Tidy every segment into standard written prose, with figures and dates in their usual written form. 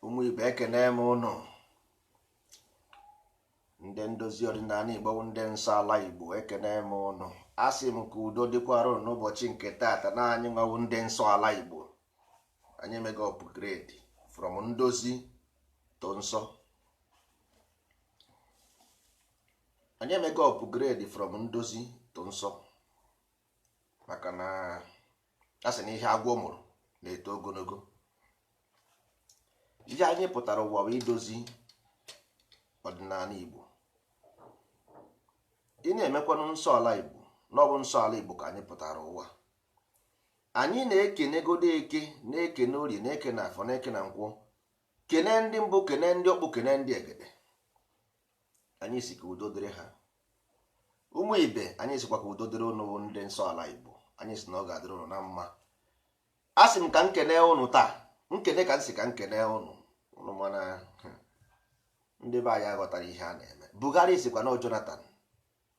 ụmụ ibe ekene m ụnụ ndị ndozi ọdịnala Igbo ndị nsọ ala Igbo ekene m ụnụ asị m ka udo dịkwara n'ụbọchị nke taata na anyị nwawu ndị nsọ ala Igbo anyị emego upgrade from ndozi to nsọ anyị emego upgrade from ndozi to nsọ maka na asị na ihe agwọ mụrụ na-eto ogologo ihe anyị pụtara ụwa bụ idozi ọdịnala Igbo ị na-emekwanụ nsọ ala Igbo n'ọbụ nsọ ala Igbo ka anyị pụtara ụwa anyị na-ekenegodo eke na-ekene orie na-ekene afọ na-ekene nkwọ kene ndị mbụ kene ndị ọkpụ kene ndị egede anyị si ka udo dịrị ha ụmụ ibe anyị sikwa ka udo dịrị ụnụ ndị nsọ ala Igbo anyị si na ọ ga-adịrị ụnụ na mma a sị m ka nkene ụnụ taa nkene ka nsị ka nkene ụnụ mana ndị be anyị aghọtara ihe a na-eme Buhari sikwa na Jonathan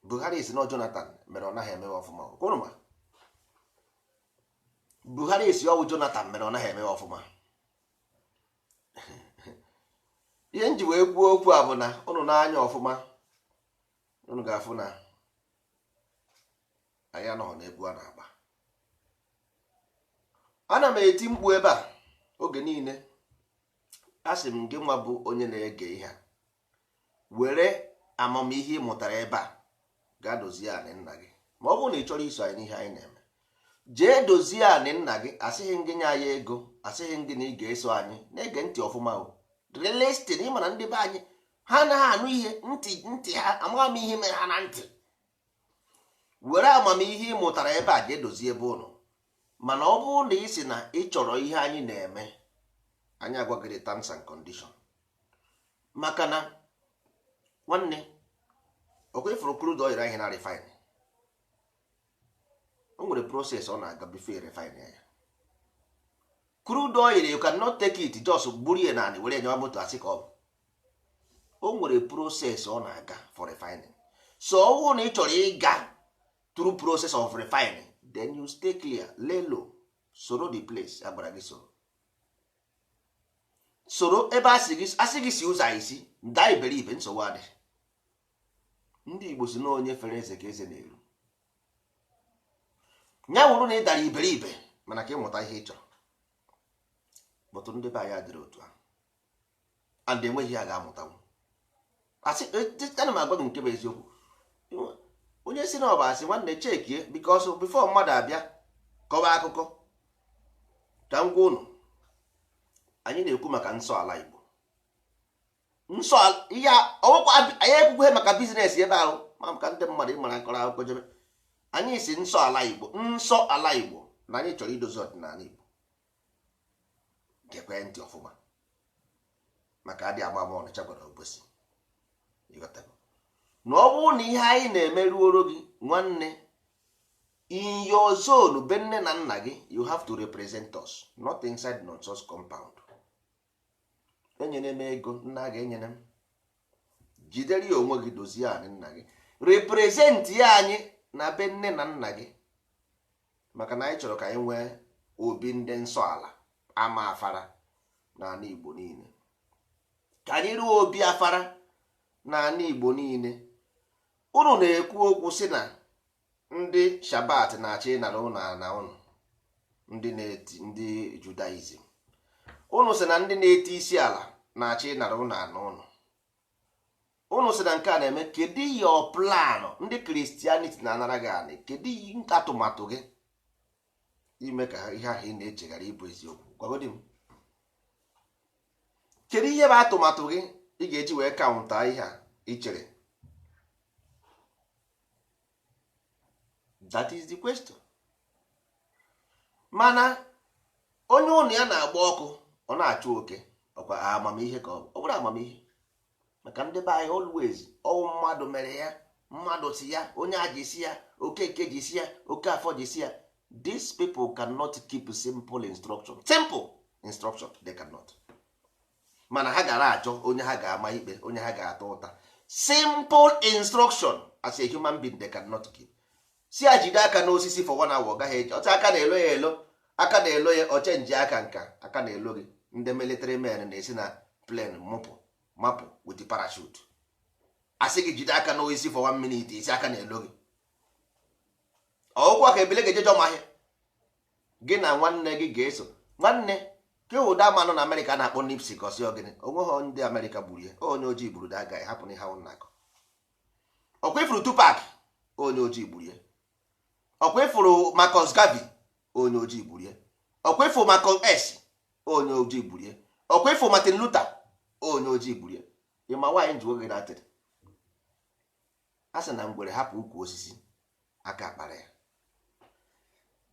Buhari si na Jonathan mere ọ naghị emewe ọfụma kwụrụma Buhari si ọwụ Jonathan mere ọ naghị emewe ọfụma ihe nji wee kwuo okwu a bụ na ụnụ na-anya ọfụma ụnụ ga-afụ na anyị anọghị n'egwu a na-agba ana m eti mkpu ebe a oge niile asị m gị nwa bụ onye na-ege ihe a were amamihe ị mụtara ebe a gaa dozie anị nna gị ma ọ bụrụ na ị chọrọ iso anyị n'ihe anyị na-eme jee dozie anị nna gị asịghị gị nye anyị ego asịghị gị na ị ga-eso anyị na-ege ntị ọfụma o relestin ị mana ndị be anyị ha anaghị anụ ihe ntị ha amamihe mere ha na ntị were amamihe ị mụtara ebe a jee dozie ebe ụnụ mana ọ bụrụ na ị sị na ị chọrọ ihe anyị na-eme anyị agwagịrị terms and condition maka na nwanne ọkwa ifuru crude oil anyị na refine o nwere process ọ na-aga before refine ya crude oil you cannot take it just buru ya naanị were enyewa moto asị ka ọ bụ o nwere process ọ na-aga for refining so ọ bụrụ na ị chọrọ ịga through process of refining then you stay clear lay low soro the place agbara gị soro ebe asị gị si ụzọ isi daa iberibe nsogbu adị ndị Igbo si na onye fere eze ka eze na-eru nya wụrụ na ị dara iberibe mana ka ịmụta ihe ị chọrọ bụtụ ndị be anyị adịrị otu ahụ and enweghị ya ga-amụtanwu ana m agwa gị nke bụ eziokwu onye si na ọba asị nwanne chekie because before mmadụ abịa kọwa akụkọ ka m gwa ụnụ anyị na-ekwu maka nsọ ala Igbo nsọ ihe anyị ekwukwe maka biznes ebe ahụ ma maka ndị mmadụ ịmara akọrọ akụkọ jebe anyị si nsọ ala Igbo nsọ ala Igbo na anyị chọrọ idozi ọdịnala Igbo gekwe ntị ọfụma maka adị agba ama Ọnịcha gwara Obosi na ọ bụrụ na ihe anyị na-emeruoro gị nwanne in your zone be nne na nna gị you have to represent us not inside nonsense compound enyere m ego nna gị enyere m jidere ya onwe gị dozie anyị nna gị represent ya anyị na be nne na nna gị maka na anyị chọrọ ka anyị nwee obi ndị nsọ ala ama afara n'ala Igbo niile ka anyị ruo obi afara n'ala Igbo niile unu na-ekwu okwu si na ndị Shabat na-achọ ịnara ụnụ na ụnụ ndị Judaism unu sị na ndị na-eti isi ala na-achọ ịnara ụnụ na ụnụ unu sị na nke a na-eme kedu your plan ndị Christianity na-anara gị anị kedu atụmatụ gị ime ka ihe ahụ ị na-echeghara ịbụ eziokwu gwagodi m kedu ihe bụ atụmatụ gị ị ga-eji wee kaụnta ihe a ị chere that is the question mana onye ụnụ ya na-agba ọkụ ọ na-achụ oke ọkwa amamihe ka ọ bụrụ amamihe maka ndị be anyị always ọwụ mmadụ mere ya mmadụ si ya onye a ji si ya okeke ji si ya oke afọ ji si ya these people cannot keep simple instruction they cannot mana ha gara achọ onye ha ga-ama ikpe onye ha ga-ata ụta simple instruction as a human being they cannot keep si a jide aka n'osisi for 1 hour ọ gaghị eji ọcha aka na-elo ya elo aka na-elo ya ochenji aka nka aka na-elo gị ndị military men na-esi na plane mapụ with parachute, asị gị jide aka n'isi for 1 minute, isi aka na-elo gị. Ọgwụkwa ka ebele ga-ejeje ọmahịa gị na nwanne gị ga-eso. Nwanne ke ụda manụ na Amerịka na-akpọ Nipsey ka ọsị ogene, onweghị ndị Amerịka gburu ya, onye ojii gburu da agaghị hapụ n'ihe ahụ na-akọ. Ọkwa ifuru Tupac, onye ojii gburu ya. Ọkwa ifuru Marcus Garvey, onye ojii gburu ya. Ọkwa ifuru Malcolm X, onye ojii gburu ya. Ọkwa ifuru Martin Luther, onye ojii gburu ya. Ịma nwaanyị ji oge na-atịrị, a sị na ngwere hapụ ukwu osisi aka akpara ya.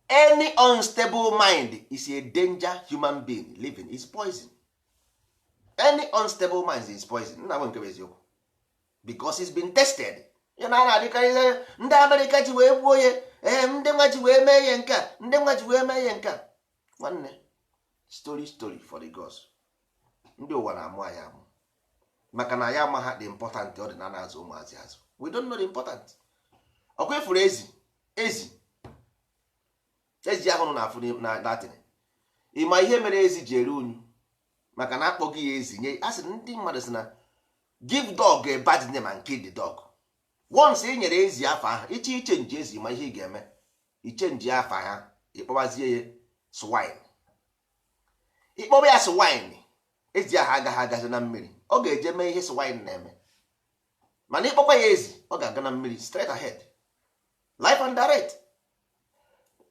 Any unstable mind is a danger human being living, is poison. Any unstable mind is poison. Nna m nke bụ eziokwu, because it's been tested. Ya na na-adịkarị ndị Amerịka ji wee gbuo ya, ndị nwa ji wee mee ya nke a, ndị nwa ji wee mee ya nke a. Nwanne, story for the gods. Ndị ụwa na-amụ anyị amụ maka na ya ama ha the important ọ dị na na-azụ ụmụazị azụ. We don't know the important. Ọkwa ifuru ezi ahụ na afụ na Latin. Ịma ihe mere ezi ji ere unyu maka na akpọghị ya ezi nye. Asị ndị mmadụ sị na give dog a bad name and kill the dog. Once ị nyere ezi afa ha, iche nji ezi, ma ihe ị ga-eme iche nji afa ha, ịkpọbazie ya swine. Ịkpọba ya swine, ezi ahụ agaghị agazi na mmiri, ọ ga-eje mee ihe swine na-eme. Mana ịkpọkwa ya ezi, ọ ga-aga na mmiri straight ahead, life and direct.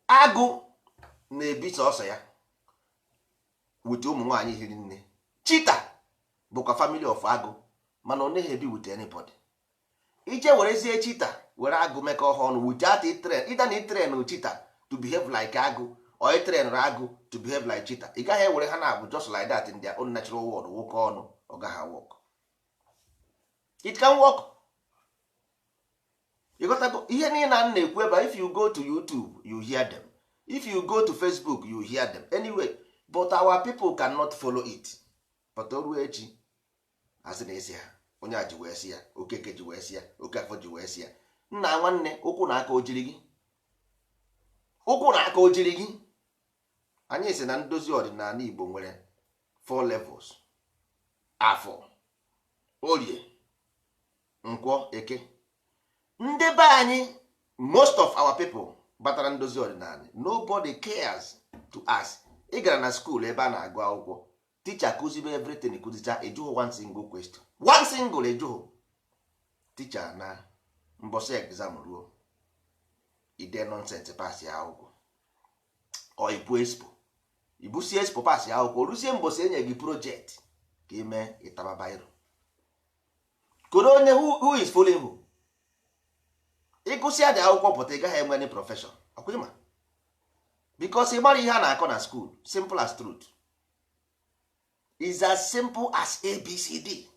Agụ na-ebi sọsọ ya wute ụmụ nwaanyị hiri nne. Cheetah bụkwa family of agụ, mana ọ naghị ebi with anybody. Ije werezie cheetah were agụ mekọ ha ọnụ without either na train cheetah to behave like agụ or train agụ to behave like cheetah. Ị gaghị ewere ha na-abụ just like that in their own natural world nwoke ọnụ, ọ gaghị work. It can work. You got to ihe niile na-ekwu ebe, if you go to YouTube you hear them, if you go to Facebook you hear them anyway, but our people cannot follow it. But oru echi asị na esi ha, onye a ji wee si ya, Okeke ji wee si ya, Okafọ ji wee si ya. Nna nwanne, ụkwụ na aka ojiri gị, ụkwụ na aka ojiri gị. Anyị si na ndozi ọdịnala Igbo nwere 4 levels: Afọ, Orie, Nkwọ, Eke. Ndị be anyị, most of our people batara ndozi ọdịnala, nobody cares to ask. Ị gara na school ebe a na-agụ akwụkwọ, teacher kụzibe everything, kụzicha ejughụ one single question, one single ejughụ. Teacher na mbọsị exam ruo, ide nonsense pass ya akwụkwọ, ọ ibu expo, ibusi expo pass ya akwụkwọ, rusie mbọsị enye gị project ka ime ịtaba bairo. Kodo onye who is fooling who? Ịgụsịa dị akwụkwọ pụta, ị gaghị enwe any profession. Ọkwa ịma, because ị mara ihe a na-akọ na school, simple as truth, is as simple as ABCD.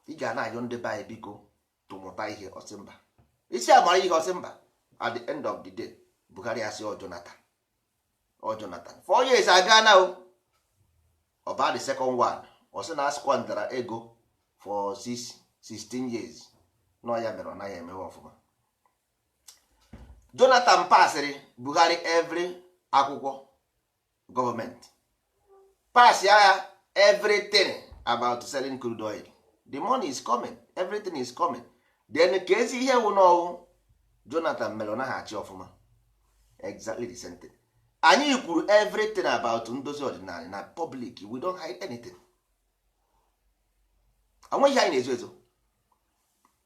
Ị ga na-ayọ ndị be anyị biko tụmụta ihe ọsịmba. Isi amara ihe ọsịmba, at the end of the day Buhari asị Jonathan 4 years aga na ọ ba the second one, ọ sị na squandara ego for 16 years. No ya mere ọ naghị emewe ọfụma. Jonathan pasịrị Buhari every akwụkwọ gọọmenti, pass ya everything about selling crude oil. The money is coming, everything is coming. Then ka ezi ihe wụ n'ọwụ Jonathan mere ọ naghị achị ọfụma. Exactly the same thing. Anyị kwuru everything about ndozi ọdịnala na public, we don't hide anything. Anweghị anyị na-ezo ezo.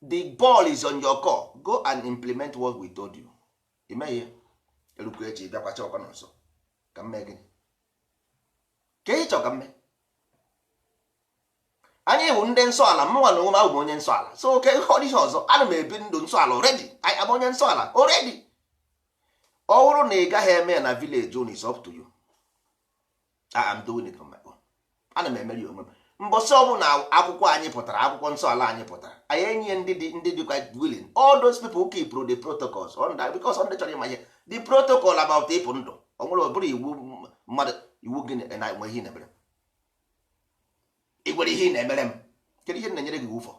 The ball is on your court. Go and implement what we told you. Imeghe elukwu echi bịakwacha ọkọ na nso ka mme gịnị ka ị chọ ka mme. Anyị bụ ndị nsọ ala, mụnwa na onwe ahụ onye nsọ ala, so oke ọ dị ihe ọzọ. Ana m ebi ndụ nsọ ala already. I am onye nsọ ala already. Ọ bụrụ na ị gaghị eme na village on, is up to you. I am doing it on my own. Ana m emeri onwe m. Mbọsị ọbụla akwụkwọ anyị pụtara, akwụkwọ nsọ ala anyị pụtara, anyị enye ndị dị quite willing. All those people who keep the protocols on that, because on the chọrọ ịma ihe the protocol about ịpụ ndụ, ọ nwere ọ bụrụ iwu mmadụ, iwu gị na nwe ihe na-emere m. Ị nwere ihe na-emere m, kedu ihe na-enyere gị ụfọ?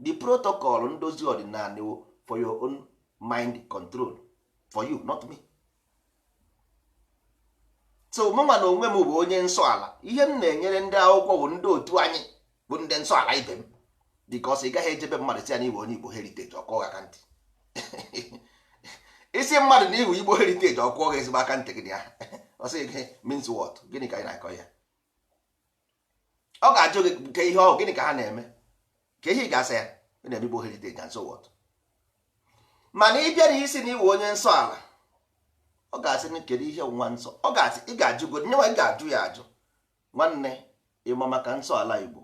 The protocol ndozi ọdịnala for your own mind control, for you, not me. so mụnwa na onwe m bụ onye nsọ ala. Ihe m na-enyere ndị akwụkwọ bụ ndị otu anyị bụ ndị nsọ ala ibe m, because ị gaghị ejebe mmadụ si ya na Igbo onye Igbo heritage ọkụọ gị aka ntị. Isi mmadụ na Igbo Igbo heritage ọkụọ gị ezigbo aka ntị gị ya ọ sị gị means what? Gịnị ka anyị na-akọ ya? Ọ ga-ajụ gị nke ihe ọ gịnị ka ha na-eme, ka ihe ị ga-asa ya ị na-eme Igbo heritage and so what. Mana ị bịa na isi na iwe onye nsọ ala, ọ ga-asị na kedu ihe nwa nsọ, ọ ga-asị ị ga-ajụgo nyewa, ị ga-ajụ ya ajụ, nwanne ịma maka nsọ ala Igbo?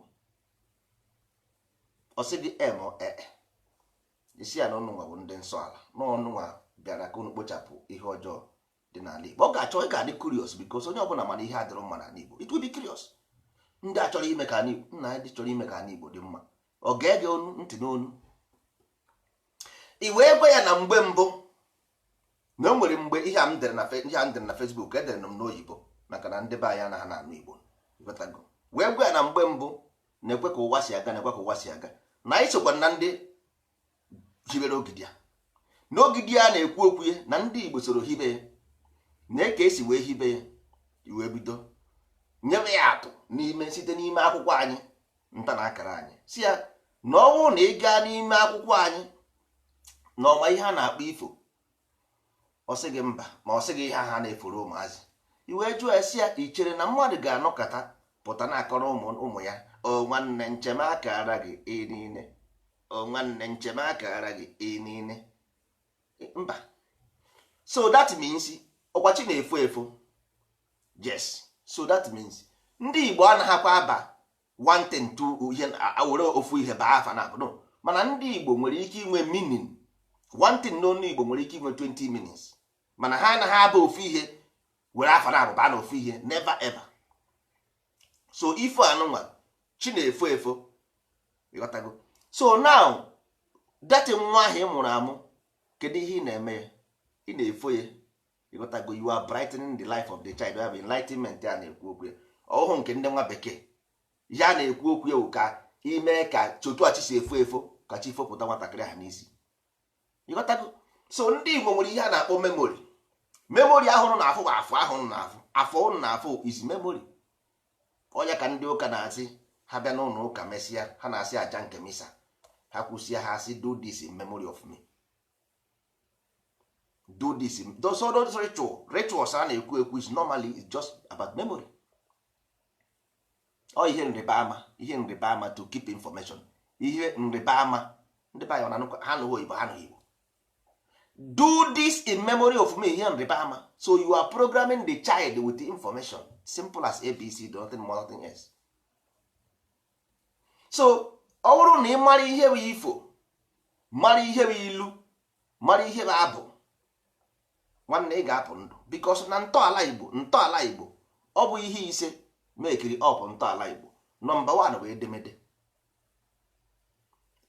Ọ sị gị isi ya na ọnụ nwa bụ ndị nsọ ala, n'ọnụ nwa bịara ka unu kpochapụ ihe ọjọọ dị n'ala Igbo. Ọ ga-achọ, ị ga-adị curious because onye ọbụla mana ihe adịrọ mma n'ala Igbo. It will be curious. Ndị achọrọ ime ka ala Igbo, nna ndị chọrọ ime ka ala Igbo dị mma, ọ ga-ege onu ntị n'onu. I wee gwa ya na mgbe mbụ na o nwere mgbe ihe a m dere na Facebook edere m n'oyibo maka na ndị be anyị anaghị na-anụ Igbo. Wee gwa ya na mgbe mbụ na-ekwe ka ụwa si aga, na-ekwe ka ụwa si aga, na anyị sokwa na ndị hibere ogidi ya. N'ogidi ya na-ekwu okwu ya na ndị Igbo soro hibe ya, na ka esi wee hibe ya, iwee bido nyebe ya atụ n'ime site n'ime akwụkwọ anyị nta na akara anyị, si ya na ọnwụ na ị gaa n'ime akwụkwọ anyị na ọma ihe a na-akpọ ifo, ọ sị gị mba, ma ọ sị gị ihe ha na-eforo ụmụazị. Iwee jụọ ya si ya, ị chere na mmadụ ga-anọkọta pụta na-akọrọ ụmụ ya o nwanne nchema akara gị niile, o nwanne nchema akara gị niile? Mba. So that means ọkwachi na-efo efo. Yes. So that means ndị Igbo anaghịkwa aba one thing two ihe were ofu ihe baa afa na no, mana ndị Igbo nwere ike inwe meaning. One thing n'onu Igbo nwere ike inwe 20 meanings, mana ha anaghị aba ofu ihe were afa na abụba na ofu ihe, never ever. So ifo anụnwa chi na-efo efo, ịghọtago? So now that nwa ahụ ị mụrụ amụ, kedu ihe ị na-eme ya? Ị na-efo ya, ịghọtago? You are brightening the life of the child. You have enlightenment ya na-ekwu okwu ya. Ọhụụ nke ndị nwa bekee ya na-ekwu okwu ya ka ime ka chotu achị si efo efo ka chi fopụta nwatakịrị ha n'isi, ịghọtago? So ndị Igbo nwere ihe a na-akpọ memory. Memory ahụrụ na afụ bụ afụ ahụrụ na afụ, afọ ụnụ na afụ is memory. Onye ka ndị ụka na-asị ha bịa n'ụlọ ụka mesịa, ha na-asị aja nke misa, ha kwụsịa ha asị do this in memory of me, do this in those rituals a na-ekwu ekwu is normally is just about memory. Ọ ihe nrịba ama to keep information, ihe nrịba ama. Ndị be anyị ha nụghị Igbo, ha nụghị Igbo. Do this in memory of me, ihe nrịba ama. So you are programming the child with the information, simple as ABC, nothing more, nothing else. So ọ bụrụ na ị mara ihe bụ ifo, mara ihe bụ ilu, mara ihe bụ abụ, nwanne ị ga-apụ ndụ. Because na ntọala Igbo ọ bụ ihe ise mekiri ọpụ ntọala Igbo. Nọmba 1 bụ edemede.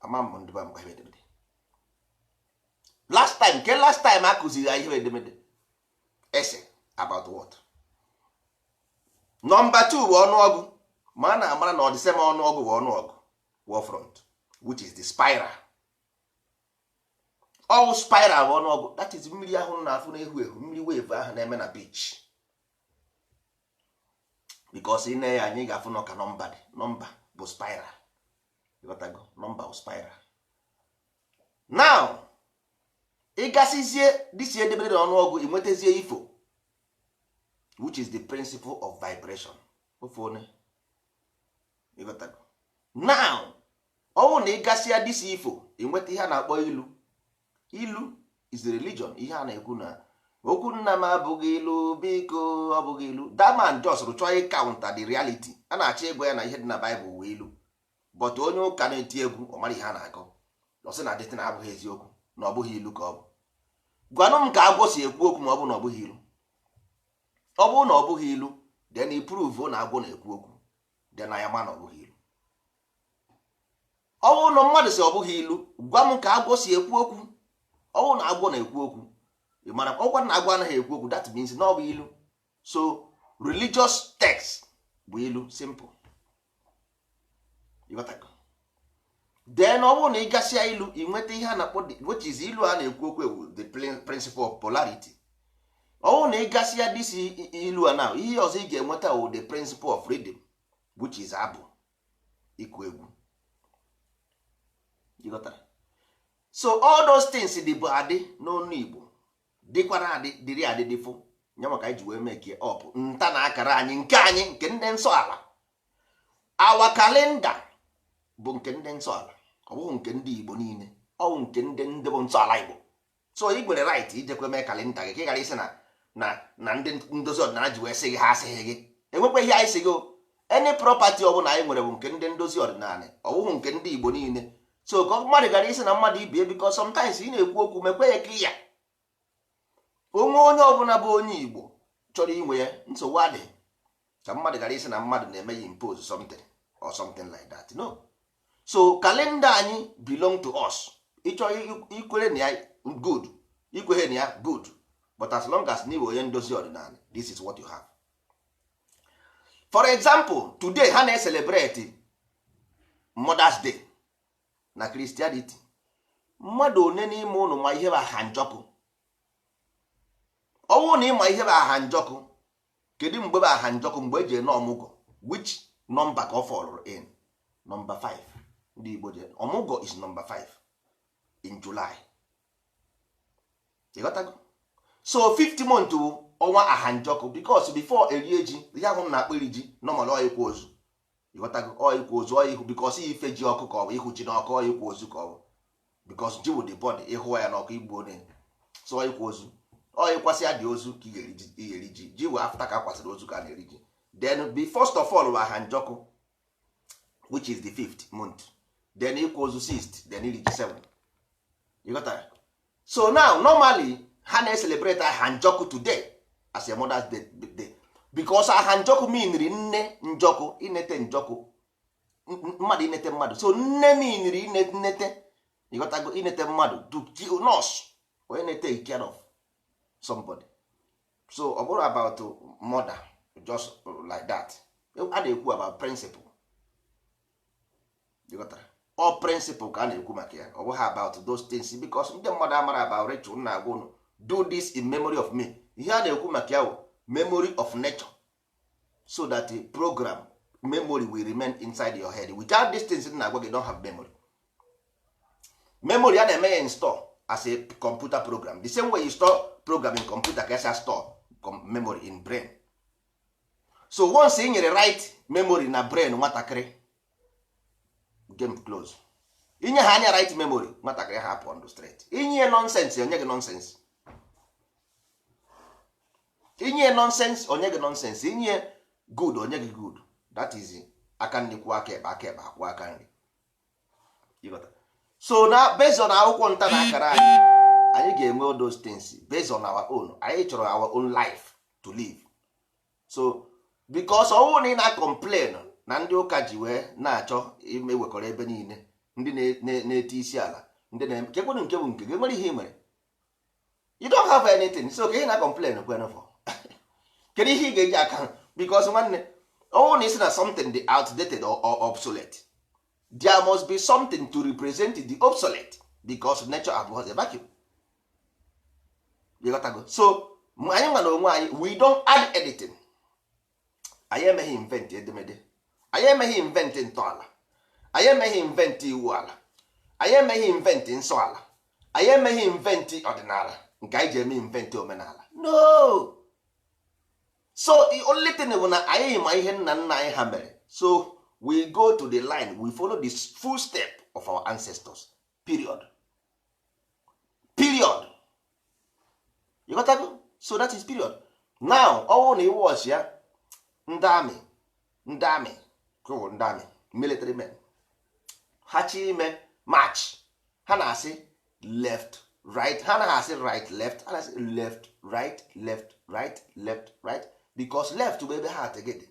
Amam ndị ba mkpa edemede. Last time a kụziri ya ihe edemede. Essay about what? Nọmba 2 bụ ọnụọgụ. Ma a na-amara na ọdịsema ọnụọgụ bụ ọnụọgụ war front, which is the spiral. All spiral bụ ọnụọgụ. That is mmiri ahụ na-afụ na-ehu ehu, mmiri wave ahụ na-eme na beach. Because ị na-enye anyị ga-afụ n'ọka nọmba bụ spiral. Ịghọtago? Nọmba bụ spiral. Now ị gasịzie disi edemede na ọnụọgụ, ị nwetazie ifo, which is the principle of vibration. Ofone. Ịghọtago? Now ọ bụrụ na ị gasịa disi ifo, ị nweta ihe a na-akpọ ilu. Ilu is the religion. Ihe a na-ekwu na okwu nna m abụghị ilu, biko ọ bụghị ilu. That man just chọọ ịkaụnta the reality. A na-achọ ego ya na ihe dị na Bible wee ilu, but onye ụka na-eti egwu ọ mara ihe a na-akọ, ọ sị na dịtị na abụghị eziokwu, na ọ bụghị ilu ka ọ bụ. Gwanụ m ka agwọ si ekwu okwu ma ọ bụ na ọ bụghị ilu. Ọ bụrụ na ọ bụghị ilu, then i prove na agwọ na-ekwu okwu, then ya ma na ọ bụghị ilu. Ọ bụrụ na mmadụ si ọ bụghị ilu, gwa m ka agwọ si ekwu okwu. Ọ bụrụ na agwọ na-ekwu okwu, ị mara ọkwa na agwọ anaghị ekwu okwu, that means na ọ bụ ilu. So religious text bụ ilu, simple. Then ọ bụrụ na ị gasịa ilu, ị nweta ihe a na-akpọ which is ilu a na-ekwu okwu, the principle of polarity. ọwụ na ịgasị ya disi ilu a na ihe ọzọ ị ga-enweta wụ the principle of freedom which is abụ ịkụ egwu. So all those things dị bụ adị n'onu Igbo dịkwara adị dịrị adị dịfụ nya maka anyị ji wee make up nta na akara anyị nke ndị nsọ ala. Our kalenda bụ nke ndị nsọ ala, ọ bụghị nke ndị Igbo niile, ọ bụ nke ndị bụ nsọ ala Igbo. So ị nwere right ijekwe mee kalenda gị ka ị ghara isi na ndị ndozi ọdịnala ji wee sị gị ha asịghị gị. Enwekwa ihe anyị sị gị any property ọ bụla anyị nwere bụ nke ndị ndozi ọdịnala, ọ bụghị nke ndị Igbo niile. So ka mmadụ gara isi na mmadụ ibie because sometimes ị na-ekwu okwu mekwe ya ka ya onye ọbụla bụ onye Igbo chọrọ inwe ya nsogbu adị ka mmadụ gara isi na mmadụ na-eme ya impose something or something like that. No. So kalenda anyị belong to us. Ịchọ ikwere na ya good, ikwehe na ya good, but as long as n'iwe onye ndozi ọdịnala, this is what you have. For example, today ha na-celebrate Mother's Day na Christianity. Mmadụ one n'ime ụnụ ma ihe bụ aha njọkụ? Ọwụ na ịma ihe bụ aha njọkụ, kedu mgbe bụ aha njọkụ? Mgbe eji ene ọmụgwọ. Which number ka ọ fọlụrụ in? Number 5. Ndị Igbo ji ọmụgwọ is number 5 in July. Ịghọtago? So 50 month ọnwa aha njọkụ because before erie ji ihe ahụ m na-akpọ iri ji normal ọikwa ozu. Ịghọtago? Ọikwa ozu ọihu because ife ji ọkụ ka ọ bụ ihu ji n'ọkụ ọikwa ozu ka ọ bụ because ji wụ the body ịhụ ya n'ọkụ igbu onye. So ọikwa ozu ọikwasịa dị ozu ka iyeri ji wee after ka akwasịrị ozu ka a na-eri ji. Then be first of all aha njọkụ which is the 5th month, then ịkwa ozu 6th, then iri ji 7. You got that? So now normally ha na-celebrate aha njọkụ today as a Mother's Day because aha njọkụ meanri nne njọkụ, inete njọkụ, mmadụ inete mmadụ. So nne meanri inete, you got to go inete mmadụ to nurse or take care of somebody. So ọ bụrụ about mother just like that. A na-ekwu about principle. You got that? All principle ka a na-ekwu maka ya. Ọ bụghị about those things because ndị mmadụ amara about ritual na-agwa unu do this in memory of me. Ihe a na-ekwu maka ya memory of nature, so that the program memory will remain inside your head. Without these things na-agwa gị don't have memory. Memory a na-eme ya install as a computer program. The same way you store program in computer ka esi store memory in brain. So once ị nyere right memory na brain nwatakịrị, game close. Inye ha anya right memory, nwatakịrị hapụ on the straight. Inye nonsense onye gị nonsense. Inye nonsense onye gị nonsense. Inye good onye gị good. That is aka nri kwụ aka ekpe akwụ aka nri. So na based on akwụkwọ nta na akara anyị ga-eme all those things based on our own. Anyị chọrọ our own life to live. So because ọwụ na ị na-complain na ndị ụka ji wee na-achọ ime wekọrọ ebe niile, ndị na-eti isi ala, ndị na-ekekwenụ nke bụ nke gị nwere ihe ị nwere, you don't have anything. So ka ị na-complain kwenu for kedu ihe ị ga-eji aka? Because nwanne ọwụ na isi na something dị outdated or obsolete, there must be something to represent the obsolete because nature abhors a vacuum. You got to go. So anyị nwa na onwe anyị, we don't add anything. Anyị emeghị invent edemede, anyị emeghị invent ntọala, anyị emeghị invent iwu ala, anyị emeghị invent nsọ ala, anyị emeghị invent ọdịnala nke anyị ji eme invent omenala. No. So the only thing bụ na anyị ma ihe nna nna anyị ha mere. So we go to the line, we follow the full step of our ancestors. Period. You got to go? So that is period. Now ọwụ na iwọch ya ndị amị military men ha chi ime march, ha na-asị left right, ha na-asị right left, ha na-asị left right because left bụ ebe ha ategede.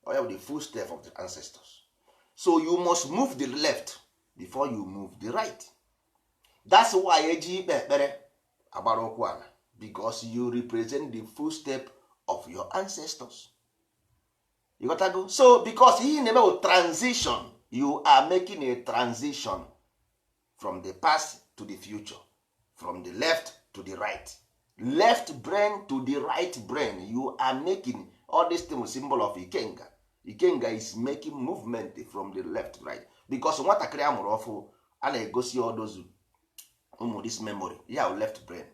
Or have the full step of the ancestors. So you must move the left before you move the right. That's why eji ikpe ekpere agbara ụkwụ ala, because you represent the full step of your ancestors. You got to go? So because he never transition, you are making a transition from the past to the future, from the left to the right. left brain to the right brain, you are making all this thing symbol of ikenga. Ikenga is making movement from the left to right, because nwatakịrị amụrụ ọfụ a na-egosi all those ụmụ this memory ya left brain.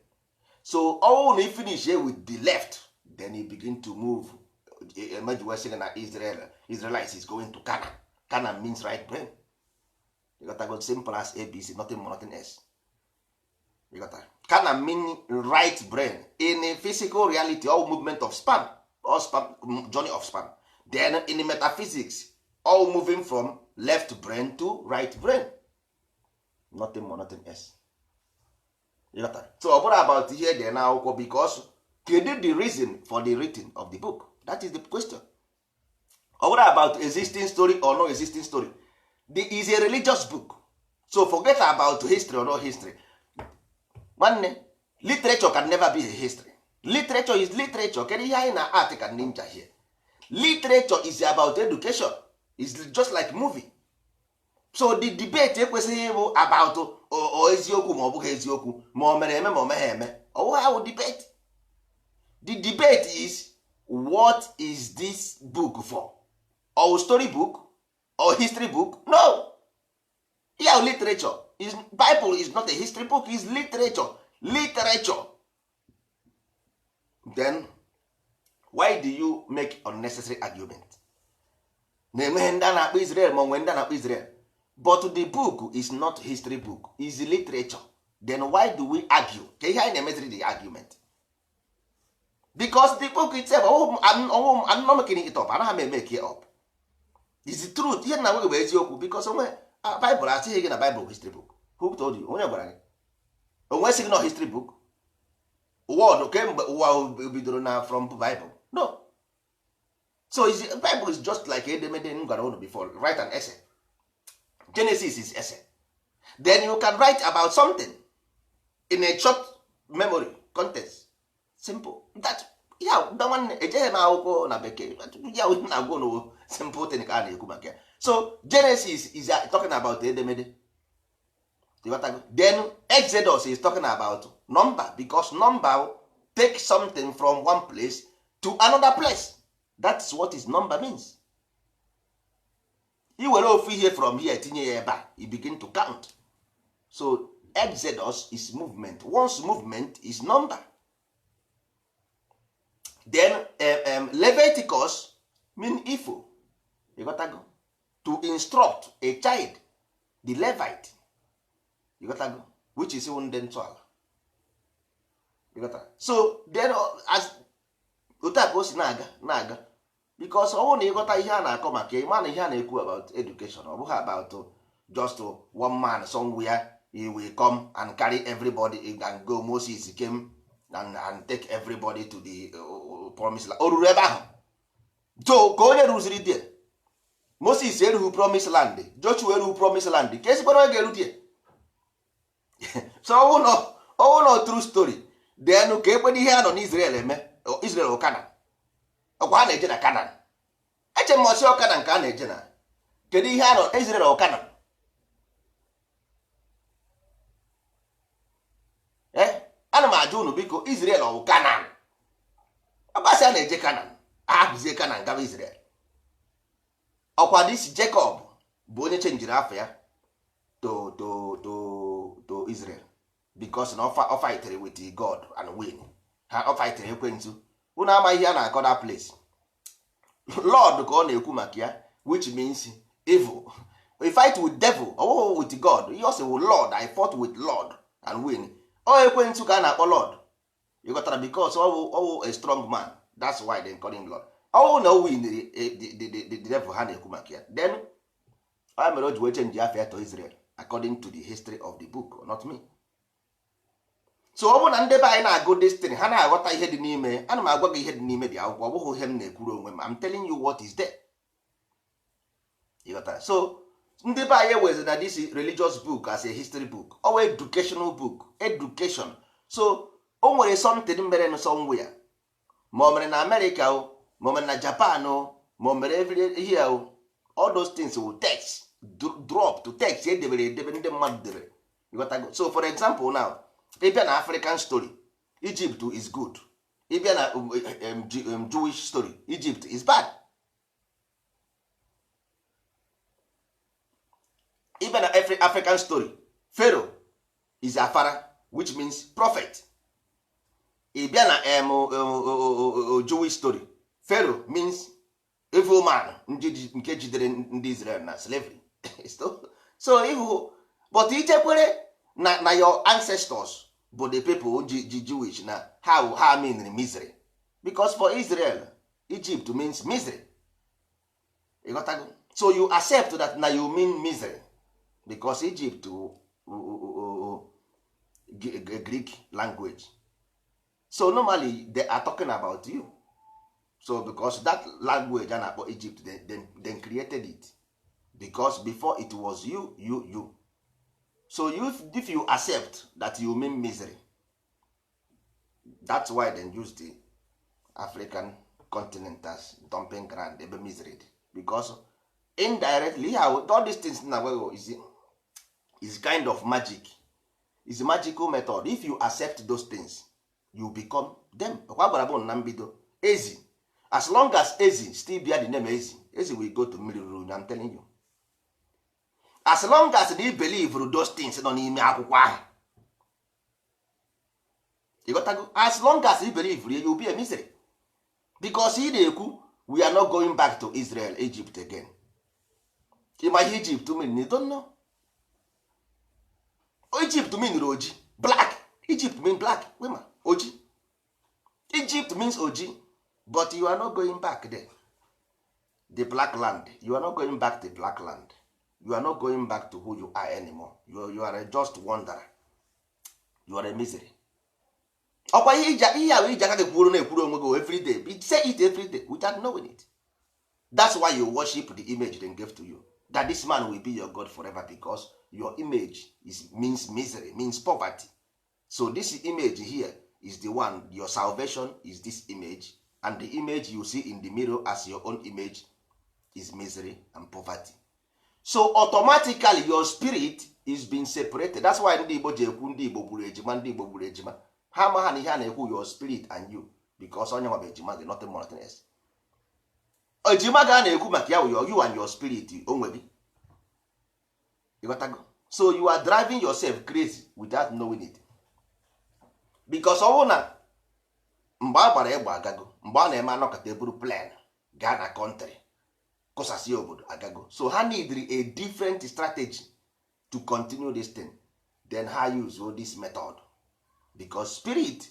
So all na finish here with the left, then you begin to move. Imagine we're saying that Israelites is going to Canaan. Canaan means right brain. You got to go simple as ABC, nothing more, nothing else. You got that. Canaan mean right brain. In a physical reality, all movement of span, all span, journey of span. Then in the metaphysics, all moving from left brain to right brain. Nothing more, nothing else. You got that. So about here there now, because the reason for the writing of the book. That is the question. What about existing story or no existing story? There is a religious book. So forget about history or no history. One, literature can never be a history. Literature is literature. Can you hear in an article ninja here? Literature is about education. It's just like movie. So the debate ekwesịghị ịbụ about eziokwu ma ọ bụghị eziokwu ma ọ mere eme ma ọ meghị eme. How debate? The debate is, what is this book for? Or story book? Or history book? No. Yeah, literature. Bible is not a history book, it's literature. Literature. Then why do you make unnecessary argument? Na-enweghị ndị a na-akpọ Israel ma onwe ndị a na-akpọ Israel. But the book is not history book, is literature. Then why do we argue? Ka ihe anyị na-emeziri the argument? Because the book itself, I'm not making it up. Anaghị m make it up. It's the truth. Ihe na nweghị bụ eziokwu, because onwe Bible asịghị gị na Bible history book. Who told you? Onye gwara gị? Onwe sịghị na history book. Ụwa kemgbe ụwa bidoro na from Bible. No. So Bible is just like edemede m gwara unu before. Write an essay. Genesis is essay. Then you can write about something in a short memory context. Simple. That ya nwanne ejeghị m akwụkwọ na bekee ya na-agwụ no simple thing ka a na-ekwu maka ya. So Genesis is talking about edemede. Then Exodus is talking about number, because number take something from one place to another place. That's what is number means. I were ofu ihe from here tinye ya ebe a, you begin to count. So Exodus is movement. Once movement is number. Then Leviticus mean ifo. You got to go to instruct a child, the Levite. You got to go, which is even then 12. You got to. So then as otapo si na-aga because ọ na ịghọta ihe a na-akọ maka ịma na ihe a na-ekwu about education, ọ bụghị about just one man somewhere he will come and carry everybody and go. Moses came and take everybody to the promised land. O ruru ebe ahụ so ka onye rụziri die Moses erughị promised land, Joshua erughị promised land, ka esikwara onye ga-eru die. So ọwụ no true story. Then ka ekwe ihe a nọ n'Israel eme. Israel o Canaan, ọkwa ha na-eje na Canaan. Eche m ọsị Canaan ka a na-eje na kedu ihe a nọ Israel o Canaan? Ana m ajụ unu biko, Israel o Canaan? Ọbasị a na-eje Canaan, ahapụzie Canaan gaba Israel. Ọkwa dis Jacob bụ onye chenjiri afọ ya to Israel because na ọ fightere with God and win. Ha ọ fightere ekwensu. Unu ama ihe a na-akọ that place. Lord ka ọ na-ekwu maka ya, which means evil. We fight with devil or with God. He also with Lord. I fought with Lord and win. Ọ ekwensu ka a na-akpọ Lord. You got that because ọ a strong man. That's why they call him Lord. Oh no, win the devil ha na-ekwu maka ya. Then I mere o ji wee change afia to Israel according to the history of the book, not me. So ọ bụ na ndị be anyị na-agụ destiny ha na-aghọta ihe dị n'ime. Ana m agwa gị ihe dị n'ime dị akwụkwọ, ọ bụghị ihe m na-ekwuru onwe m. I'm telling you what is there. You got that? So ndị be anyị ewezi na this religious book as a history book or educational book. Education. So o nwere something mere n somewhere. Ma o mere na America o, ma o mere na Japan o, ma o mere every here o. All those things will text drop to text edebere ndị mmadụ debere. You got that? So for example now, ị bịa na African story, Egypt is good. Ịbịa na Jewish story, Egypt is bad. Ịbịa na African story, Pharaoh is Afara, which means prophet. Ịbịa na Jewish story, Pharaoh means evil man nke jidere ndị Israel na slavery. So ihu, but ichekwere na your ancestors bụ the people Jewish na ha mean misery, because for Israel Egypt means misery. You got that? So you accept that na you mean misery because Egypt Greek language. So normally they are talking about you. So because that language and about Egypt then created it, because before it was you. So if you accept that you mean misery, that's why they use the African continent as dumping ground, ebe misery, because indirectly how all these things now is kind of magic. It's a magical method. If you accept those things, you become them. Na mbido Ezi, as long as Ezi still bear the name Ezi will go to Mmiri. I'm telling you. As long as they believe those things nọ n'ime akwụkwọ ahụ, as long as you believe, you will be a misery, because he na-ekwu we are not going back to Israel, Egypt again. Ịma ihe Egypt mean? You don't know. Egypt mean oji, black. Egypt mean black. Wema, oji. Egypt means oji, but you are not going back there. The black land. You are not going back to the black land. You are not going back to who you are anymore. You are just wanderer. You are a misery. Ọkwa ihe ahụ iji aka gị kwuru na-ekwuru onwe gị every day. It say it every day without knowing it. That's why you worship the image they gave to you. That this man will be your God forever, because your image means misery, means poverty. So this image here is the one, your salvation is this image, and the image you see in the mirror as your own image is misery and poverty. So automatically your spirit is being separated. That's why ndị Igbo ji ekwu ndị Igbo gburu ejima, ndị Igbo gburu ejima. Ha amaha na ihe a na-ekwu your spirit and you, because onye nwa bụ ejima gị, nothing more, nothing else. Ejima gị a na-ekwu maka ya you and your spirit onwe gị. You got to go. So you are driving yourself crazy without knowing it. Because ọ bụ na mgbe a gbara egbe agago, mgbe a na-eme anọkọta eburu plan gaa na country kụsasị obodo agago. So ha need a different strategy to continue this thing. Then ha use all this method, because spirit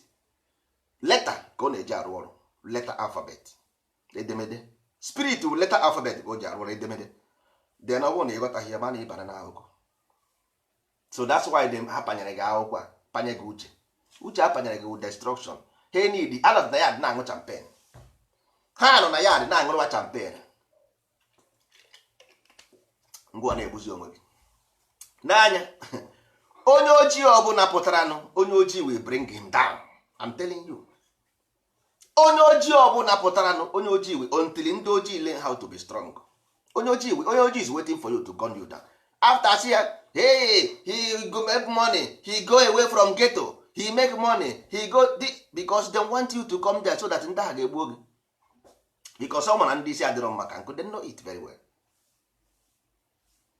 letter ka ọ na-eji arụ ọrụ, letter alphabet edemede. Spirit bụ letter alphabet ka o ji arụ ọrụ edemede. Then ọ bụrụ na ịghọtaghị ya, ma na ịbara n'akụkụ. So that's why them ha panyere gị akwụkwọ a, panye gị uche ha panyere gị with destruction. Ha need anọ na yard na-aṅụ champagne. Ha nọ na yard na-aṅụrụwa champagne. Ngwa na-egbuzi onwe gị n'anya. Onye ojii ọbụla pụtaranụ, onye ojii will bring him down. I'm telling you. Onye ojii ọbụla pụtaranụ, onye ojii will, until ndị ojii learn how to be strong. Onye ojii is waiting for you to gun you down. After see, hey, he go make money, he go away from ghetto, he make money, he go because they want you to come there so that ndị ha ga-egbu oge. Because someone and ndị isi adịrọ maka nkụ, they know it very well.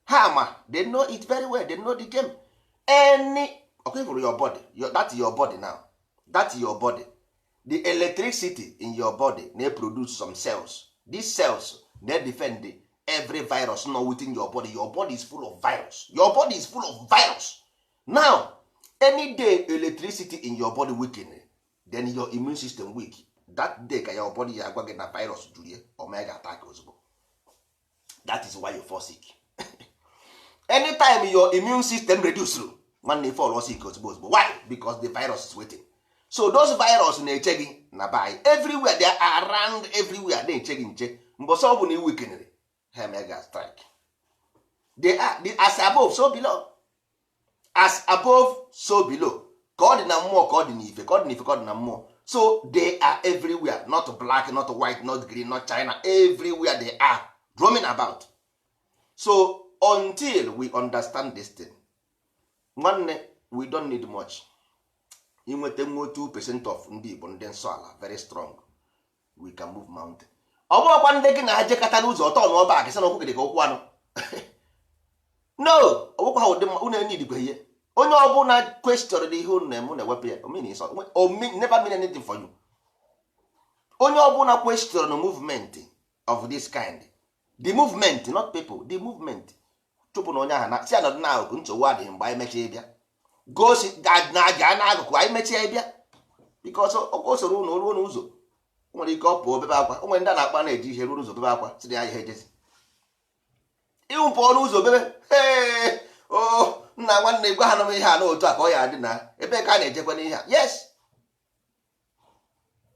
Ha they know it very well, they know the game. Okay, for your body, that's your body now. That's your body. The electricity in your body, they produce some cells. These cells, they defend every virus not within your body. Your body is full of virus. Your body is full of virus. Now, any day electricity in your body weaken, then your immune system weak. That day your body is going to get a virus, omega attack ozugbo. That is why you fall sick. Anytime your immune system reduce, when you fall sick ozugbo. Why? Because the virus is waiting. So those virus na-eche gị na by everywhere, they are around everywhere. They eche gị nche. Mbọsọ ọ bụ na iwekenere, ha mega strike. They are as above so below. As above so below. Ka ọ dị na mmụọ, ka ọ dị n'ife, ka ọ dị n'ife, ka ọ dị na mmụọ. So they are everywhere, not black, not white, not green, not China. Everywhere they are roaming about. So until we understand this thing, nwanne, we don't need much. inweta nwe 2% of ndị Igbo ndị nsọ ala very strong, we can move mountain. Ọ bụrụkwa ndị gị na ha jekọta n'ụzọ ọtọ n'ọba akịsị na okwu gị ka okwu anụ no, ọ bụkwa ha ụdị mma unu enyi dịkwa ihe. Onye ọbụla question ihe unu na-eme na-ewepụ ya never mean anything for you. Onye ọbụla question movement of this kind, the movement not people, the movement, chụpụ na onye ahụ na si anọdụ na akụkụ nsogbu adịghị mgbe anyị mechie bịa gosi gaa n'akụkụ anyị mechie bịa because o soro ụlọ ruo n'ụzọ nwere ike ọ pụọ obebe akwa. O nwere ndị a na-akpa na-eji ihe ruo n'ụzọ obebe akwa si na ya ihe ejezi ịwụ pụọ n'ụzọ obebe nna nwanne gwa ha nọ ihe a n'otu a ka ọ ya adị na ebe ka a na-ejekwa n'ihe a. Yes,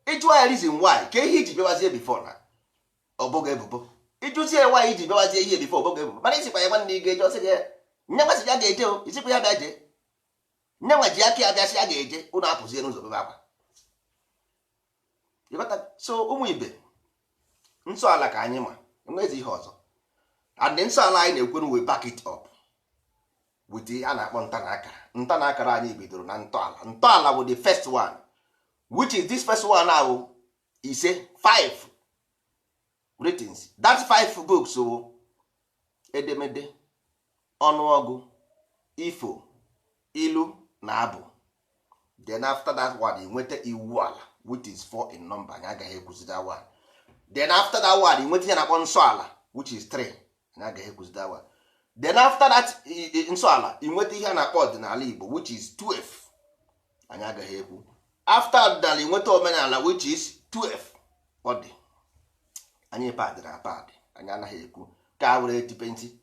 ịjụọ ya reason why ka ihe iji bịawazie before na ọ bụghị ebubo. Ịjụzie ya why iji bịawazie ihe before ọ bụghị ebubo, mana isikwa ya nwanne ị ga-eje ọsị gị nyenwa si ya ga-eje o isikwa ya bịa jee nyenwa ji aka ya bịa si ya ga-eje ụnụ apụzie n'ụzọ obebe akwa. So ụmụ ibe, nsọ ala ka anyị ma enwezi ihe ọzọ, and nsọ ala anyị na-ekwenu we back it up with a na-akpọ nta na akara. Nta na akara anyị bidoro na ntọala. Ntọala bụ the first one, which is this first one ahụ ise 5 writings. That 5 books bụ edemede, ọnụọgụ, ifo, ilu na abụ. Then after that one nweta iwu ala which is 4 in number, anyị agaghị ekwuzi that one. Then after that one nweta ihe na-akpọ nsọ ala which is 3, anyị agaghị ekwuzi that one. Then after that nsọ ala nweta ihe na-akpọ ọdịnala Igbo which is 12, anyị agaghị ekwu. After ọdịnala nweta omenala which is 12, ọ dị anyị padị na padị, anyị anaghị ekwu ka were tipenti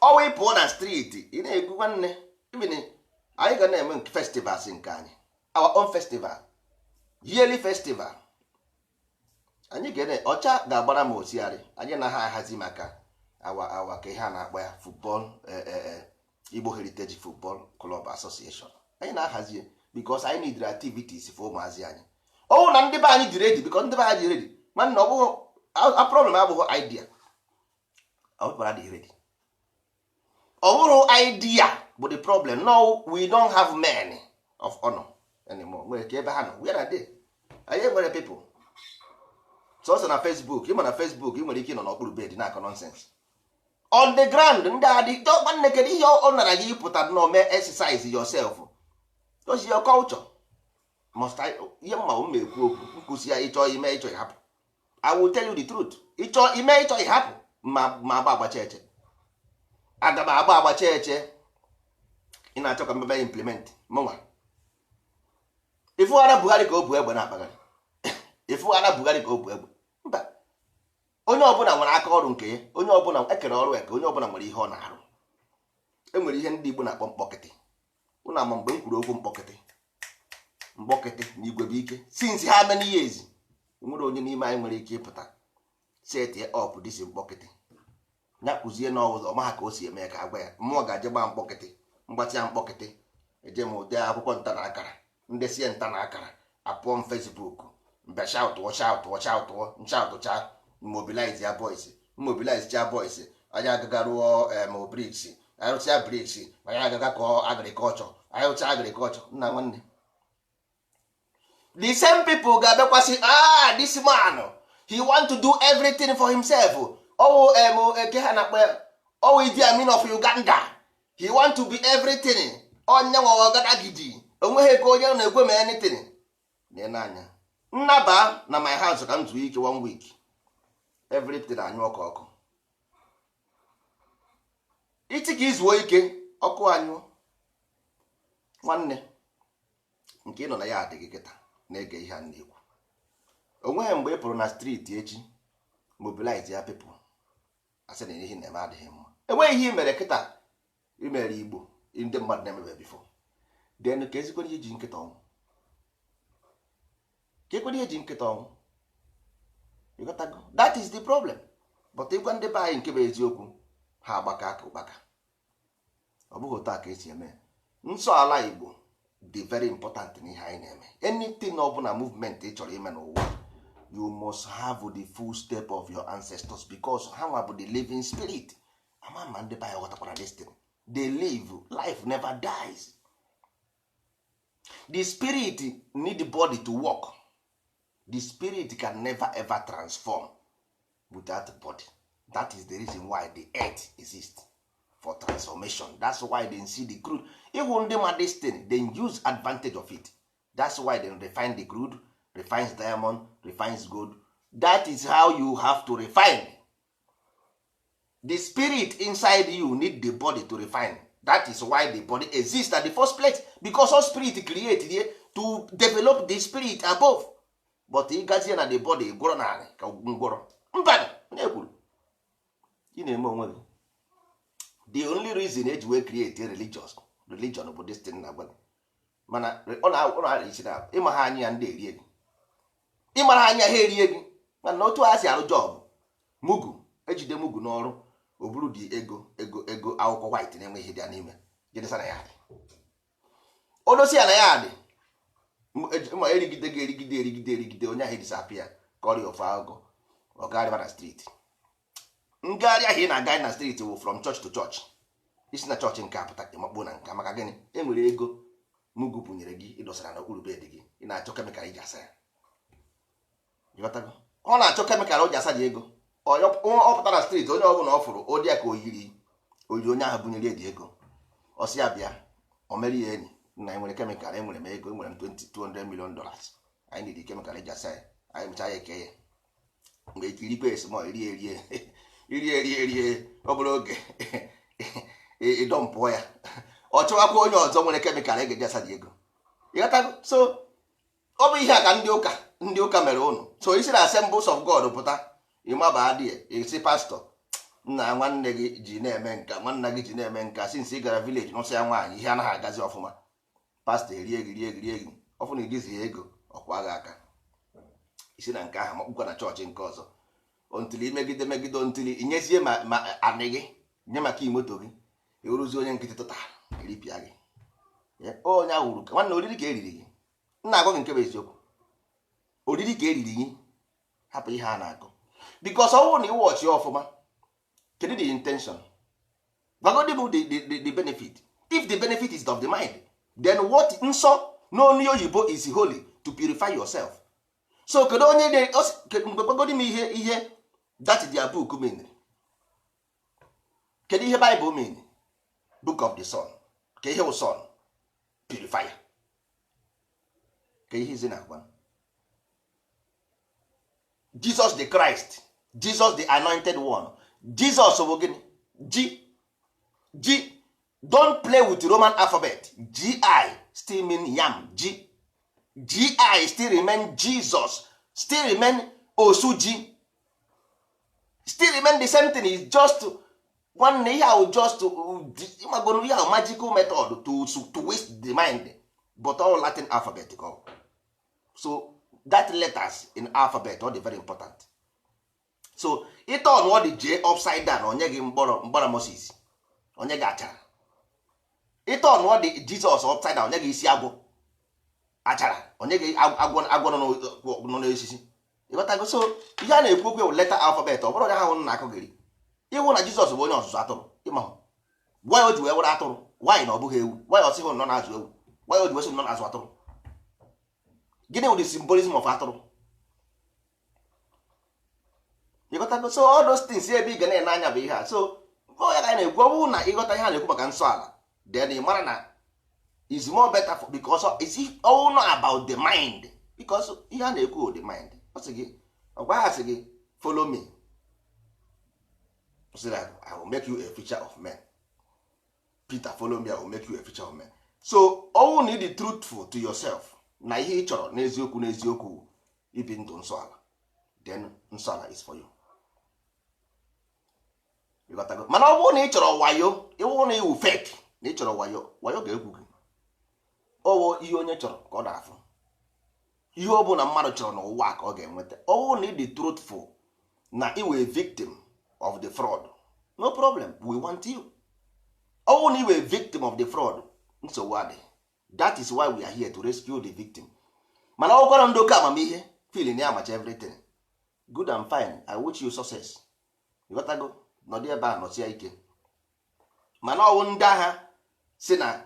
ọwa ịpụọ na streeti ị na-ekwu nwanne. Even anyị ga na-eme festivals nke anyị, our own festival, yearly festival. Anyị ga-ene ọcha ga-agbara m osiarị, anyị na ha ahazi maka awa ka ihe a na-akpọ ya football Igbo Heritage Football Club Association. Anyị na-ahazi because anyị need activities for ụmụazị anyị. Ọwụ na ndị be anyị dị ready because ndị be anyị dị ready nwanne. Ọ bụghị a problem, abụghị idea, ọ bụrụ dị ready. Ọ bụrụ idea but the problem. No, we don't have men of honor anymore. Nwere ka ebe ha nọ, where are they? Anyị nwere people so na Facebook. Ịma na Facebook ị nwere ike ịnọ n'okpuru bed na-akọ nonsense on the ground. Ndị adị nwanne kedu ihe ọ nara gị pụta na mee exercise yourself, just your culture must ihe mma m ekwu okwu nkwụsị ya. Ịchọ ime ịchọ ịhapụ, I will tell you the truth. Ịchọ ime ịchọ ịhapụ ma agba agbacha eche, aga m agba agbacha eche. Ị na-achọ ka mbebe implement mụnwa. Ifughara Buhari ka o bu egbe na-akpagharị ifughara Buhari ka o bu egbe mba. Onye ọbụla nwere aka ọrụ nke ya, onye ọbụla ekere ọrụ eke, onye ọbụla nwere ihe ọ na-arụ. Enwere ihe ndị Igbo na-akpọ mkpọkịtị. Ụnụ ama mgbe m kwuru okwu mkpọkịtị na igwe bụ ike since how many years, nwere onye n'ime anyị nwere ike ịpụta set up this mkpọkịtị ya kụzie n'ọwụzọ ọma ha ka o si eme ka agwa ya mmụọ ga-aje gbaa mkpọkịtị mgbatị ya mkpọkịtị eje m ụdị akwụkwọ nta na akara ndị sie nta na akara apụọ m Facebook mbe shout mobilize ya boys anyị agaga rụọ bricks, anyị rụcha bricks, anyị agaga kọọ agriculture, anyị rụcha agriculture. Nna nwanne, the same people ga-abịakwasị this man he want to do everything for himself. Eke ha na-akpọ ya Idi Amin of Uganda, he want to be everything. Onye nwa ọgada gidi onweghị ka onye na-ekwe ma anything. N'anya nnaba na my house ka m zuo ike 1 week, everything anyụ ọkụ iti ka izuo ike ọkụ anyụ. Nwanne nke ị nọ na ya adịghị kịta na-ege ihe a na-ekwu. Onweghị mgbe ị pụrụ na streeti echi mobilize ya people asị na ihe na-eme adịghị mma. Enweghị ihe mere kịta imere Igbo ndị mmadụ na-emebe before. Then ka ezikwana ihe ji nkịta ọnwụ, ka ekwana ihe ji nkịta ọnwụ. You got to go. That is the problem. But ịgwa ndị be anyị nke bụ eziokwu, ha agbaka aka ụkpaka. Ọ bụghị otu a ka esi eme. Nsọ ala Igbo dị very important n'ihe anyị na-eme. Anything ọbụla movement ị chọrọ ime n'ụwa, you must have the full step of your ancestors because ha nwa bụ the living spirit. Ama ndị be anyị ghọtakwara destiny. They live, life never dies. The spirit need the body to work. The spirit can never ever transform without the body. That is the reason why the earth exists, for transformation. That's why they see the crude. Even them at this thing, they use advantage of it. That's why they refine the crude, refines diamond, refines gold. That is how you have to refine. The spirit inside you need the body to refine. That is why the body exists at the first place, because all spirit created here to develop the spirit above. But ị gazie na the body gwọrọ narị ka ngwọrọ mba na-ekwuru ị na-eme onwe gị. The only reason eji wee create a religion bụ this thing na-agwa gị, mana ọ na-ara isi na ịma ha anya ndị erie gị, ịmara ha anya ha erie gị. Mana otu ha si arụ job mugu, ejide mugu n'ọrụ, o buru dị ego akwụkwọ white na-enweghị dị ya n'ime jedesa na ya dị odosi ya na ya dị ma erigide onye ahụ disapia ka ọrịa ofe agụgụ ọgarịba na street. Ngagharị ahụ ị na-aga na street wụ from church to church. Isi na chọọchị nke apụta ịmakpo na nka maka gịnị? Enwere ego mugu bunyere gị ịdọsara n'okpuru bed gị, ị na-achọ kemikal iji asa ya. Ọ na-achọ kemikal o ji asa dị ego, ọ pụta na street, onye ọbụla ọ fụrụ odi ya ka oyiri onye ahụ bunyere dị ego, ọ sị ya bịa o mere ya enyi na enwere kemikal, enwere m ego, enwere m $200 million, anyị need kemikal eji asa ya, anyị mechaa ya eke ya mgbe ikirikwe esmo erie ọ bụrụ oge ịdọmpụọ ya, ọ chọwakwa onye ọzọ nwere kemikal eji asa dị ego. ịghọtago? So ọ bụ ihe a ka ndị ụka mere ụnụ. So isi na Assemblies of God pụta ịmaba dị esi pastọ nna nwanne gị ji na-eme nka, nwanna gị ji na-eme nka since ị gara village n'ụsọ ya nwaanyị, ihe anaghị agazi ọfụma. Pastọ erie gị ọfụ na igizi ya ego ọkwa gị aka, isi na nke ahụ makpụkwa na chọọchị nke ọzọ ontili megide ontili inyezie ma anị gị nye maka imoto gị, eruzi onye nkịtị tụta eripịa gị. Onye ahụ nwanne oriri ka eriri gị, nna agwa gị nke bụ eziokwu, oriri ka eriri gị, hapụ ihe a na-akọ. Because ọ bụrụ na iwọchi ọfụma, kedu the intention? Bagodi bụ the benefit. If the benefit is of the mind, then what nsọ n'onu oyibo is holy, to purify yourself. So kedu onye bagodi m ihe that is their book mean? Kedu ihe Bible mean? Book of the Son. Ke ihe bụ Son? Purifier. Ke ihe izi na-agwa Jesus the Christ, Jesus the anointed one, Jesus bụ gịnị? G. Don't play with the Roman alphabet. GI still mean yam. GI still remain Jesus, still remain Osuji, still remain the same thing. Is just one year, just magical method to waste the mind, but all Latin alphabetical. So that letters in alphabet are very important. So it on what the J upside down onye gị mgbọrọ Moses, onye gị achara. It on what the Jesus upside down onye gị isi agwọ achara, onye gị agwọ nọ n'osisi. Ịghọtago? So ihe a na-ekwu okwu letter alphabet, ọ bụrụ onye ahụ na-akụgịrị ịhụ na Jesus bụ onye ọzụzụ atụrụ. Ịmahụ why o ji wee were atụrụ, why na ọ bụghị ewu, why ọ sịghị nọ na-azụ ewu, why o ji wee sị nọ na-azụ atụrụ. Gịnị bụ the symbolism of atụrụ? ịghọtago? So all those things ebe ị ga na-ene anya bụ ihe a. So ya ka anyị na-ekwu, ọ bụrụ na ịghọta ihe a na-ekwu maka nsọ ala, then ị mara na is more better for, because it's all not about the mind, because ihe a na-ekwu the mind. Ọ sị gị, ọgwa ha sị gị follow me, so that I will make you a feature of men. Peter, follow me, I will make you a feature of men. So all need be truthful to yourself, na ihe ị chọrọ n'eziokwu ibi ndụ nsọ ala, then nsọ ala is for you. Mana ọ bụrụ na ị chọrọ wayo, ịwụ na iwu fake, na ị chọrọ wayo ga-egwu gị. Ọwụ ihe onye chọrọ ka ọ na-afụ, ihe ọ bụ na mmadụ chọrọ n'ụwa ka ọ ga-enweta. Ọ bụrụ na ị dị truthful na iwe victim of the fraud, no problem, we want you. Ọ bụrụ na iwe victim of the fraud, nsogbu adị. That is why we are here to rescue the victim. Mana ọ gwara ndị oke amamihe feeling ya amacha everything good and fine, I wish you success. Ịghọtago? Nọdị ebe a nọsia ike. Mana ọwụ ndị agha si na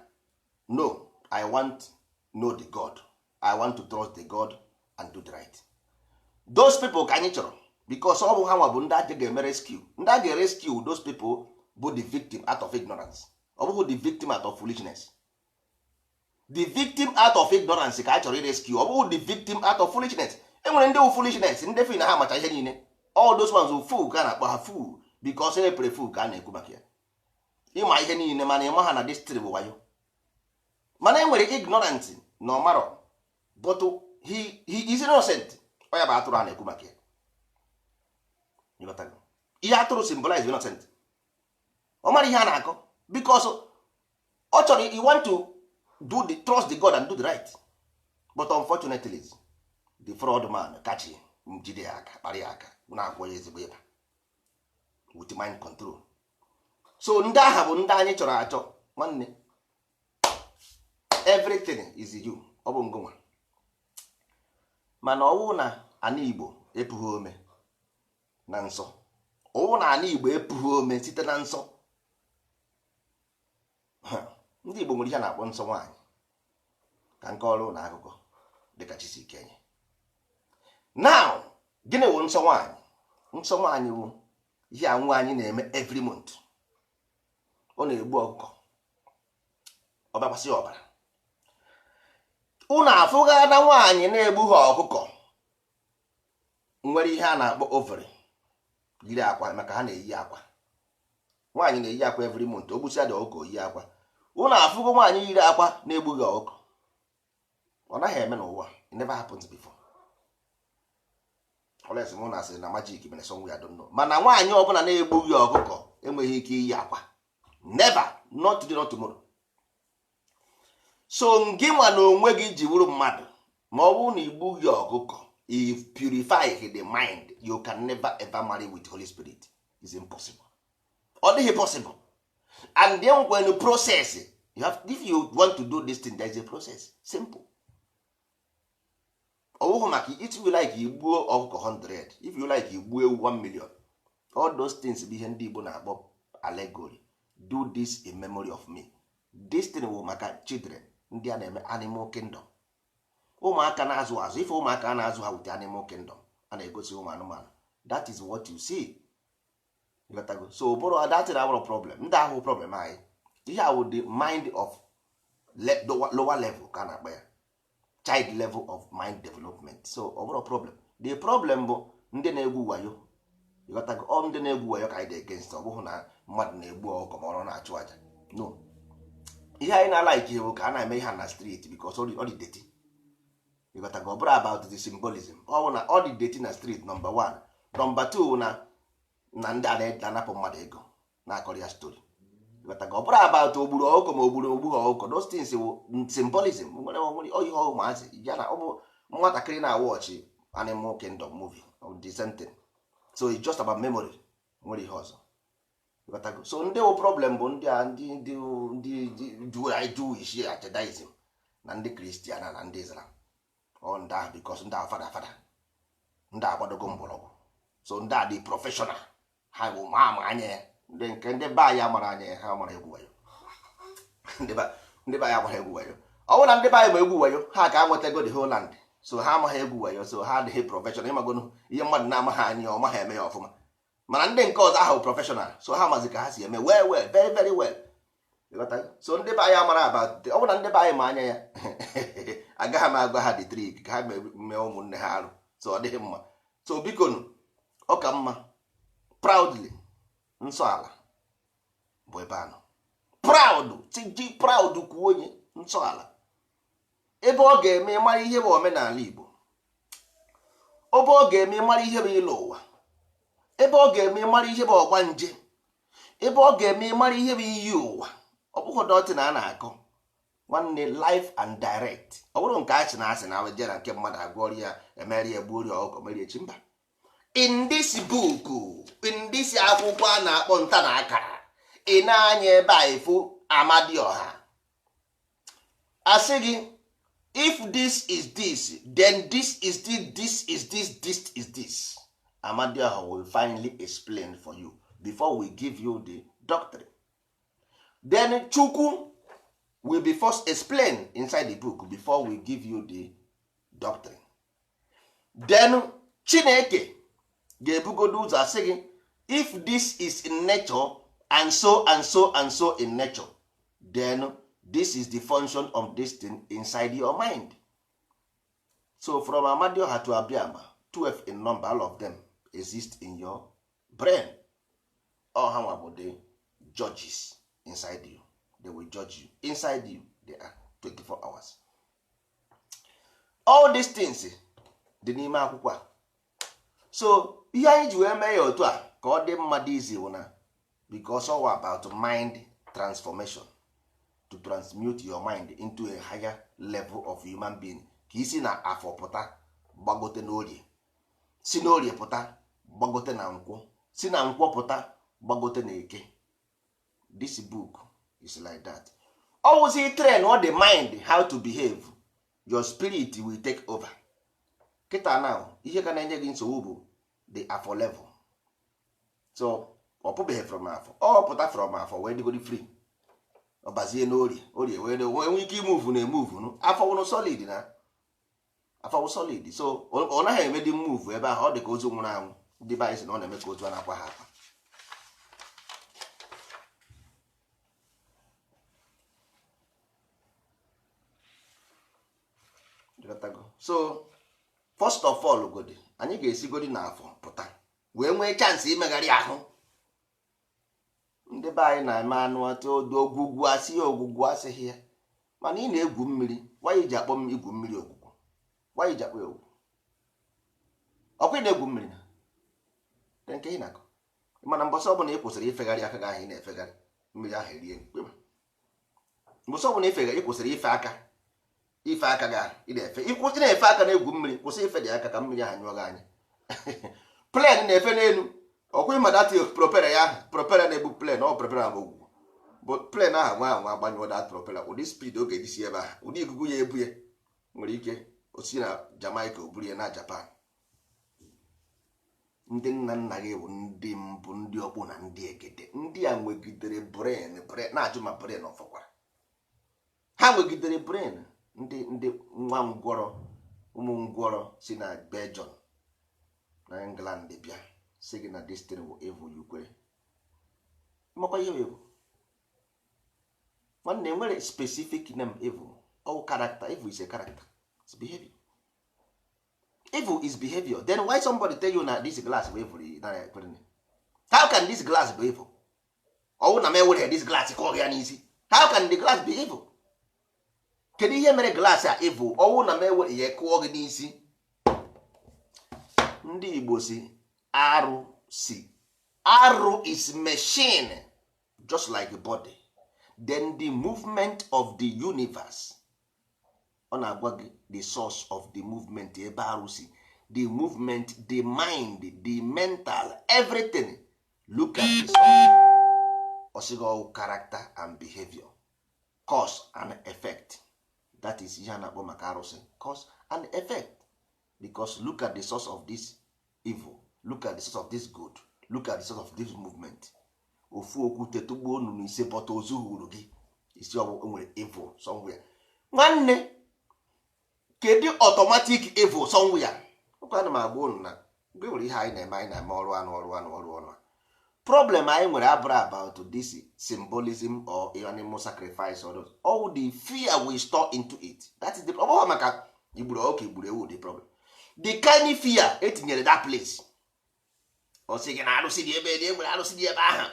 no, I want know the God. I want to trust the God and do the right. Those people ka anyị chọrọ, because ọ bụ ha nwa bụ ndị a ga-eme rescue. Ndị a ga-rescue those people bụ the victim out of ignorance. Ọ bụghị the victim out of foolishness. The victim out of ignorance ka a chọrọ rescue. Ọ bụghị the victim out of foolishness. Enwere ndị wụ foolishness, ndị fi na ha macha ihe niile. All those ones wụ fool ka a na-akpọ ha fool, because e pere fool ka a na-ekwu maka ya. Ịma ihe niile mana ịma ha na destiny bụ wayo. Mana enwere ignorant na ọmarọ, but he is innocent. Ọ ya bụ atụrụ a na-ekwu maka ya. Ihe atụrụ symbolize innocent. Ọ mara ihe a na-akọ, because ọ chọrọ, you want to trust the God and do the right, but unfortunately the fraud man catch him, jide ya aka, kparị ya aka, na-akwọ ya ezigbo ịba with mind control. So ndị agha bụ ndị anyị chọrọ achọ nwanne. Everything is you. Ọ bụ ngụnwa. Mana ọwụ na ana Igbo epụghị ome na nsọ, ọwụ na ana Igbo epụghị ome site na nsọ, ndị Igbo nwere ihe na-akpọ nsọ nwaanyị. Ka nke ọrụ na akụkọ dịka Chisikenye. Now gịnị wụ nsọ nwaanyị? Nsọ nwaanyị wụ ihe a nwaanyị na-eme every month. Ọ na-egbu ọkụkọ, ọ bakwasị ọbara. Unu afụga na nwaanyị na-egbu ha ọkụkọ nwere ihe a na-akpọ ovary, yiri akwa, maka ha na-eyi akwa. Nwaanyị na-eyi akwa every month, o gbusia dị ọkụkọ yi akwa. Unu afụgo nwaanyị yiri akwa na-egbughị ọkụkọ? Ọ naghị eme n'ụwa. It never happens before. Unless mụ na asịrị na magic mere somewhere, I don't know. Mana nwaanyị ọbụla na-egbughị ọkụkọ enweghị ike iyi akwa. Never. Not today, not tomorrow. So ngị nwa na onwe gị ji wuru mmadụ, ma ọ bụrụ na igbughị ọkụkọ, if purify the mind, you can never ever marry with Holy Spirit. It's impossible. Ọ dịghị possible. And then when you process, you have, if you want to do this thing, there is a process. Simple. Ọwụghị maka if you like igbuo ọkụkọ 100, if you like igbuo ewu 1 million, all those things bụ ihe ndị Igbo na-akpọ allegory. Do this in memory of me. This thing bụ maka children ndị a na-eme animal kingdom. Ụmụaka na-azụ azụ, ife ụmụaka na-azụ ha with animal kingdom, a na-egosi ụmụ anụmanụ. That is what you see. So bụrụ that is our problem. Ndị ahụ problem anyị. Ihe a wụ the mind of lower level ka a na-akpa ya, child level of mind development. So ọ bụrụ problem. The problem bụ ndị na-egwu wayo. Ọ ndị na-egwu wayo ka anyị dị against. Ọ bụghị na mmadụ na-egbu ọkụkọ ma ọ na-achụ aja. No. Ihe anyị na-alaiki ihe bụ ka a na-eme ihe na street because ọ dị dirty. Ọ bụrụ about the symbolism. Ọ bụ na ọ dị dirty na street, number one. Number two, na ndị a na-anapụ mmadụ ego na-akọrọ ya story. Ọ bụrụ about ogburu ọkụkọ ma ogbu ha ọkụkọ. Those things wụ symbolism. Nwere ihe ụmụazị ya na ọ bụ nwatakịrị na-awọchị Animal Kingdom movie of the same thing. So it's just about memory. Nwere ihe ọzọ. So ndị wụ problem bụ ndị a ndị Jewish Judaism na ndị Christian na ndị Islam. Ọ ndị ahụ because ndị ahụ fada ndị agbadogo mgbọrọgwụ. So ndị a dị professional, ha bụ ma anya ya. Ndị be anyị amara anya ya, ha mara egwu wayo. Ndị be anyị amara egwu wayo. Ọ bụrụ na ndị be anyị ma egwu wayo, ha ka nwetago the whole land. So ha amaghị egwu wayo, so ha adịghị professional. Ịmagonu ihe mmadụ na-amaghị anya, ọ maghị eme ya ọfụma. Mana ndị nke ọzọ ahụ professional, so ha mazi ka ha si eme well, very very well. So ndị be anyị amara about, ọ bụrụ na ndị be anyị ma anya ya, agaghị m agwa ha the trick ka ha mee ụmụnne ha arụ. So ọ dịghị mma. So biko ọ ka mma proudly nsọ ala bụ ebe anọ. Proud kwuo onye nsọ ala. Ebe ọ ga-eme mara ihe bụ omenala Igbo. Ebe ọ ga-eme mara ihe bụ ịlụ ụwa. Ebe ọ ga-eme mara ihe bụ ọgbanje. Ebe ọ ga-eme mara ihe bụ iyi ụwa. Ọ bụghị dọtị na a na-akọ nwanne life and direct. Ọ bụrụ nke achị na asị na weje na nke mmadụ agwọrọ ya, emeri ya, gbuo ya ọkụ, merie chi mba. In this book, in this akwụkwọ a na-akpọ nta na akara, ị na-anya ebe a efu Amadioha. Asị gị, if this is this, then this is this, this is this, this is this. Amadioha will finally explain for you before we give you the doctrine. Then Chukwu will be first explained inside the book before we give you the doctrine. Then Chineke ga-ebugodo ụzọ asị gị, if this is in nature and so and so and so in nature, then this is the function of this thing inside your mind. So from Amadioha to Abiama, 12 in number, all of them exist in your brain. All how about the judges inside you? They will judge you. Inside you, they are 24 hours. All these things dị n'ime akwụkwọ a. So ihe anyị ji wee mee ya otu a ka ọ dị mmadụ izi wụ na because all about mind transformation, to transmute your mind into a higher level of human being. Ka isi na afọ pụta gbagote n'orie, si n'orie pụta gbagote na nkwọ, si na nkwọ pụta gbagote na eke. This book is like that. Always train all the mind how to behave, your spirit will take over. Kịta now ihe ka na-enye gị nsogbu bụ the afọ level. So ọ pụbeghị from afọ, ọ pụta from afọ wee dịgodi free, ọ bazie n'orie, orie wee nwee ike imove na emove. Afọ wụrụ solid na afọ wụ solid, so ọ naghị eme dị move ebe ahụ, ọ dị ka ozu nwụrụ anwụ. Ndị be anyị sị na ọ na-eme ka ozu a na-akwa ha akwa. So first of all godi anyị ga-esigodi n'afọ pụta wee nwee chansị imegharị ahụ. Ndị be anyị na-eme anụ atụ ogwugwu asị ya, ogwugwu asịghị ya, mana ị na-egwu mmiri. Wanyị ji akpọ m igwu mmiri ogwugwu? Wanyị ji akpọ ya ogwugwu? Ọkwa ị na-egwu mmiri na nke ị na-akọ, mana mbọsị ọbụla ị kwụsịrị ifegharị aka gị ahụ ị na-efegharị, mmiri ahụ erie mkpema. Mbọsị ọbụla ị kwụsịrị ife aka gị ị na-efe, ịkwụsị na-efe aka na-egwu mmiri, kwụsị ife dị aka ka mmiri ahụ nyụọ gị anya. Plen na-efe n'elu, ọkwa ịma dati propela ya ahụ, propela na-ebu plen, ọ propela bụ ogwugwu, bụ plen ahụ nwa agbanyụọ dat propela, ụdị speed oge dị si ebe ahụ, ụdị ikuku ya ebu ya nwere ike osi na Jamaica o buru ya na Japan. Ndị nna nna gị bụ ndị mbụ, ndị ọkpụ na ndị egede. Ndị a nwegidere brain na-ajụ ma brain ọfọkwara. Ha nwegidere brain. Ndị nwa ngwọrọ, ụmụ ngwọrọ si na Belgium na England bịa sị gị na destiny bụ evil, ukwere makwa ihe evil. Nwanne nwere specific name evil. All character, evil is a character, it's behavior. Evil is behavior. Then why somebody tell you na this glass bụ evil? How can this glass be evil? Ọwụ na m ewere this glass kụọ ya n'isi. How can the glass be evil? Kedu ihe mere glass a evil? Ọwụ na m ewere ihe kụọ gị n'isi. Ndị Igbo si arụ si arụ is machine just like a body. Then the movement of the universe, ọ na-agwa gị the source of the movement ebe arụ si, the movement, the mind, the mental, everything. Look at this osigo character and behavior, cause and effect. That is ihe a na-akpọ maka arụsị, cause and effect. Because look at the source of this evil, look at the source of this good, look at the source of this movement. Ofu okwute tugbo unu n'ise pọta ozu huru gị, isi ọbụ nwere evil somewhere. Nwanne, kedu automatic evil somewhere? Ụka na m agba unu na mgbe nwere ihe anyị na-eme ọrụ anụ. Problem anyị nwere abụrụ about this symbolism or animal sacrifice or all the fear we store into it. That is the problem. Maka igburu oke igburu ewu the problem. The kind of fear etinyere that place. O sị gị na arụsị dị ebe dị, enwere arụsị dị ebe aha,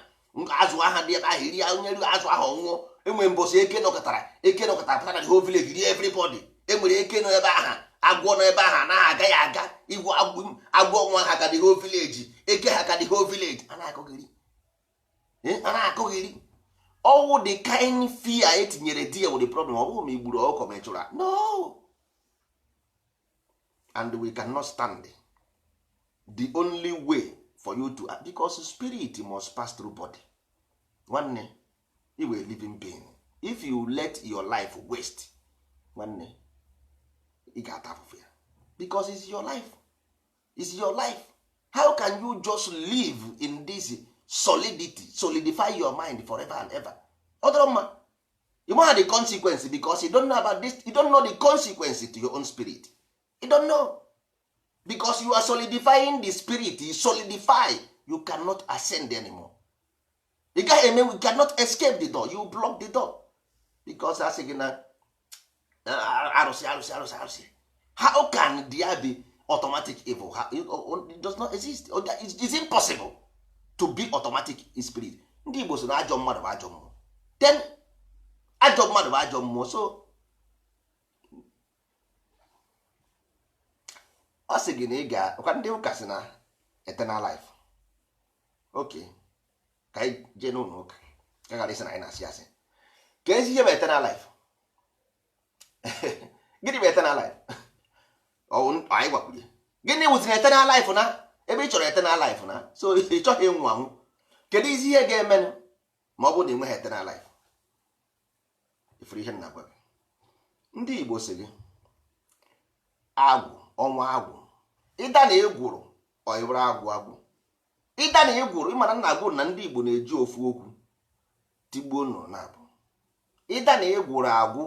azụ aha dị ebe ahụ, iri onye ru azụ ahụ ọnwụọ. Enwere mbọsị eke nọkọtara pụta na the whole village, rie everybody. Enwere eke nọ ebe aha, agwọ nọ ebe aha, na aga ya aga, igwu agwọ nwa ha ka the whole village, eke ha ka the whole village. A na-akọghịrị. All the kind fear etinyere deal with the problem. Ọ bụghị ma igburu ọkọ ma ịchụra. No. And we cannot stand it. The only way for you to, because spirit must pass through body. One day, you will living being. If you let your life waste, one day, you got half of it. Because it's your life. It's your life. How can you just live in this solidity, solidify your mind forever and ever? Otherwise, You know the consequence because you don't know about this. You don't know the consequence to your own spirit. You don't know because you are solidifying the spirit. You solidify. You cannot ascend anymore. You cannot escape the door. You block the door because that's again. Arụsị. How can there be automatic evil? It does not exist. It's impossible to be automatic spirit. Ndị Igbo so na ajọ mmadụ bụ ajọ mmụọ. Then ajọ mmadụ bụ ajọ mmụọ. So ọ sị gị na ị ga ọkwa ndị ụka si na eternal life. Okay, ka anyị jee n'ụlọ ụka ka ghara isi na anyị na-asị asị. Ka ezi ihe bụ eternal life. Gịnị bụ eternal life? Anyị gwakwuru ya. Gịnị wụziri eternal life na ebe ị chọrọ eternal life na so ị chọghị ịnwụ anwụ. Kedu izi ihe ga-eme ma ọ bụrụ na ị nweghị eternal life? Ifuru ihe nna gwa gị. Ndị Igbo sị gị agwụ ọnwa agwụ ịda na egwuru ọ ịbụrụ agwụ ịda na egwuru ịmara nna agwụ na ndị Igbo na-eji ofu okwu tigbuo nnụnụ na-abụ ịda na egwuru agwụ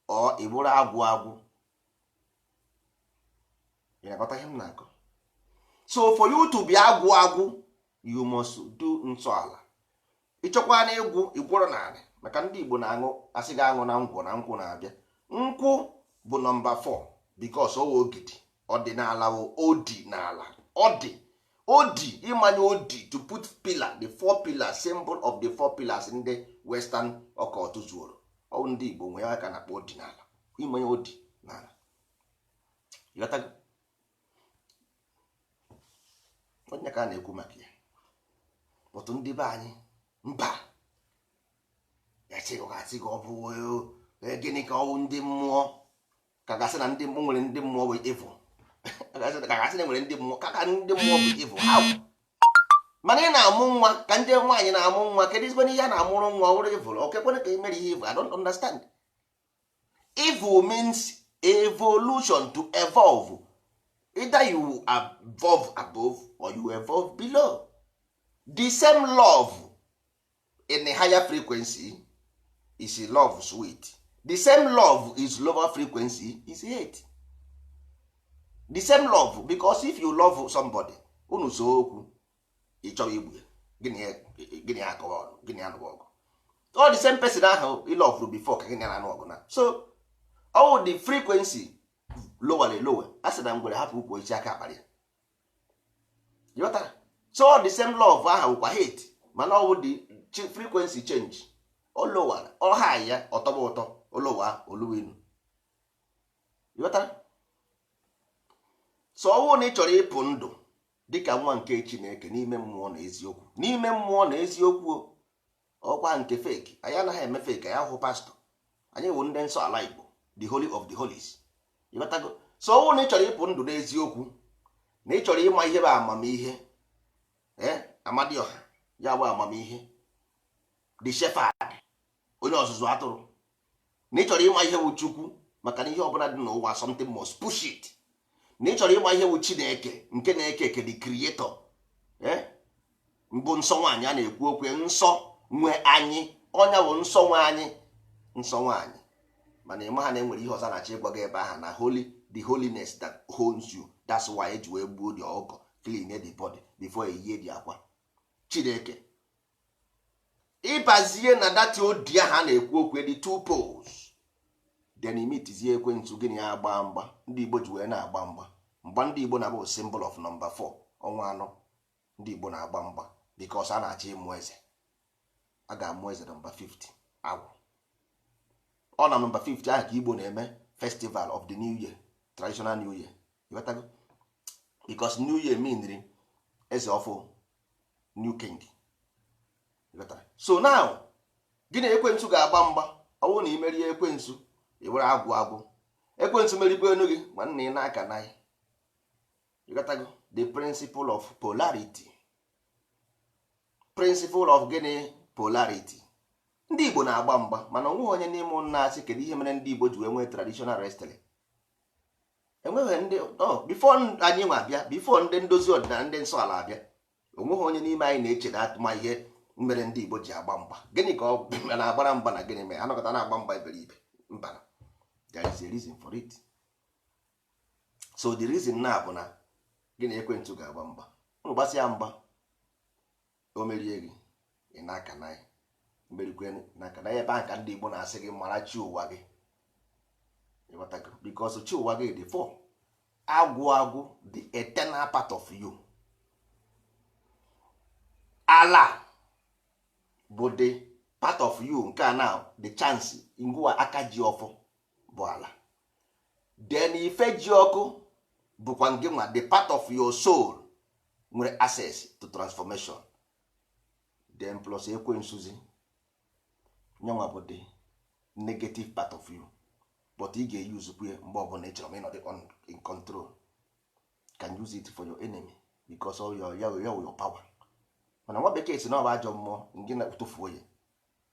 ọ ịbụrụ agwụ ị na-aghọta ihe m na-akọ. So for you to be agwụ you must do ntọala. Ịchọkwa na egwu igworo narị maka ndị Igbo na-aṅụ asị gị aṅụ na nkwụ na nkwụ na-abịa. Nkwụ bụ nọmba 4 because owe ogidi ọdịnala bụ odinala odi ịmanye odi to put pillar the 4 pillars symbol of the 4 pillars ndị western occult zuoro. Ọ ndị Igbo nwe ya ka na-akpọ odinala ịmanye odi n'ala. Ịghọtago? Onye ka a na-ekwu maka ya otu ndị be anyị mba gasị gị ọ bụ gịnị ka ọ bụ ndị mmụọ ka gasị na ndị nwere ndị mmụọ bụ evil ka gasị na nwere ndị mmụọ ka ndị mmụọ bụ evil ha mana ị na-amụ nwa ka ndị nwaanyị na-amụ nwa kedu ezigbo ihe a na-amụrụ nwa ọhụrụ evil okekwere ka emere ihe evil. I don't understand. Evil means evolution, to evolve. Either you evolve above or you evolve below. The same love in a higher frequency is a love sweet. The same love is lower frequency is hate. The same love, because if you love somebody unu so okwu ị chọrọ igbu gịnị akọwa gịnị anụ ọgụ all the same person ahụ ị love before ka gịnị anụ ọgụ na. So all the frequency lower a sị na ngwere hapụ ukwu echi aka akparị ya. So all the same love ahụ kwa hate mana all the frequency change o lower o high ya ọtọba ụtọ o lower oluwinu. So ọwụ na ị chọrọ ịpụ ndụ dịka nwa nke Chineke n'ime mmụọ na eziokwu, n'ime mmụọ na eziokwu ọkwa nke fake anyị anaghị eme fake ya hụ pastọ anyị wụ ndị nsọ ala Igbo, the holy of the holies. Ịghọtago? So ọwụ na ị chọrọ ịpụ ndụ n'eziokwu na ị chọrọ ịma ihe bụ amamihe Amadioha ya bụ amamihe, the shepherd onye ọzụzụ atụrụ, na ị chọrọ ịma ihe bụ Chukwu maka na ihe ọbụla dị n'ụwa something must push it, na ị chọrọ ịma ihe bụ Chineke nke na-eke eke the creator mbụ nsọ nwaanyị a na-ekwu okwu nsọ nwe anyị ọnya bụ nsọ nwe anyị nsọ nwaanyị mana ịma ha na-enwere ihe ọzọ na-achọ ịgwa gị ebe aha na holy, the holiness that owns you. That's why eji wee gbuo dị ọkụkọ clean the body before eyie dị akwa. Chineke ịbazie na dati odi aha na-ekwu okwu the two poles then imitizie ekwentị gịnị ya agba mgba. Ndị Igbo ji wee na-agba mgba ndị Igbo na-abụ symbol of number 4 ọnwa anọ. Ndị Igbo na-agba mgba because a na-achọ ịmụ eze. A ga-amụ eze number 50 agwụ. Ọ na number 50 ahụ ka Igbo na-eme festival of the new year, traditional new year. Ịghọtago? Because new year means eze ọfụ, new king. Ịghọtara? So now gịnị ekwensu ga-agba mgba ọ bụrụ na imerie ekwensu iwere agwụ ekwensu merikwa enu gị nwanne ị na-aka naghị. Ịghọtago? The principle of polarity, principle of gịnị polarity. Ndị Igbo na-agba mgba mana onweghị onye n'ime ụnụ asị kedu ihe mere ndị Igbo ji wee nwee traditional wrestling. Enweghị ndị before anyị nwa abịa, before ndị ndozi ọdịnala ndị nsọ ala abịa, onweghị onye n'ime anyị na-eche na atụma ihe mere ndị Igbo ji agba mgba. Gịnị ka ọ na-agbara mgba na gịnị mere anọkọta na-agba mgba iberibe? Mba, there is a reason for it. So the reason na bụ na gị na Ekwensu ga-agba mgba. Unu gbasịa mgba, o merie gị, ị na-aka na ya mberikwe n'aka na ebe ahụ ka ndị Igbo na-asị gị mara chi ụwa gị. ịghọtago? Because chi ụwa gị dị for agwụ the eternal part of you. Ala bụ the part of you nke a now the chance ngwa aka ji ọfọ bụ ala. Then ife ji ọkụ bụkwa nke nwa the part of your soul nwere access to transformation. Then plus Ekwensuzi nyanwa bụ the negative part of you, but ị ga-use kwe mgbe ọbụla ị chọrọ ma ịnọdị in control. Can use it for your enemy because all your power. Mana nwa bekee si na ọ bụ ajọ mmụọ nke na-etufuo ya,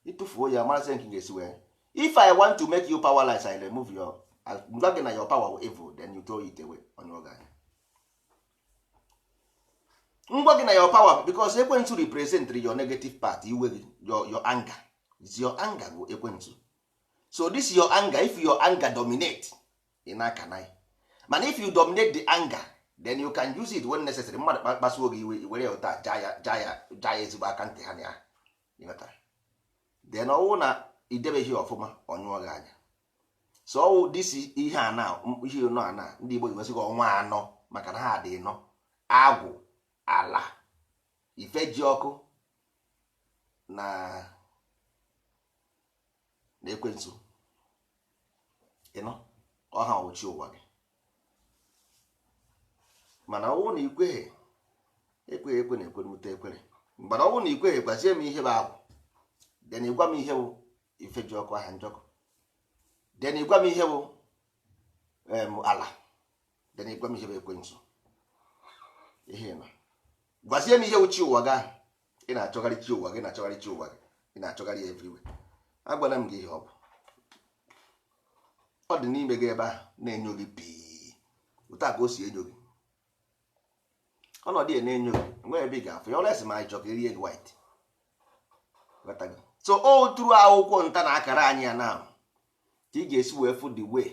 ịtụfuo ya marazi nke ga-esi wee. If I want to make you powerless, I remove your ngwa gị na your power evil, then you throw it away on your guy. Ngwa gị na your power, because Ekwensu represent your negative part, iwe gị, your anger. It's your anger bụ Ekwensu. So this is your anger. If your anger dominate, ị na-aka na ya. Mana if you dominate the anger, then you can use it when necessary. Mmadụ kpasuo gị iwe, were ya ụta jaa ya ezigbo aka ntị ha na ya. Ịghọtara? Then ọwụ na idebeghị ọfụma ọnyụọ gị anya. So ọwụ this ihe a na ihe nọ a na ndị Igbo iwesịghị ọnwa anọ maka na ha dị nọ. Agwụ, ala, ife ji ọkụ na Ekwensu. Ịnọ ọha ọchị ụwa gị. Mana ọwụ na ikweghị ekwe na ekweremute ekwere. Mana ọwụ na ikweghị gbazie m ihe bụ agwụ, then ịgwa m ihe bụ ife ji ọkụ aha njọkụ, then ịgwa m ihe bụ ala, then ịgwa m ihe bụ Ekwensu. Ihe na gwazie m ihe bụ chi ụwa gị ahụ. Ị na-achọgharị chi ụwa gị, na-achọgharị chi ụwa gị, ị na-achọgharị ya everywhere. Agwala m gị ihe ọ bụ. Ọ dị n'ime gị ebe ahụ na-enyo gị pii. Ụta ka o si enyo gị. Ọnọdụ ya na-enyo gị, enweghị ebe ị ga-afụ ya. Olesi ma ịchọ ka erie gị white. So o turu akwụkwọ nta na akara anyị ya na ka ị ga-esi wee fụ the way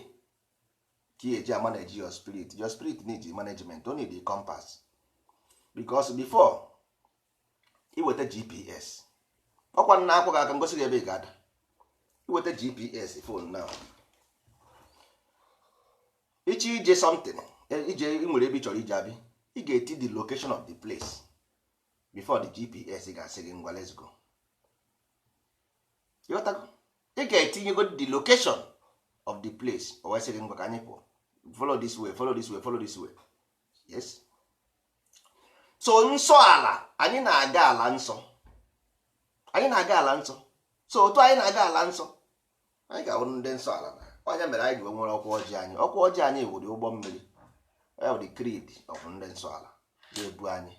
ka ị eji manage your spirit. Your spirit needs management. O need the compass. Because before iweta GPS, ọkwa nna akwụ gị aka ngosi gị ebe ị ga-ada. Iweta GPS phone now, ichi ije something, ije nwere ebe ị chọrọ ije abi, ị ga-eti the location of the place before the GPS ga-asị gị ngwa let's go. Ị ga-etinyego the location of the place o wee sị gị ngwa ka anyị pụọ. Follow this way, follow this way, follow this way. Yes. So nsọ ala, anyị na-aga ala nsọ. Anyị na-aga ala nsọ. So otu anyị na-aga ala nsọ, anyị ga-awụrụ ndị nsọ ala na onye mere anyị ga nwere ọkwa ọjị anyị. Ọkwa ọjị anyị wụrụ ụgbọ mmiri. Ya bụ the creed of ndị nsọ ala ga-ebu anyị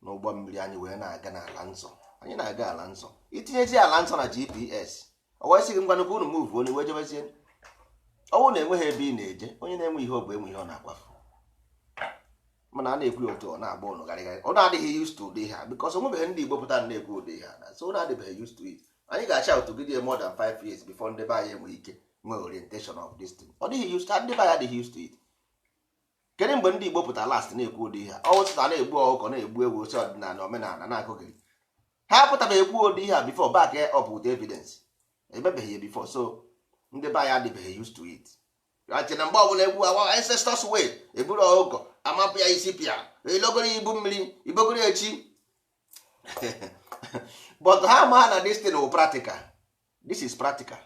n'ụgbọ mmiri anyị wee na-aga n'ala nsọ. Anyị na-aga ala nsọ. Itinyezi ala nsọ na GPS, o wee sị gị ngwa nnukwu unu move onye wee jebezie. Ọwụ na-enweghị ebe ị na-eje, onye na-enwe ihe ọ bụ enwe ihe ọ na-akwafu. Mana a na-ekwu otu ọ na-agba ụnụ garịgarị. Ọ na-adịghị used to ụdị ha because onwebeghị ndị Igbo pụtara na-ekwu ụdị ha. So ọ na-adịbeghị used to it. Anyị ga-acha otugide more than 5 years before ndị be anyị enwe ike nwee orientation of this thing. Ọ dịghị used to, ndị be anyị adịghị used to it. Kedu mgbe ndị Igbo pụtara last na-ekwu ụdị ha? Ọ sịta na-egbu ọkụkọ, na-egbu ewu, osi ọdịnala omenala na-akụghịrị. Ha pụtara ekwu ụdị ha before back up with evidence. Emebeghị ya before, so ndị be anyị adịbeghị used to it. Achị na mgbe ọbụla egwu our ancestors way eburu ọkụkọ amapụ ya isi pịa elogoro ibu mmiri ibogoro echi. But ha ma na this thing wụ practical. This is practical.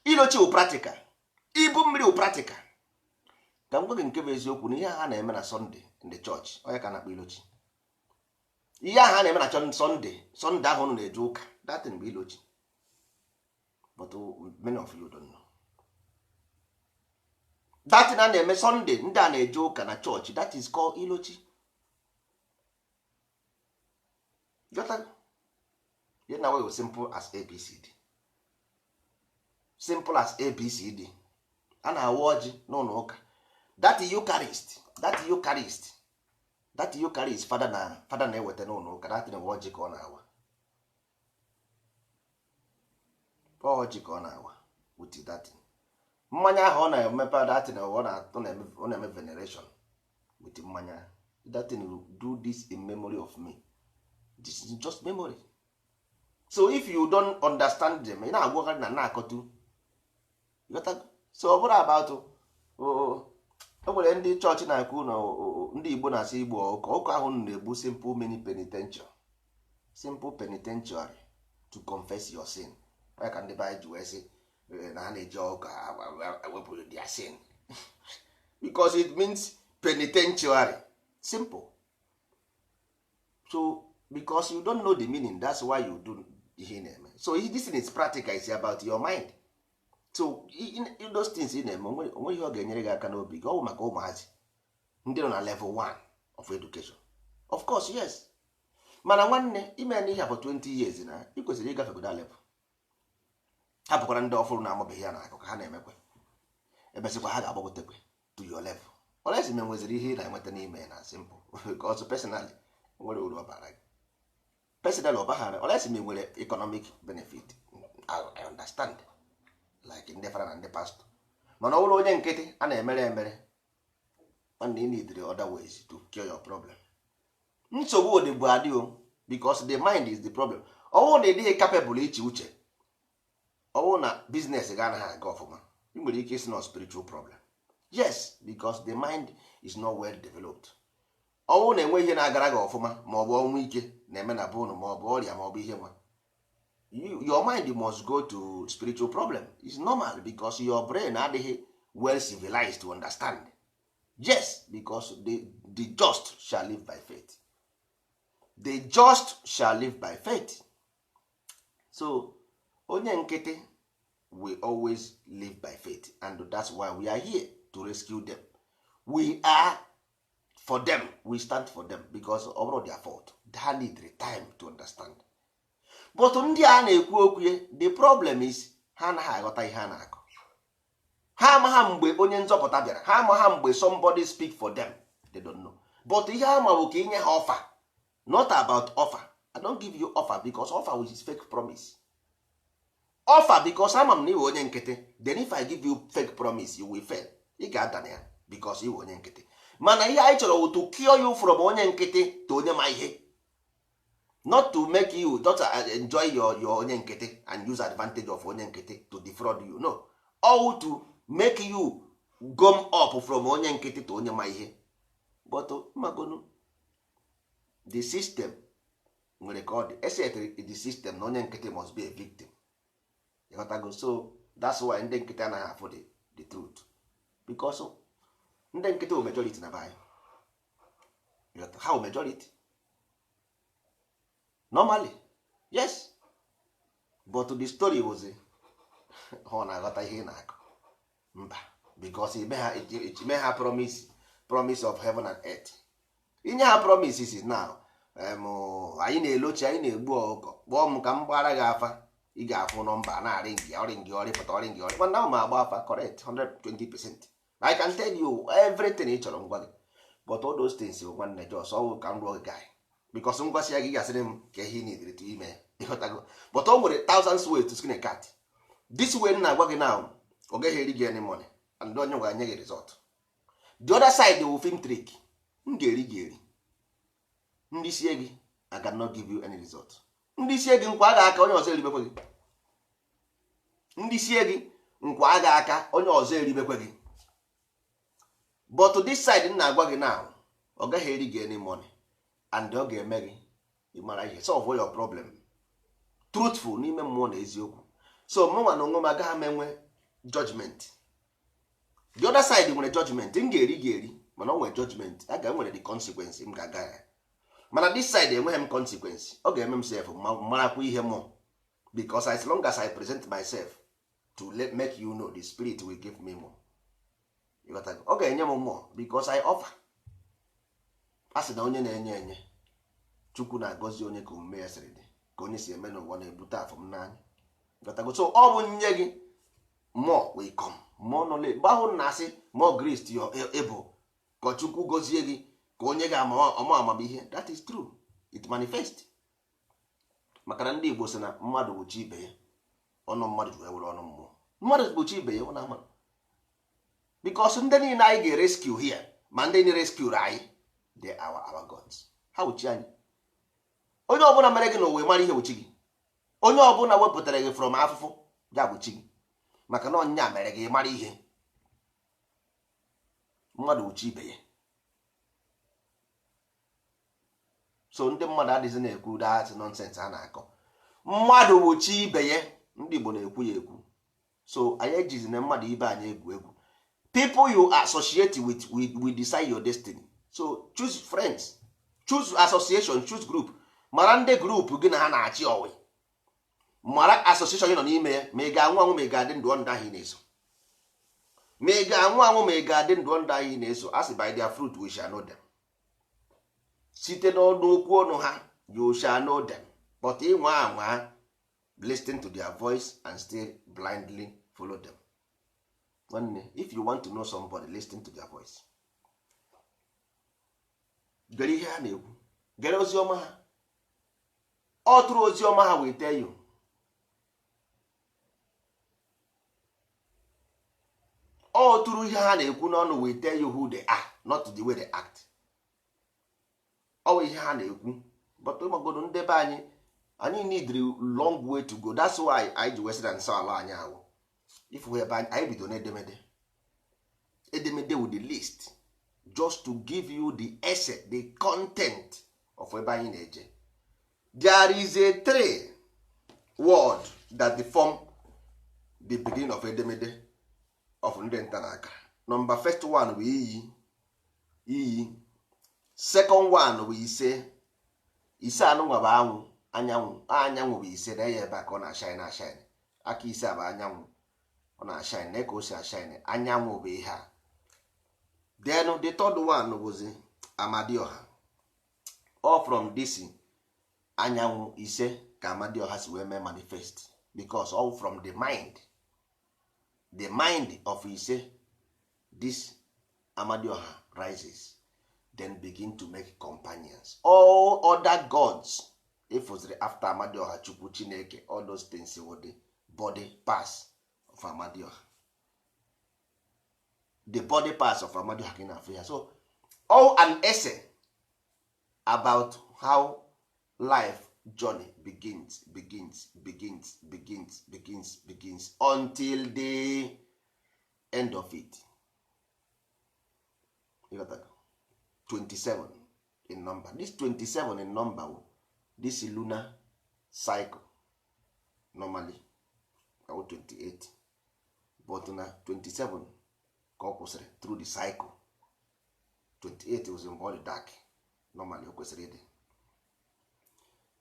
Ilochi wụ practical. Ibu mmiri wụ practical. Ka m gwa gị nke bụ eziokwu na ihe ha na-eme na Sunday in the church, onye ka na-akpọ ilochi. Ihe ha na-eme na Sunday ahụ unu na-eje ụka, that thing bụ ilochi. But many of you don't know. That thing a na-eme Sunday, ndị a na-eje ụka na church, that is called ilochi. Yet now it was simple as ABCD. Simple as ABCD. A na-awa ọjị n'ụlọ ụka. That Eucharist that you carry is fada na-eweta n'ụlọ ụka, that ọjị ka ọ na-awa, ọjị ka ọ na-awa with that mmanya ahụ ọ na-emepe datin ọ na-eme veneration with mmanya. That thing will do this in memory of me. This is just memory. So if you don't understand them, ị na-agwagharị na na-akọtu. So ọ bụrụ about o nwere ndị chọọchị na-ekwu na ndị Igbo na-asị Igbo ụka ahụ na-egbu simple mini penitentiary, simple penitentiary to confess your sin. Onye ka ndị Baịbụl ji wee sị na ha na-eji ụka wepụrụ their sin because it means penitentiary. Simple. So because you don't know the meaning, that's why you do ihe na-eme. So this thing is practical, it's about your mind. So in those things ị na-eme onwe ihe ọ ga-enyere gị aka n'obi gị, ọ bụ maka ụmụazị ndị nọ na level 1 of education. Of course, yes. Mana nwanne ime na ihe for 20 years na ị kwesịrị ịgafegoda level. Hapụkwara ndị ọfụrụ na-amụbeghị ya n'akụ ka ha na-emekwe, ebesịkwa ha ga-agbagotekwe to your level. Olesi me nweziri ihe ị na-enweta n'ime na simple because personally nwere uru ọbara gị, personally ọbaghara. Olesi me nwere economic benefit, I understand, like ndị fara na ndị pastor. Mana ọ bụrụ onye nkịtị a na-emere and you need the other ways to cure your problem. Nsogbu dị bụ adịo because the mind is the problem. Ọwụ na ịdịghị capable iche uche, ọwụ na business ga anaghị aga ọfụma, ị nwere ike isi na spiritual problem. Yes, because the mind is not well developed. Ọwụ na-enwe ihe na-agara gị ọfụma ma ọ bụ ọnwụ ike na-eme na bụnụ ma ọ bụ ọrịa ma ọ bụ ihe nwa, your mind must go to spiritual problem. It's normal because your brain adịghị well civilized to understand. Yes, because the just shall live by faith. The just shall live by faith. So onye nkịtị will always live by faith, and that's why we are here to rescue them. We are for them, we stand for them because of their fault. They need the time to understand. But ndị a na-ekwu okwu, the problem is ha anaghị aghọta ihe a na-akọ. Ha amaha mgbe onye nzọpụta bịara, ha amaha mgbe somebody speak for them, they don't know. But ihe ama bụ ka inye ha offer, not about offer. I don't give you offer because offer which is fake promise. Offer because ama m na iwe onye nkịtị, then if I give you fake promise you will fail. Ị ga-ada na ya because iwe onye nkịtị. Mana ihe anyị chọrọ to cure you from onye nkịtị to onye ma ihe, not to make you just enjoy your onye nkịtị and use advantage of onye nkịtị to defraud you. No, all to make you come up from onye nkịtị to onye ma ihe. But magonu the system nwere ka ọ dị esetri the system na onye nkịtị must be a victim. You got to go. So that's why ndị nkịtị anaghị afụ the truth because ndị nkịtị bụ majority na Bible. How majority? Normally, yes, but the story was ọ na-aghọta ihe ị na-akọ mba because ime ha promise of heaven and earth. Inye ha promises is now anyị na-elochi, anyị na-egbu ọkụkọ, kpọọ m ka m gbara gị afa, ị ga-afụ nọmba na-arị gị ọrị pụta ọrị gị mana ahụ ma agba afa correct 120%. I can tell you everything ị chọrọ ngwa gị, but all those things nwanne jos ọwụ ka m rụọ gị guy because ngwasị ya gị gasịrị m ka ihe nidiri to ime ịghọtago. But o nwere thousands ways to skin a cat. This way na-agwa gị now ọ gaghị eri gị any money and onye gwa nye gị result. The other side will film trick, m ga-eri gị eri, ndị sie gị I cannot give you any result. Ndị sie gị nkwa aga aka onye ọzọ eribekwe gị, ndị sie gị nkwa aga aka onye ọzọ eribekwe gị. But this side na-agwa gị now ọ gaghị eri gị any money and ọ ga-eme gị ịmara ihe solve your problem truthful n'ime mmụọ na eziokwu. So mụnwa na onwe m agaghị m enwe judgment. The other side nwere judgment, m ga-eri gị eri mana o nwere judgment, a ga-enwere the consequence m ga-aga ya. Mana this side enweghị m consequence, ọ ga-eme m sef marakwa ihe mụọ because as long as I present myself to make you know, the spirit will give me more. Ọ ga-enye m mmụọ because I offer. A sị na onye na-enye enye, Chukwu na-agọzi onye ka omume ya siri dị, ka onye si eme n'ụwa na-ebute afọ m n'anya. So ọ bụ nye gị more will come, more knowledge. Mgbe ahụ na-asị more grace to your able, ka Chukwu gọzie gị ka onye ga-ama amamihe. That is true, it manifest. Maka na ndị Igbo sị na mmadụ bụ chi ibe ya, ọnụ mmadụ ji were ọnụ mmụọ. Mmadụ bụ chi ibe ya ọ na-ama, because ndị niile anyị ga-rescue here ma ndị na-rescue anyị, they are our gods. Ha uchi anyị. Onye ọbụla mere gị n'ụwa mara ihe uchi gị, onye ọbụla wepụtara gị from afụfụ ga bụ chi gị, maka na onye a mere gị mara ihe. Mmadụ uchi ibe ya. So ndị mmadụ adịghị na-ekwu that nonsense a na-akọ. Mmadụ bụ chi ibe ya, ndị Igbo na-ekwu ya ekwu. So anyị ejizi na mmadụ ibe anyị egwu egwu. People you associate with will decide your destiny. So choose friends, choose association, choose group. Mara ndị group gị na ha na-achị ọwị, mara association gị nọ n'ime ya, ma ị ga-anwụ anwụ ma ị ga-adị ndụ ndụ ahụ ị na-eso, ma ị ga-anwụ anwụ ma ị ga-adị ndụ ndụ ahụ ị na-eso. As by their fruit we shall know them. Site n'ọnụ okwu ọnụ ha you shall know them. But ịnwa anwa, listen to their voice and still blindly follow them. If you want to know somebody, listen to their voice. Gere ihe ha na-ekwu, gere ozi ọma ha. Ọ tụrụ ozi ọma ha will tell you. Ọ tụrụ ihe ha na-ekwu n'ọnụ will tell you who they are, not the way they act. Ọ ihe ha na-ekwu. But ụmụgodo ndị be anyị need a long way to go. That's why anyị ji wesịrị nsọ ala anyị ahụ. If we have anyị bido n'edemede, edemede with the list, just to give you the essence, the content of ebe anyị na-eje. There is a three word that form the beginning of edemede of ndị nta na aka. Number first one bụ iyi. Second one bụ ise anụnwa bụ anyanwụ bụ ise na ya ebe a ka ọ na-ashine. Aka ise bụ anyanwụ, ọ na-ashine na ka o si ashine. Anyanwụ bụ ihe a. Then the third one bụzi Amadioha. All from this anyanwụ ise ka Amadioha si wee mee manifest, because all from the mind of ise, this Amadioha rises, then begin to make companions. All other gods, if was after Amadioha, Chukwu, Chineke, all those things were the body parts of Amadioha. The body parts of Amadioha in Africa. So all an essay about how life journey begins until the end of it. You got that? 27 in number. This 27 in number, this lunar cycle normally about 28, but na 27 ka ọ kwụsịrị through the cycle. 28 was in body dark normally o kwesịrị ịdị.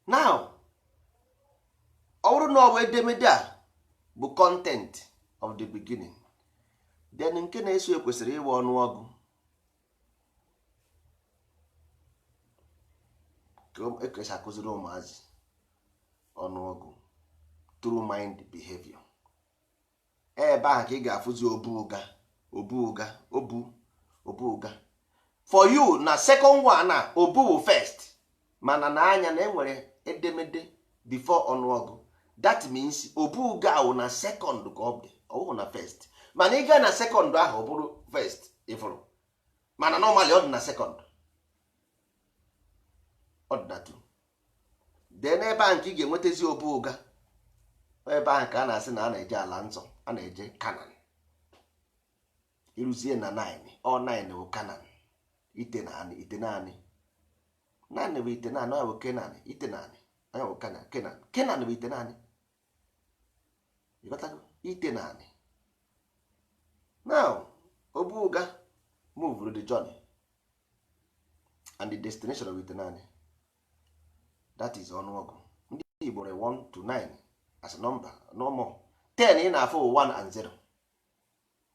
Now ọ bụrụ na ọ bụ edemede a bụ content of the beginning, then nke na-eso ekwesịrị ịbụ ọnụọgụ. Ekesa akụziri ụmụazị ọnụọgụ through mind behavior. Ebe ahụ ka ị ga-afụzi obu ụga. For you na second one na obu first, mana na anya na enwere edemede before ọnụọgụ. That means obu ụga ahụ na second ka ọ dị, ọ bụ na first. Mana ị gaa na second ahụ ọ bụrụ first ịfụrụ, mana normally ọ dị na second. Ọdịnatu. Then ebe ahụ nke ị ga-enwetazi obu ụga, ebe ahụ ka a na-asị na a na-eje ala nsọ, a na-eje Kanan. Ịrụzie na 9 ọ 9 bụ Kanan. Ite naanị naanị bụ ite naanị, ọ bụ Kenan. Ite naanị anya bụ Kenan bụ ite naanị. Ịghọtago? Ite naanị. Now obu ụga move the journey and the destination of ite naanị. That is ọnụọgụ. Ndị Igbo nwere 1 to 9 as a number, no more. 10 ị na-afụ 1 and 0.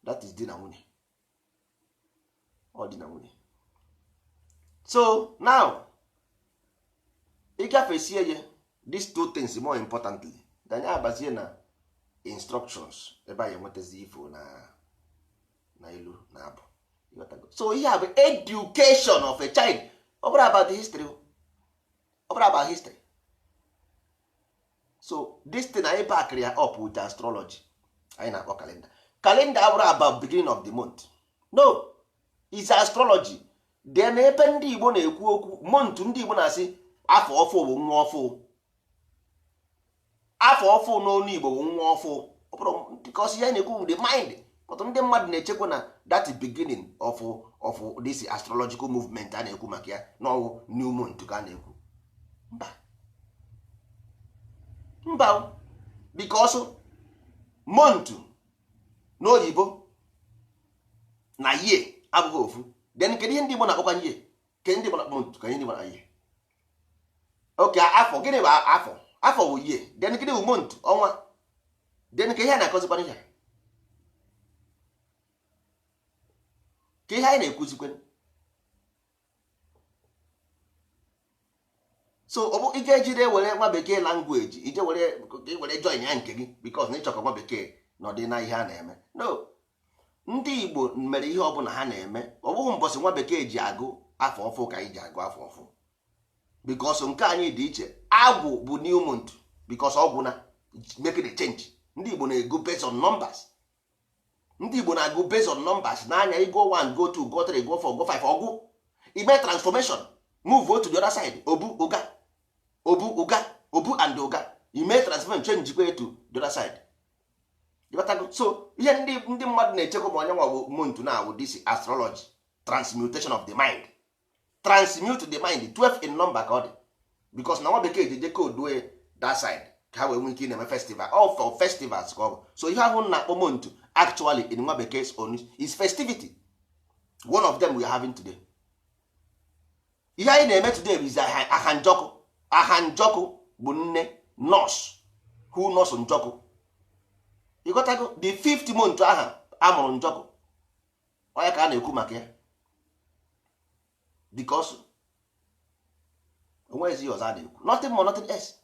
That is di na nwunye. Ọ di na nwunye. So now ị gafesie ya, these two things more importantly, then ya abazie na instructions ebe anyị enwetazi ifo na ilu na abụ. So ihe a bụ education of a child. Ọ bụrụ about history, ọ bụrụ about history. So this thing anyị backri ya up with astrology anyị na-akpọ calendar. Calendar abụrụ about beginning of the month, no, is astrology. Then ebe ndị Igbo na-ekwu okwu month, ndị Igbo na-asị afọ ọfụ bụ nwa ọfụ, afọ ọfụ n'onu Igbo bụ nwa ọfụ, because ihe na-ekwu the mind. But ndị mmadụ na-echekwa na that beginning of this astrological movement a na-ekwu maka ya n'ọwụ new month ka a na-ekwu. Mba, because month n'oyibo na year abụghị ofu. Then kedu ihe ndị Igbo na-akpọkwa year? Kedu ndị Igbo na month? Kedu ndị Igbo na year? Okay, afọ, gịnị bụ afọ? Afọ bụ year. Then gịnị bụ month? Ọnwa. Then ka ihe a na-akọzikwa ihe ka ihe anyị na-ekwuzikwe. So ọ bụ ije ejire were nwa bekee language ije were join ya nke gị because na ịchọkọ nwa bekee n'ọdị na ihe a na-eme. No, ndị Igbo mere ihe ọbụla ha na-eme. Ọ bụghị mbọsị nwa bekee ji agụ afọ ọfụ ka anyị ji agụ afọ ọfụ, because nke anyị dị iche. Agwụ bụ new month because ọgwụ na make the change. Ndị Igbo na-ego based on numbers. Ndị Igbo na-agụ based on numbers. N'anya igo 1 go 2 go 3 go 4 go 5 ọgwụ ime transformation, move to the other side. Obu and ụga ime transformation, change kwe to the other side. So ihe ndị mmadụ na-echekwa ma onye nwa bụ month na awụ this astrology, transmutation of the mind. Transmute the mind 12 in number ka ọ dị, because na nwa bekee jeje code that side ka ha wee nwee ike na-eme festival. All for festivals ka ọ bụ. So ihe ahụ na-akpọ month actually in nwa bekee's own is festivity. One of them we are having today. Ihe anyị na-eme today is ahanjọkụ. Ahanjọkụ bụ nne nọọsụ who nọọsụ njọkụ. ịghọtago the 5th month aha amụrụ njọkụ, onye ka a na-ekwu maka ya because onwezi ihe ọzọ a na-ekwu, nothing more nothing else.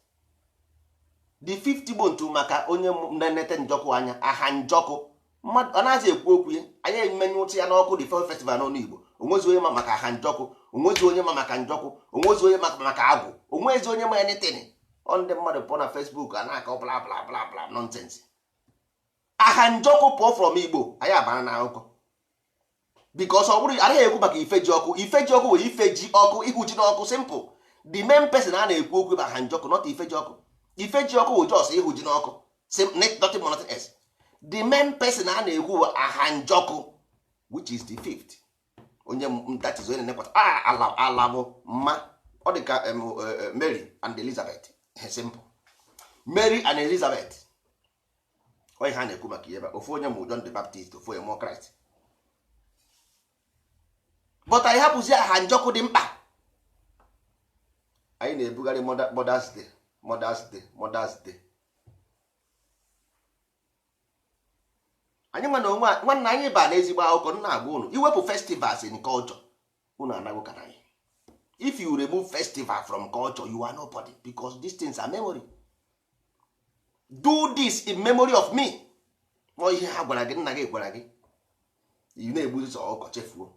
The 5th month maka onye na-enete njọkụ anya, aha njọkụ. Mmadụ ọ na-azị ekwu okwu ya, anyị emenye ụtụ ya n'ọkụ the first festival n'ọnụ Igbo. Onwezi onye ma maka aha njọkụ, onwezi onye ma maka njọkụ, onwezi onye ma maka agwụ, onwezi onye ma anything. Ọ ndị mmadụ pụọ na Facebook a na-akọ bla bla bla bla nonsense. Aha njọkụ pụọ from Igbo anyị abara na akụkọ because ọ bụrụ anaghị ekwu maka ifeji ọkụ. Ifeji ọkụ wee ifeji ọkụ, ihu ji n'ọkụ, simple. The main person a na-ekwu okwu bụ aha njọkụ, not ifeji ọkụ. Ifeji ọkụ wụ just ihu ji n'ọkụ, nothing more nothing else. The main person a na-ekwu bụ aha njọkụ, which is the 5th. Onye that is onye na-ekwata ala bụ mma. Ọ dị ka Mary and Elizabeth, simple. Mary and Elizabeth onye ha na-ekwu maka ihe ebe ofu onye mụ John the Baptist, ofu onye mụọ Christ. But anyị hapụzi aha njọkụ dị mkpa. Anyị na-ebugharị Mother's Day. Anyị mana onwe nwanna anyị ba n'ezigbo akụkọ. Nna agwa unu iwepụ festivals in culture, unu anaghị ka anyị. If you remove festival from culture, you are nobody, because these things are memory. Do this in memory of me. Ọ ihe ha gwara gị, nna gị gwara gị, ị na-egbuzi sọ ọkọ chefuo.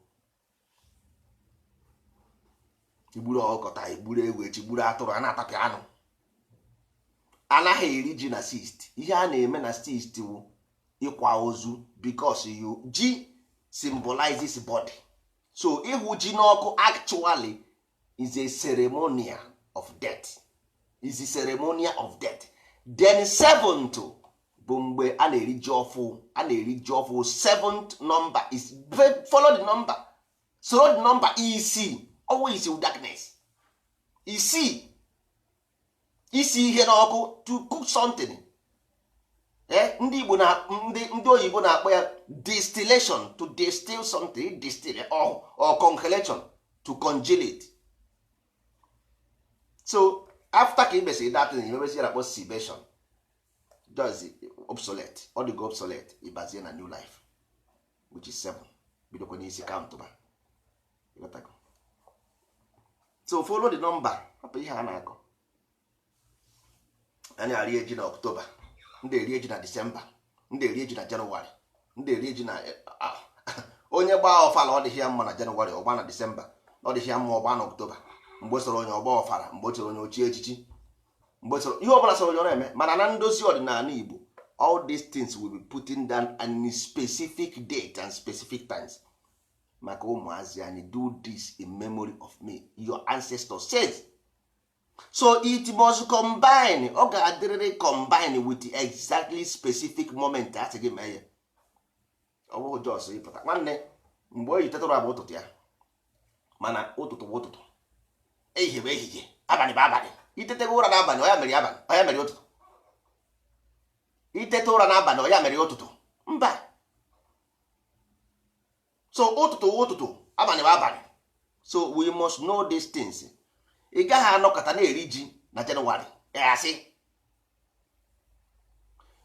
Igburu ọkọ taa, igburu ewu echi, igburu atụrụ, a na-atapị anụ. Anaghị eri ji na 6th. Ihe a na-eme na 6th wụ ịkwa ozu, because ji symbolizes body. So ịhụ ji n'ọkụ actually is a ceremonial of death. Is a ceremonial of death. Then 7th bụ mgbe a na-eri ji ọfụ. A na-eri ji ọfụ. 7th number is follow the number. So the number isi always with darkness. Isi ihe n'ọkụ to cook something. Ndị Igbo na ndị oyibo na-akpọ ya distillation, to distill something, distill or congelation, to congelate. So after ka imesịrị that thing, imemesi ya akpọ cibation, just obsolete, ọ dịgo obsolete, ịbazie na new life, which is 7. Bidokwa n'isi count ba. So follow the number. Hapụ ihe a na-akọ. Anyị ari eji na October, ndị eri eji na December, ndị eri eji na January, ndị eri eji na onye gbaa ọfala ọ dịghị ya mma na Jenụwarị, ọgba na Disemba, ọ dịghị ya mma ọgba na Ọktoba, mgbe soro onye ọgba ọfala, mgbe o chọrọ onye ochie echichi, mgbe soro ihe ọbụla soro onye na-eme. Mana na ndozi ọdịnala Igbo, all these things will be putting down a specific date and specific times. Maka ụmụazị anyị, do this in memory of me, your ancestors says. So it must combine, ọ ga-adịrịrị combine with exactly specific moment a sị gị mee ya. Ọ bụghị jos ịpụta nwanne mgbe o yitetụrụ abụ ụtụtụ ya, mana ụtụtụ bụ ụtụtụ, ehihie bụ ehihie, abalị bụ abalị. Itetego ụra n'abalị, ọ ya mere abalị, ọ ya mere ụtụtụ. Itete ụra n'abalị, ọ ya mere ụtụtụ, mba. So ụtụtụ bụ ụtụtụ, abalị bụ abalị. So we must know these things. Ị gaghị anọkọta na-eri ji na Jenụwarị asị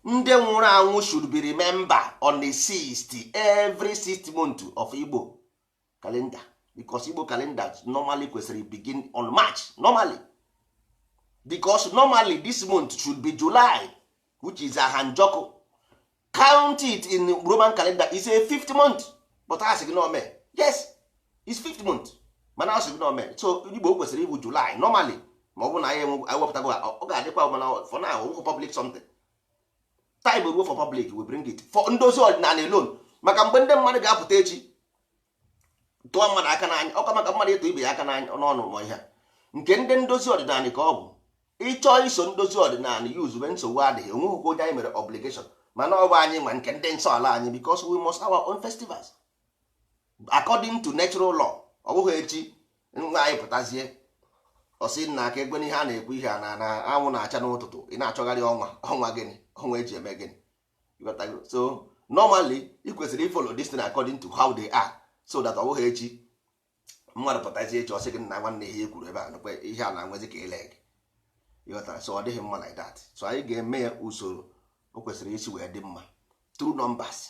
ndị nwụrụ anwụ should be remembered on the 6th every 6th month of Igbo calendar, because Igbo calendar normally kwesịrị begin on March normally, because normally this month should be July, which is Ahanjoko. Count it in Roman calendar is a 5th month, but asị gị no mee, yes, it's 5th month, mana asị gị no mee. So Igbo kwesịrị ịbụ July normally, ma ọ bụ na anyị ewepụtago ọ ga-adịkwa mana for now public something time will go for public, we bring it for ndozi ọdịnala alone. Maka mgbe ndị mmadụ ga-apụta echi tụọ mmadụ aka n'anya, ọka maka mmadụ eto ibe ya aka n'ọnụ ma ihe nke ndị ndozi ọdịnala ka ọ bụ. Ịchọọ iso ndozi ọdịnala yuzube nsogbu adịghị, onweghị onye anyị mere obligation, mana ọ bụ anyị nwa nke ndị nsọ ala anyị, because we must have our own festivals according to natural law. Ọ bụghị echi nwa anyị pụtazie ọsị na aka egwe ihe a na-ekwu ihe a na anwụ na-acha n'ụtụtụ, ị na-achọgharị ọnwa gịnị, ọnwa eji eme gịnị. So normally ị kwesịrị follow this thing according to how they are, so that ọ bụghị echi mmadụ pụtazie echi ọsị gị na nwanne ihe ekwuru ebe a nakwa ihe a na-anwezi ka ele gị. Ịghọtara? So ọ dịghị mma like that. So anyị ga-eme ya usoro o kwesịrị isi wee dị mma. True numbers,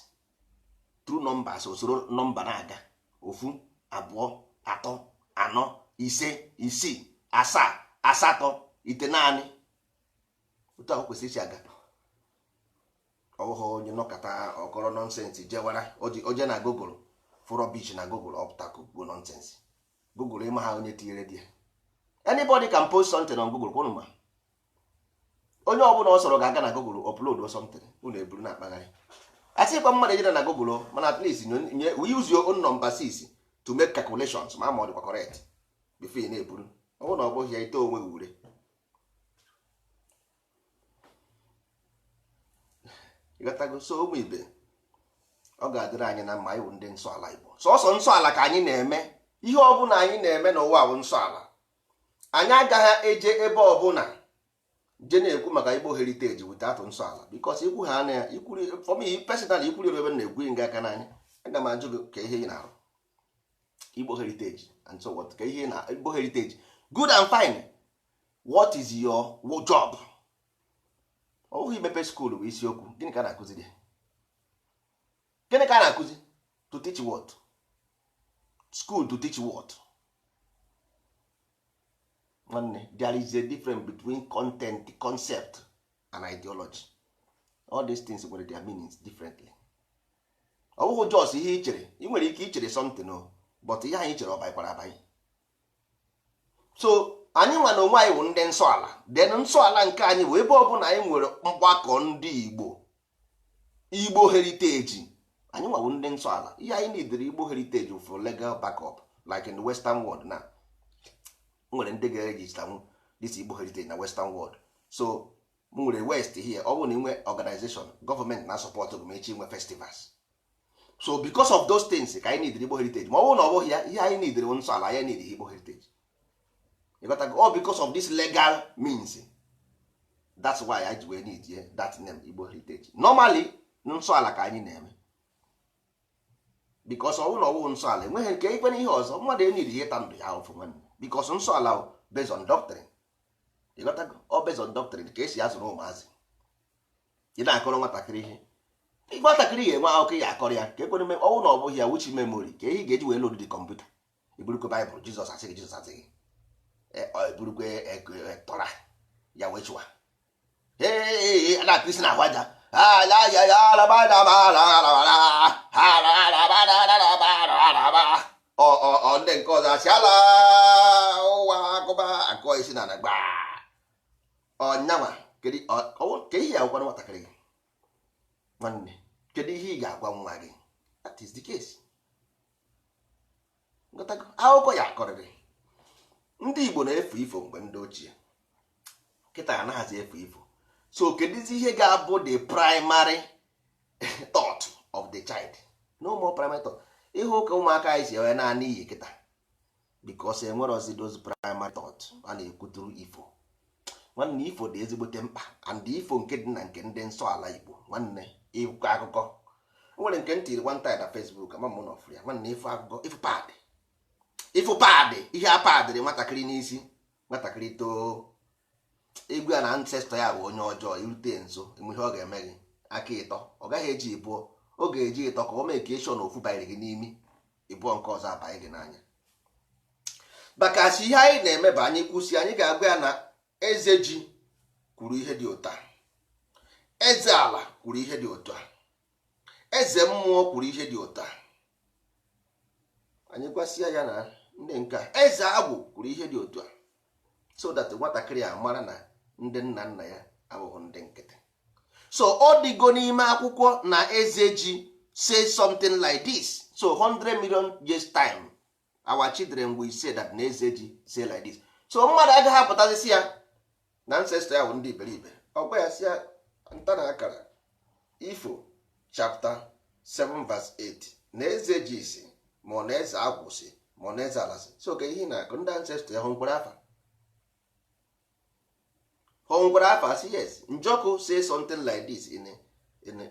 usoro nọmba na-aga 1 2 3 4 5 6 7 8 9 otu ahụ kwesịrị isi aga. Ọ bụghị onye nọkọta ọkọrọ nọnsensị jewara oje na Google fọrọ beach na Google ọpụtakụ nọnsensị. Google ịma ha onye tinyere di ya. Anybody can post something on Google kwụnụ ma onye ọbụla ọ sọrọ ga-aga na Google upload something, unu eburu na akpagharị. Asịkwa mmadụ ejere na Google, mana at least we use your own number 6 to make calculations ma ọ dịkwa correct before ị na-eburu. Ọ bụrụ na ọ bụghị ya ite onwe ure. Ịghọtago? So ụmụ ibe, ọ ga-adịrị anyị na mma anyị bụ ndị nsọ ala Igbo. Sọsọ nsọ ala ka anyị na-eme. Ihe ọbụla anyị na-eme n'ụwa bụ nsọ ala. Anyị agaghị eje ebe ọbụla je na-ekwu maka Igbo heritage without nsọ ala, because ikwu ha na ikwuri for me personally ikwuri ebe na-egwu nga aka n'anya. Aga m ajụ gị ka ihe ị na-arụ Igbo heritage and so what, ka ihe na Igbo heritage good and fine, what is your job? Ọ bụghị imepe school bụ isiokwu. Gịnị ka a na-akụzi dị? Gịnị ka a na-akụzi? To teach what? School to teach what? There is a difference between content, concept and ideology. All these things nwere their meanings differently. Ọ bụghị just ihe i chere. Ị nwere ike ichere something no, but ihe anyị chere ọ baịkwara abaị. So anyị nwa na onwe anyị bụ ndị nsọ ala. Then nsọ ala nke anyị bụ ebe ọbụla anyị nwere mgbakọ ndị Igbo heritage, anyị nwa bụ ndị nsọ ala. Ihe anyị nidere Igbo heritage for legal backup like in the western world now. Nwere ndị ga-register this Igbo heritage na western world. So nwere west here, ọ bụ na inwe organization government na support gị ma echi inwe festivals. So because of those things ka anyị nidere Igbo heritage. Ma ọ bụrụ na ọ bụghị ya, ihe anyị nidere nsọ ala, anyị nidere Igbo heritage. You got to go, all because of this legal means. That's why I do need that name Igbo heritage. Normally nsọ ala ka anyị na-eme, because ọ bụrụ na ọ bụ nsọ ala enweghị nke ikpe n'ihe ọzọ mmadụ enyi ihe ta ndụ ya ofu nwanne, because nsọ ala based on doctrine. You got to go, all based on doctrine ka esi azụrụ ụmụazị. Ị na-akọrọ nwatakịrị ihe, nwatakịrị ya enwe akụkọ ya akọrọ ya ka ekwere ọ bụrụ na ọ bụghị ya which memory ka ihe ga-eji wee load the computer. Iburukwe Bible Jizọs asịghị Jizọs asịghị eburukwe tọra ya wechua na-akụzi na ahụ aja ndị nke ọzọ asị ala ụwa akụba akụọ isi na gba ọnyanwa kedu ihe agwa nwatakịrị gị nwanne, kedu ihe ị ga-agwa nwa gị? That is the case. Akụkọ ya akọrịrị. Ndị Igbo na-efu ifo mgbe ndị ochie, kịta anaghịzi efu ifo. So kedizi ihe ga-abụ the primary thought of the child? No more primary thought. Ihe ụka ụmụaka anyị si enwe naanị iyi kịta because enwere ozi those primary thought a na-ekwuturu ifo. Nwanne, ifo dị ezigbote mkpa, and ifo nke dị na nke ndị nsọ ala Igbo nwanne, ịkọ akụkọ. O nwere nke ntiri one time na Facebook ama m na ọfụ ya nwanne, ifo akụkọ, ifo paadị ihe a paadịrị nwatakịrị n'isi, nwatakịrị too egwu a na ancestor ya bụ onye ọjọọ, irute nso enwe ihe ọ ga-eme gị aka ịtọ, ọ gaghị eji ịbụọ, ọ ga-eji ịtọ ka o mee ka eshọn ofu banyere gị n'imi, ịbụọ nke ọzọ abanye gị n'anya. Bakasị ihe anyị na-eme bụ anyị kwụsị, anyị ga-agwa ya na eze ji kwuru ihe dị ụtọ a, eze ala kwuru ihe dị ụtọ a, eze mmụọ kwuru ihe dị ụtọ a. Anyị gwasịa ya na ndị nke eze agwụ kwuru ihe dị ụtọ a, so that nwatakịrị a mara na ndị nna nna ya abụghị ndị nkịtị. So ọ dịgo n'ime akwụkwọ na eze ji say something like this. So 100 million years time our children will say that na eze ji say like this. So mmadụ agaghị apụtazisi ya na ancestor ya bụ ndị iberibe. Ọgwa ya si ya nta na akara ifo chapter 7 verse 8 na eze ji si ma ọ na eze agwụ si ma ọ na eze ala si. So ka ihe na-akụ ndị ancestor ya hụ mkpụrụ afa hongwara afa si yes. Njoku say something like this in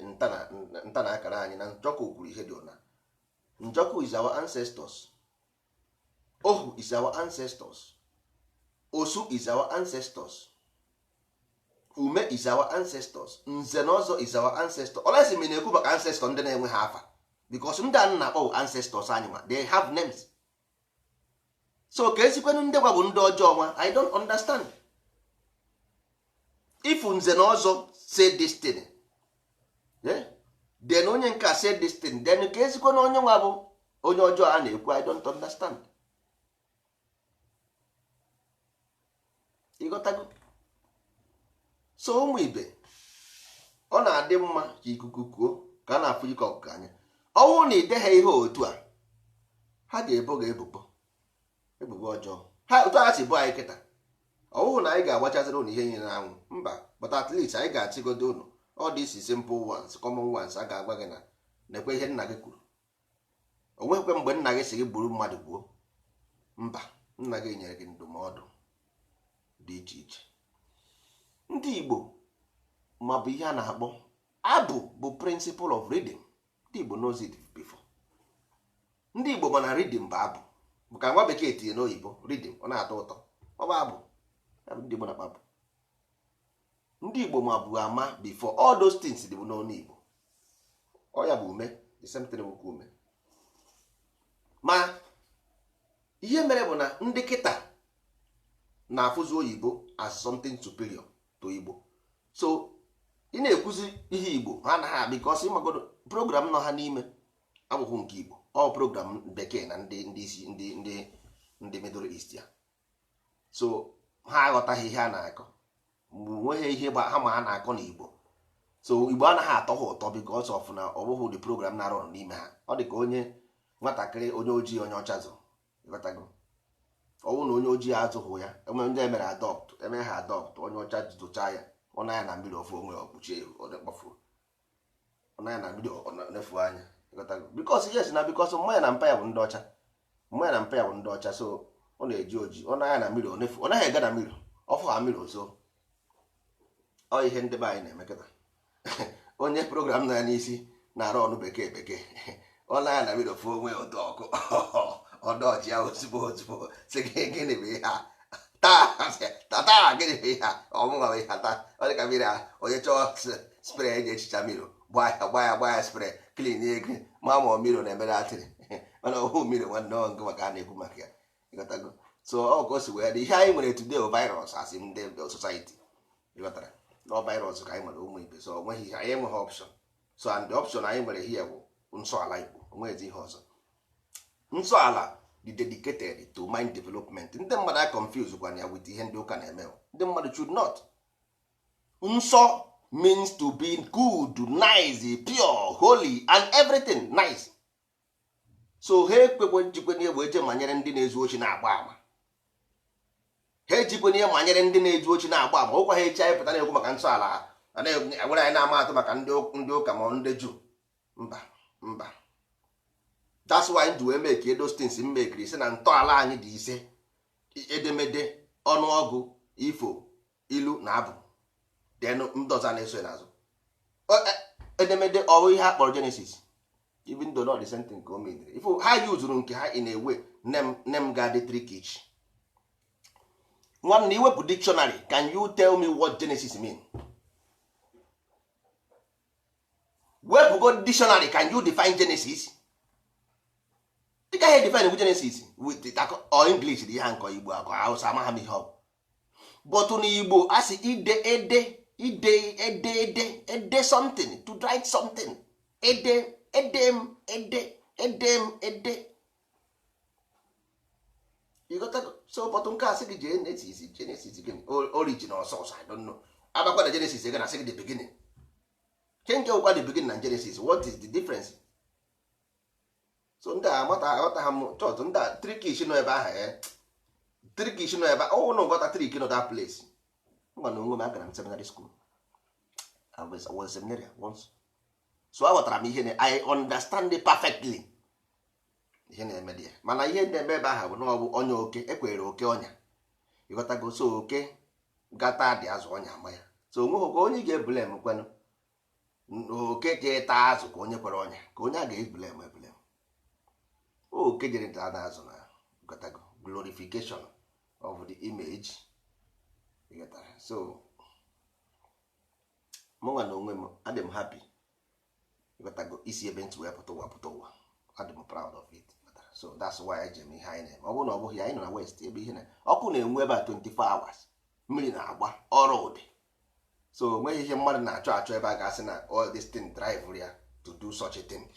nta na akara anyị na Njoku kwuru ihe dị ụna. Njoku is our ancestors, Ohu is our ancestors, Osu is our ancestors, Ume is our ancestors, Nze na Ọzọ is our ancestors. Olesi m na-ekwu maka ancestor ndị na-enwe ha afa because ndị a na-akpọ ancestors anyị ma they have names. So ka ezikwenu ndị gwa bụ ndị ọjọọ nwa, I don't understand. If Nze na Ọzọ say this thing, then onye nke say this thing, then ka ezikwa na onye nwa bụ onye ọjọọ a na-ekwu, I don't understand. Ịghọtago? So ụmụ ibe, ọ na-adị mma ka ikuku kuo ka a na-afụ ike ọkụkọ anya. Ọnwụ na ide ha ihe otu a, ha ga-ebo gị ebubo ọjọọ. Ha otu ha si bụ anyị kịta, ọwụhụ na anyị ga-agbachaziri ụnụ ihe nyere anwụ mba, but at least anyị ga-achịgodo ụnụ all these simple ones, common ones. A ga-agwa gị na nekwe ihe nna gị kwuru. O nwekwe mgbe nna gị si gị gburu mmadụ gbuo, mba, nna gị nyere gị ndụmọdụ dị iche iche. Ndị Igbo ma bụ ihe a na-akpọ abụ bụ principle of reading. Ndị Igbo knows it before. Ndị Igbo mana reading bụ abụ, maka nwa bekee tinye n'oyibo reading ọ na-atọ ụtọ, ọ bụ abụ. Ndị Igbo na-akpabụ, ndị Igbo ma bụ ama before all those things dị bụ n'ọnụ Igbo. Ọ ya bụ ume, the same thing bụ ume. Ma ihe mere bụ na ndị kịta na-afụzi oyibo as something superior to Igbo. So ị na-ekwuzi ihe Igbo ha anaghị abịa because ịmagodo program nọ ha n'ime abụghị nke Igbo, ọ program bekee na ndị isi ndị Middle East ya. So ha aghọtaghị ihe a na-akọ, nweghị ihe ha ma ha na-akọ n'Igbo. So Igbo anaghị atọ ha ụtọ because of na ọ bụghị the program na-arụ n'ime ha. Ọ dị ka onye nwatakịrị onye ojii onye ọcha zụ, ịghọtago? Ọwụ na onye ojii azụghị ya, enwe ndị emere adopt, eme ha adopt, onye ọcha zụcha ya, ọ na ya na mmiri ofu onwe ọkpuchie ọkpọfuru, ọ na ya na mmiri nefu anya, ịghọtago? Because yes na because mmanya na mpa ya bụ ndị ọcha, mmanya na mpa ya bụ ndị ọcha. So ọ na-eji oji, ọ na ya na mmiri onefu, ọ naghị ega na mmiri, ọfụ ha mmiri ozo. Ọ ihe ndị be anyị na-emekọta. Onye program na ya n'isi na-arụ ọnụ bekee ọ na ya na mmiri ofu onwe ọdụ ọkụ ọdọọchị ya ozugbo sị gịnị bụ ihe a taa gịnị bụ ihe a ọmụnwa bụ ihe taa. Ọ dị ka mmiri a onye chọọ spray eji echicha mmiri gbaa ya spray clean ego ma mmiri na-emere atịrị mana ọhụ mmiri nwanne ọ nke maka a na-ekwu maka ya, ịghọtago? So ọ ka o si wee dị ihe anyị nwere today virus as in the society, ịghọtara? na virus ka anyị nwere ụmụ ibe, so onweghị ihe, anyị enweghị option. So and the option anyị nwere here bụ nsọ ala Igbo, onweghị ihe ọzọ. Nsọ ala dị dedicated to mind development. Ndị mmadụ a confuse kwana ya with ihe ndị ụka na-eme. Ndị mmadụ should not. Nsọ means to be good, nice, pure, holy and everything nice. So ha ekpekwe njikwenye wee je manyere ndị na-ezu ochi na-agba ama. Ha ejikwenye manyere ndị na-ezu ochi na-agba ama. Ụkwa ha echi anyị pụta na-ekwu maka nsọ ala ha, were anyị na-ama atụ maka ndị ụka ma ndị Juu. Mba. That's why ndị wee make those things mmekiri sị na ntọala anyị dị ise: edemede, ọnụọgụ, ifo, ilu na abụ. Then ndoza na-eso n'azụ. Edemede ọrụ ihe a kpọrọ Genesis, even though not the same thing ka o mediri. Ifo ha yuzuru nke ha in a way nem ga dị trickish. Nwanne iwepụ dictionary, can you tell me what Genesis mean? Wepụgo dictionary, can you define Genesis? Ị gaghị define with Genesis with or English dị ha nke Igbo akọ Hausa ama ha ihe ọ. But n'Igbo asị ide something, to write something. Ede. You got to, so but nke asị gị Genesis gịnị? Original source, I don't know. Abakwa na Genesis again asị gị the beginning. Change over the beginning and Genesis. What is the difference? So ndị aghọta ha m chọt ndị trikish nọ ebe ahụ trikish nọ ebe ọ na ngọta trik nọ that place. Ngwa na onwe m agara m seminary school. I was seminary once. So aghọtara m ihe I understand it perfectly. Ihe na-eme dị ya. Mana ihe na-eme ebe ahụ bụ na ọ bụ onye oke ekwere oke ọnya. Ịghọtago, so oke gata dị azụ ọnya ama ya. So onweghị onye ga-ebule m kwenụ. Oke ga-eta azụ ka onye kwere ọnya, ka onye a ga-ebule m. Oke jere nta azụ na gotago glorification of the image. So mụnwa na onwe m adị m happy gotago isi ebe ntị wee pụta ụwa adị m proud of it. So that's why I jem ihe anyị na-eme. Ọ bụrụ na ọ bụghị anyị nọ na west ebe ihe na ọkụ na-enwe ebe a 24 hours, mmiri na-agba, ọrụ ụdị. So onweghị ihe mmadụ na-achọ ebe a ga-asị na all this thing drive ya to do such a thing.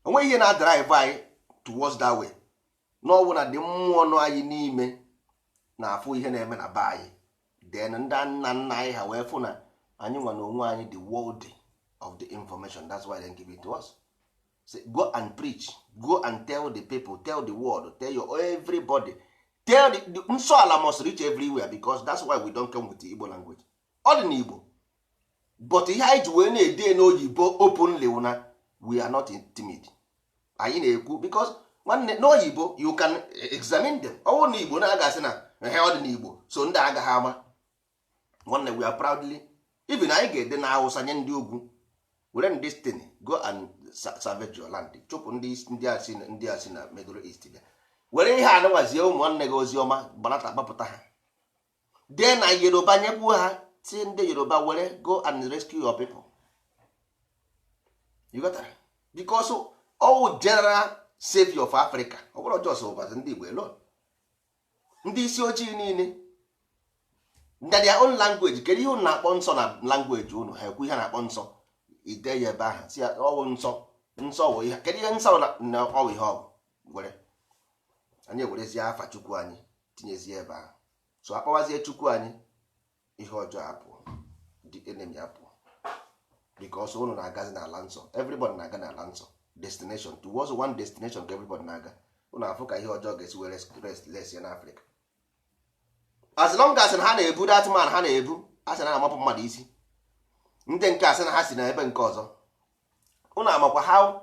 Onweghị ihe na-drive anyị towards that way. N'ọwụ na dị mmụọ nọ anyị n'ime na-afụ ihe na-eme na be anyị. Then ndị nna anyị ha wee fụ na anyị nwa na onwe anyị the world of the information. That's why they give it to us. Say, go and preach, go and tell the people, tell the world, tell your everybody, tell the nsọ ala must reach everywhere, because that's why we don't come with the Igbo language. All in Igbo. But ihe anyị ji wee na-ede n'oyibo openly na we are not timid. Anyị na-ekwu because nwanne n'oyibo you can examine them. Ọwụ na Igbo na-agasị na ihe ọ dị n'Igbo, so ndị agaghị ama. Nwanne we are proudly, even anyị ga-ede na Hausa nye ndị ugwu, were this thing go and savage your land. Chụpụ ndị a si na Middle East bịa, were ihe anụwazie ụmụnne gị ozi ọma gbanata gbapụta ha, dee na Yoruba nyekwu ha, si ndị Yoruba were go and rescue your people. You got that? Because all general savior of Africa ọ bụrụ just over ndị Igbo alone. Ndị isi ojii niile na their own language. Kedu ihe unu na-akpọ nsọ na language unu? Ha ekwu ihe na-akpọ nsọ, ide ya ebe ahụ si ọwụ nsọ wụ ihe. Kedu ihe nsọ na ọwụ ihe ọgwụ? Were anyị werezie afa Chukwu anyị tinyezie ebe ahụ, so akpọwazie Chukwu anyị, ihe ọjọọ apụ, the enemy apụ. Because unu na-agazi n'ala nsọ, everybody na-aga n'ala nsọ, destination towards one destination ka everybody na-aga. Unu afụ ka ihe ọjọọ ga-esi were rest less in Africa. As long as ha na-ebu that man, ha na-ebu asị na amapụ mmadụ isi, ndị nke asị na ha si na ebe nke ọzọ. Unu amakwa how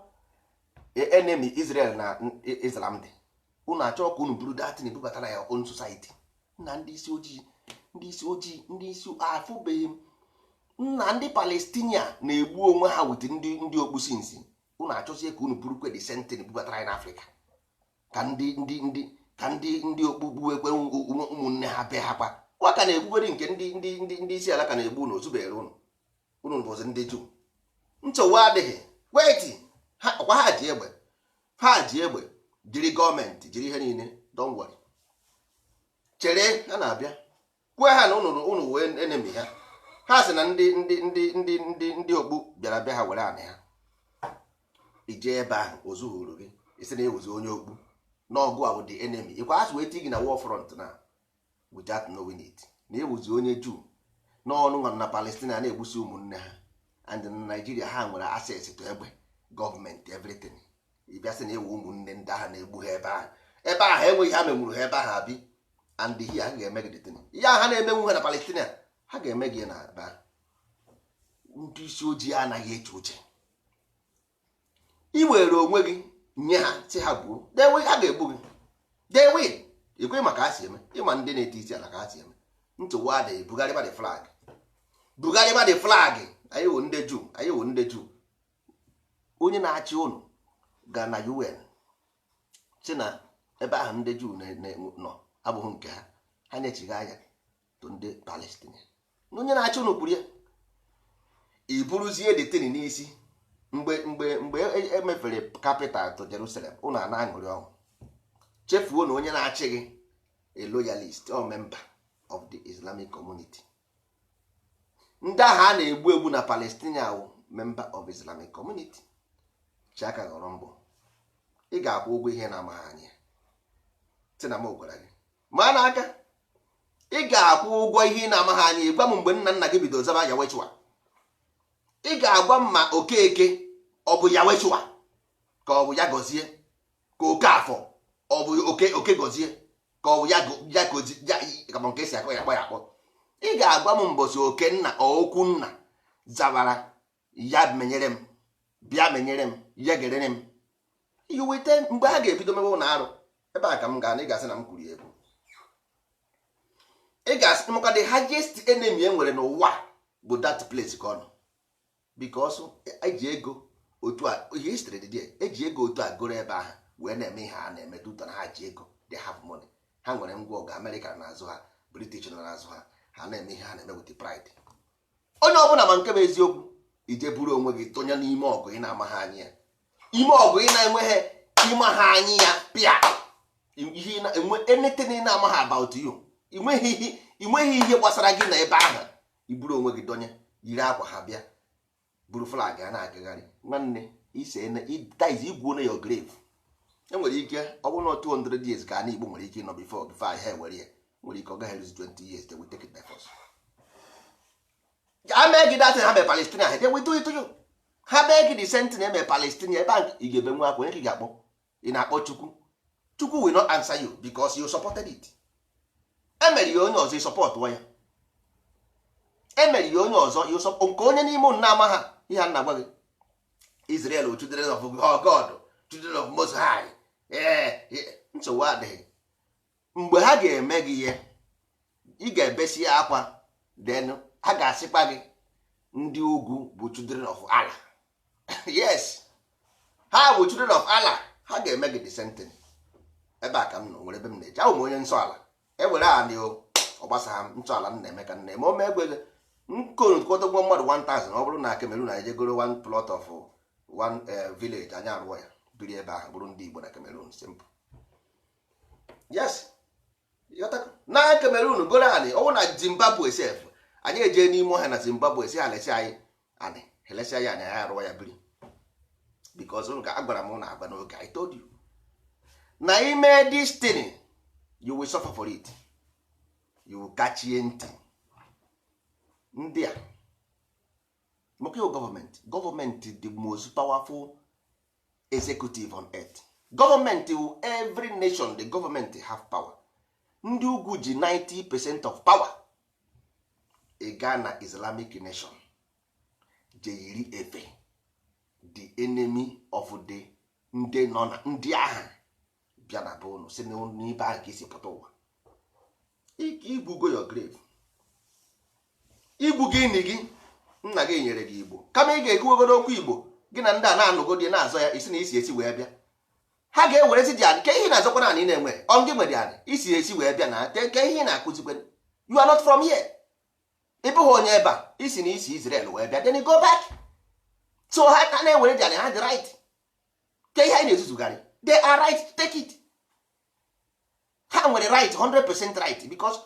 enemy Israel na Islam dị. Unu achọ ka unu buru datin ebubata na ya own society. Na ndị isi afụbeghị m na ndị Palestinian na-egbu onwe ha wit ndị okpusi nsi. Unu achọzie ka unu burukwe the same thing bubatara na Africa, ka ndị okpukpu ekwe ụmụnne ha be ha kwa ka na-egbubere nke ndị isi ala ka na-egbu unu ozubere unu bụzi ndị Juu. Nsogbu adịghị, wait, ha ji egbe jiri gọọmenti jiri ihe niile, don't worry, chere ha na-abịa kwe ha na unu wee enemy ha. ha sị na ndị okpu bịara bịa ha were anị ha, ije ebe ahụ ozuhuru gị isi na ewuzi onye okpu n'ọgụ a the enemy ịkwa asị wee ti gị na war front na without knowing it na ewuzi onye Juu n'ọnụ nwa na Palestine na-egbusi ụmụnne ha, and na Nigeria ha nwere access to egbe gọọmenti everything. Ịbịa sị na ewu ụmụnne ndị agha na-egbu ha ebe ahụ enweghị ha menwuru ha ebe ahụ abi, and here ha ga-eme gị detin ihe ha na-emenwu ha na Palestine ha ga-eme gị na ebe ndị isi ojii anaghị eche uche. I were onwe gị nye ha si ha gbuo ha ga-egbu gị dewe ikwe maka ha si eme ịma ndị na-eti isi ala ka ha si eme ntụwa adịghị bugharịba the flag anyị wụ ndị Juu onye na-achị ụnụ ga na UN si na ebe ahụ ndị Juu nọ abụghị nke ha, ha na-echighị anya to ndị Palestine. Onye na-achị ụnụ kwuru ya iburuzie detin n'isi mgbe emefere capital to Jerusalem ụnụ a na-aṅụrị ọṅụ, chefuo na onye na-achị gị a loyalist or member of the Islamic community. Ndị ahụ a na-egbu na Palestine ahụ member of Islamic community. Chiaka ghọrọ mbọ ị ga-akwụ ụgwọ ihe na-amaghị anya si na m gwara gị ma n'aka ị ga-akwụ ụgwọ ihe na-amaghị anya. Ịgwa m mgbe nna gị bido zaba Yahweh, ị ga-agwa m ma Okeke ọ bụ Yahweh ka ọ bụ ya gọzie, ka Okafọ ọ bụ oke gọzie, ka ọ bụ ya gozie kama nke esi akpọ ya akpọ. Ị ga-agwa m mbọsị Okenna okwu nna zabara ya menyere m bịa menyere m ya gerere m iweta mgbe ha ga-ebido mebe ụlọ arụ ebe a ka m gaa na ị ga-asị na m kwuru egwu. Ị ga-asị maka the highest enemy e nwere n'ụwa bụ that place ka ọ nọ, because eji ego otu a history dị there, eji ego otu a goro ebe ahụ wee na-eme ihe a na-eme duta na ha ji ego, they have money, ha nwere ngwa ọgụ America na-azụ ha, British nọ na-azụ ha, ha na-eme ihe ha na-eme with pride. Onye ọbụla ma nke bụ eziokwu ije buru onwe gị tụnye n'ime ọgụ ị na-amaghị anya ya, ime ọgụ ị na-enweghị ime ha anya ya pịa ihe na-enwe anything ị na-amaghị about you, inweghị ihe gbasara gị na ebe ahụ, iburu onwe gị donye yiri akwa ha bịa buru flag a na-agagharị nwanne is igwu na your grave. Enwere ike ọ bụrụ na 200 years ka Igbo nwere ike ịnọ before ha ewere ya, nwere ike ọ gaghị lose 20 years they will take it by force. Ha mee gị datin ha be Palestine ha they will do it to you. Ha mee gị the same thing eme Palestine ebe a ị ga-ebe nwa akwa onye ka ị ga-akpọ, ị na-akpọ Chukwu will not answer you because you supported it. Emere ya onye ọzọ ị support ya, emere ya onye ọzọ nke onye n'ime unu na-ama ha ihe a na-agwa gị Israel children of God, children of Most High. Nsogbu adịghị mgbe ha ga-eme gị ihe ị ga-ebesi ya akwa, then ha ga-asịkwa gị ndị ugwu bụ children of Allah. Yes, ha bụ children of Allah, ha ga-eme gị the same thing. Ebe a ka m nọ nwere ebe m na-eje ahụ m onye nsọ ala ewere anị ọgbasagha m nsọ ala m na-eme ka nna eme ome egbe nkotogbo mmadụ 1000 ọ bụrụ na Cameroon na ejegoro one plot of one village anyị arụọ ya biri ebe ahụ bụrụ ndị Igbo na Cameroon simple. Yes, na Cameroon goro anị ọwụ na Zimbabwe sef anyị eje n'ime ọhịa na Zimbabwe si ha lesi anyị anị helesi anyị anyị arụọ ya biri because ụnụ ka agwara m na agba n'oge I told you na ime this thing you will suffer for it, you will catch ntị ndị a mokyo government the most powerful executive on earth. Government will every nation the government have power. Ndị ugwu ji 90% of power. A Ghana Islamic nation je yiri efe the enemy of the ndị nọ na ndị agha bịa na be unu si n'ibe ahụ ka isi pụta ụwa igbugo your grave, igbu gị nị gị nna gị nyere gị Igbo kama ị ga-ekwugodo okwu Igbo gị na ndị a na-anụgo dị na-azọ ya isi na isi esi wee bịa, ha ga-ewerezi dị adị ka ihe na-azọkwa na anyị na-enwe ọngị nwere adị isi esi wee bịa na ka ihe na-akụzikwe. You are not from here, ị bụghị onye ebe a isi na isi Israel wee bịa then you go back. So ha na-ewere dị adị ha dị right ka ihe anyị na-ezuzugharị they are right to take it. Ha nwere right 100% right because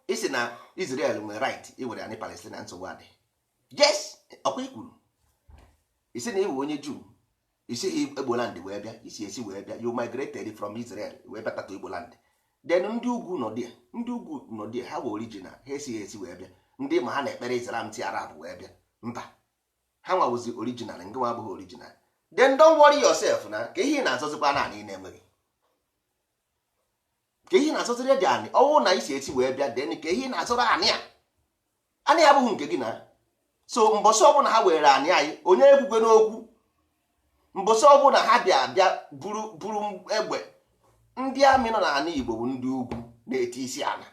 isi na Israel nwere right iwere anyị Palestine nsogbu adị. Yes, ọkwa ikwuru isi na iwe onye Jew isi Igbo land wee bịa isi esi wee bịa you migrated from Israel wee bịa kata Igbo land. Then ndị ugwu nọ dị ndị ugwu nọ dị ha bụ original ha esighị esi wee bịa ndị ma ha na-ekpere Islam ti Arab wee bịa mba ha nwawụzi original nke nwa abụghị original. Then don't worry yourself na ka ihe na-azọzikwa na anyị na-enweghị ka ihe na-azọziri dị anyị ọwụ na isi esi wee bịa then ka ihe na-azọrọ anyị anyị abụghị nke gị na so mbọsị ọbụla ha were anyị onye ekwukwe n'okwu mbọsị ọbụla ha bịa buru egbe ndị amị nọ n'ala Igbo bụ ndị ugwu na-eti isi ala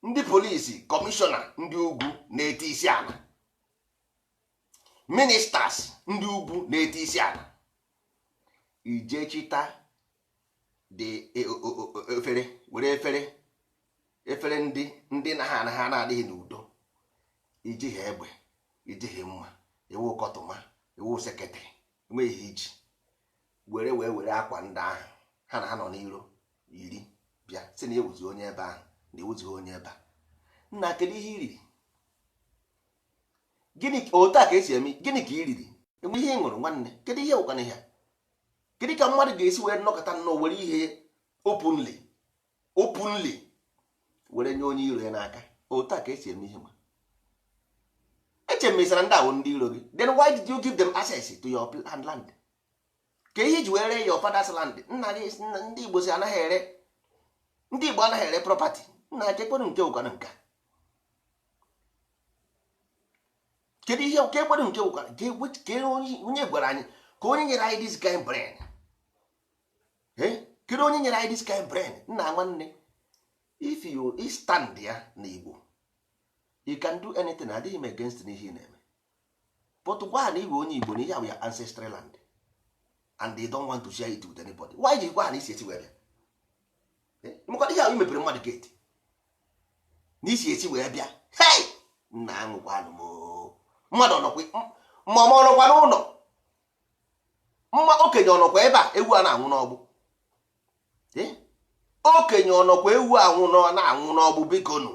ndị polisi kọmishọna ndị ugwu na-eti isi ala ministers ndị ugwu na-eti isi ala ije chita dị efere were efere ndị na ha na-adịghị n'udo iji ha egbe iji ha mma ewu kọtụma ewu seketịrị enweghị iji were akwa ndị ahụ ha na ha nọ n'iro iri bịa si na ewuzi onye ebe ahụ na ewuzighị onye ebe a nna kedu ihe iriri gịnị otu a ka esi eme gịnị ka iriri enwe ihe ị ṅụrụ nwanne kedu ihe ụkwana ihe kedu ka mmadụ ga-esi wee nọkọta nnọọ were ihe openly were nye onye iro ya n'aka otu a ka esi eme ihe ma echemesara ndị ahụ ndị iro gị then why did you give them access to your land ka ihe iji were your father's land nna gị ndị Igbo si anaghị ere ndị Igbo anaghị ere property nna kekpere nke ụkwana nka kedu ihe ka ekpere nke ụkwana ka onye gwara anyị ka onye nyere anyị this kind brain kedu onye nyere anyị this kind brain nna nwanne if you stand ya na Igbo you can do anything adịghị m against n'ihe ị na-eme but gwa na Igbo onye Igbo na ihe bụ ya ancestral land and they don't want to share it with anybody why ji gwa na isi esi wee bịa mekọta ihe ahụ imepere mmadụ gate na isi esi wee bịa hey nna anwụkwanụ mmadụ ọnọkwa n'ụlọ mma okenye ọnọkwa ebe a ewu a na-anwụ n'ọgbụ okenye ọnọkwa ewu na-anwụ n'ọgbụ biko nụ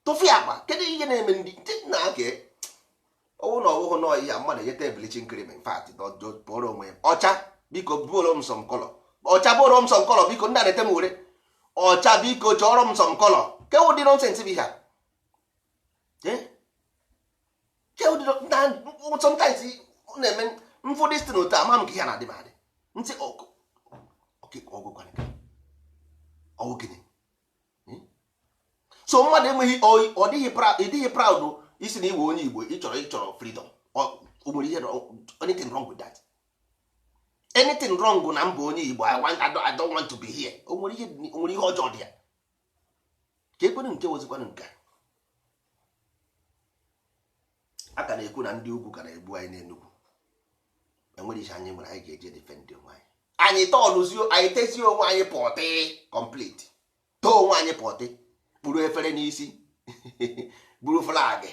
tụfụ akpa kedu ihe na-eme ndị na-ake ọwụ na ọwụhụ nọ ihe mmadụ ejeta bleaching cream in fact bụrụ onwe ọcha biko bụrụ m some color ọcha bụrụ m some color biko ndị a na-ete m were ọcha biko chọrọ m some color kewu dị nonsense bụ ihe sometimes na-eme mfụ destin otu ama m ka ihe na-adị m adị ntị ọgụ gịnị so mmadụ enweghị ọ dịghị proud isi na iwe onye Igbo ịchọrọ freedom o nwere ihe anything wrong with that anything wrong na mba onye Igbo I don't want to be here o nwere ihe ọjọọ dị ya ka ekwere nke wozikwanụ nke a ka na-ekwu na ndị ugwu ka na-egbu anyị n'Enugu enwere ihe anyị nwere anyị ga-eje defend onwe anyị anyị tọọlụzio anyị tezie onwe anyị pọtị complete too onwe anyị pọtị buru efere n'isi buru flag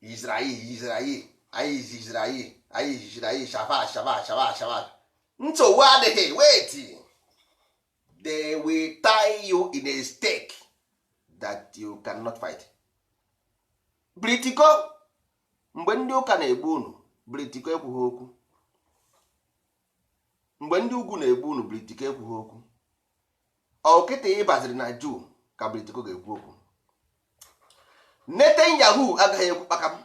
Israel shaba nsogbu adịghị wait they will tie you in a stake that you cannot fight. Britiko mgbe ndị ụka na-egbu unu Britiko ekwughị okwu mgbe ndị ugwu na-egbu unu Britiko ekwughị okwu ọkịta ịbaziri na Juu ka Britiko ga-ekwu okwu Netanyahu agaghị ekwu kpakam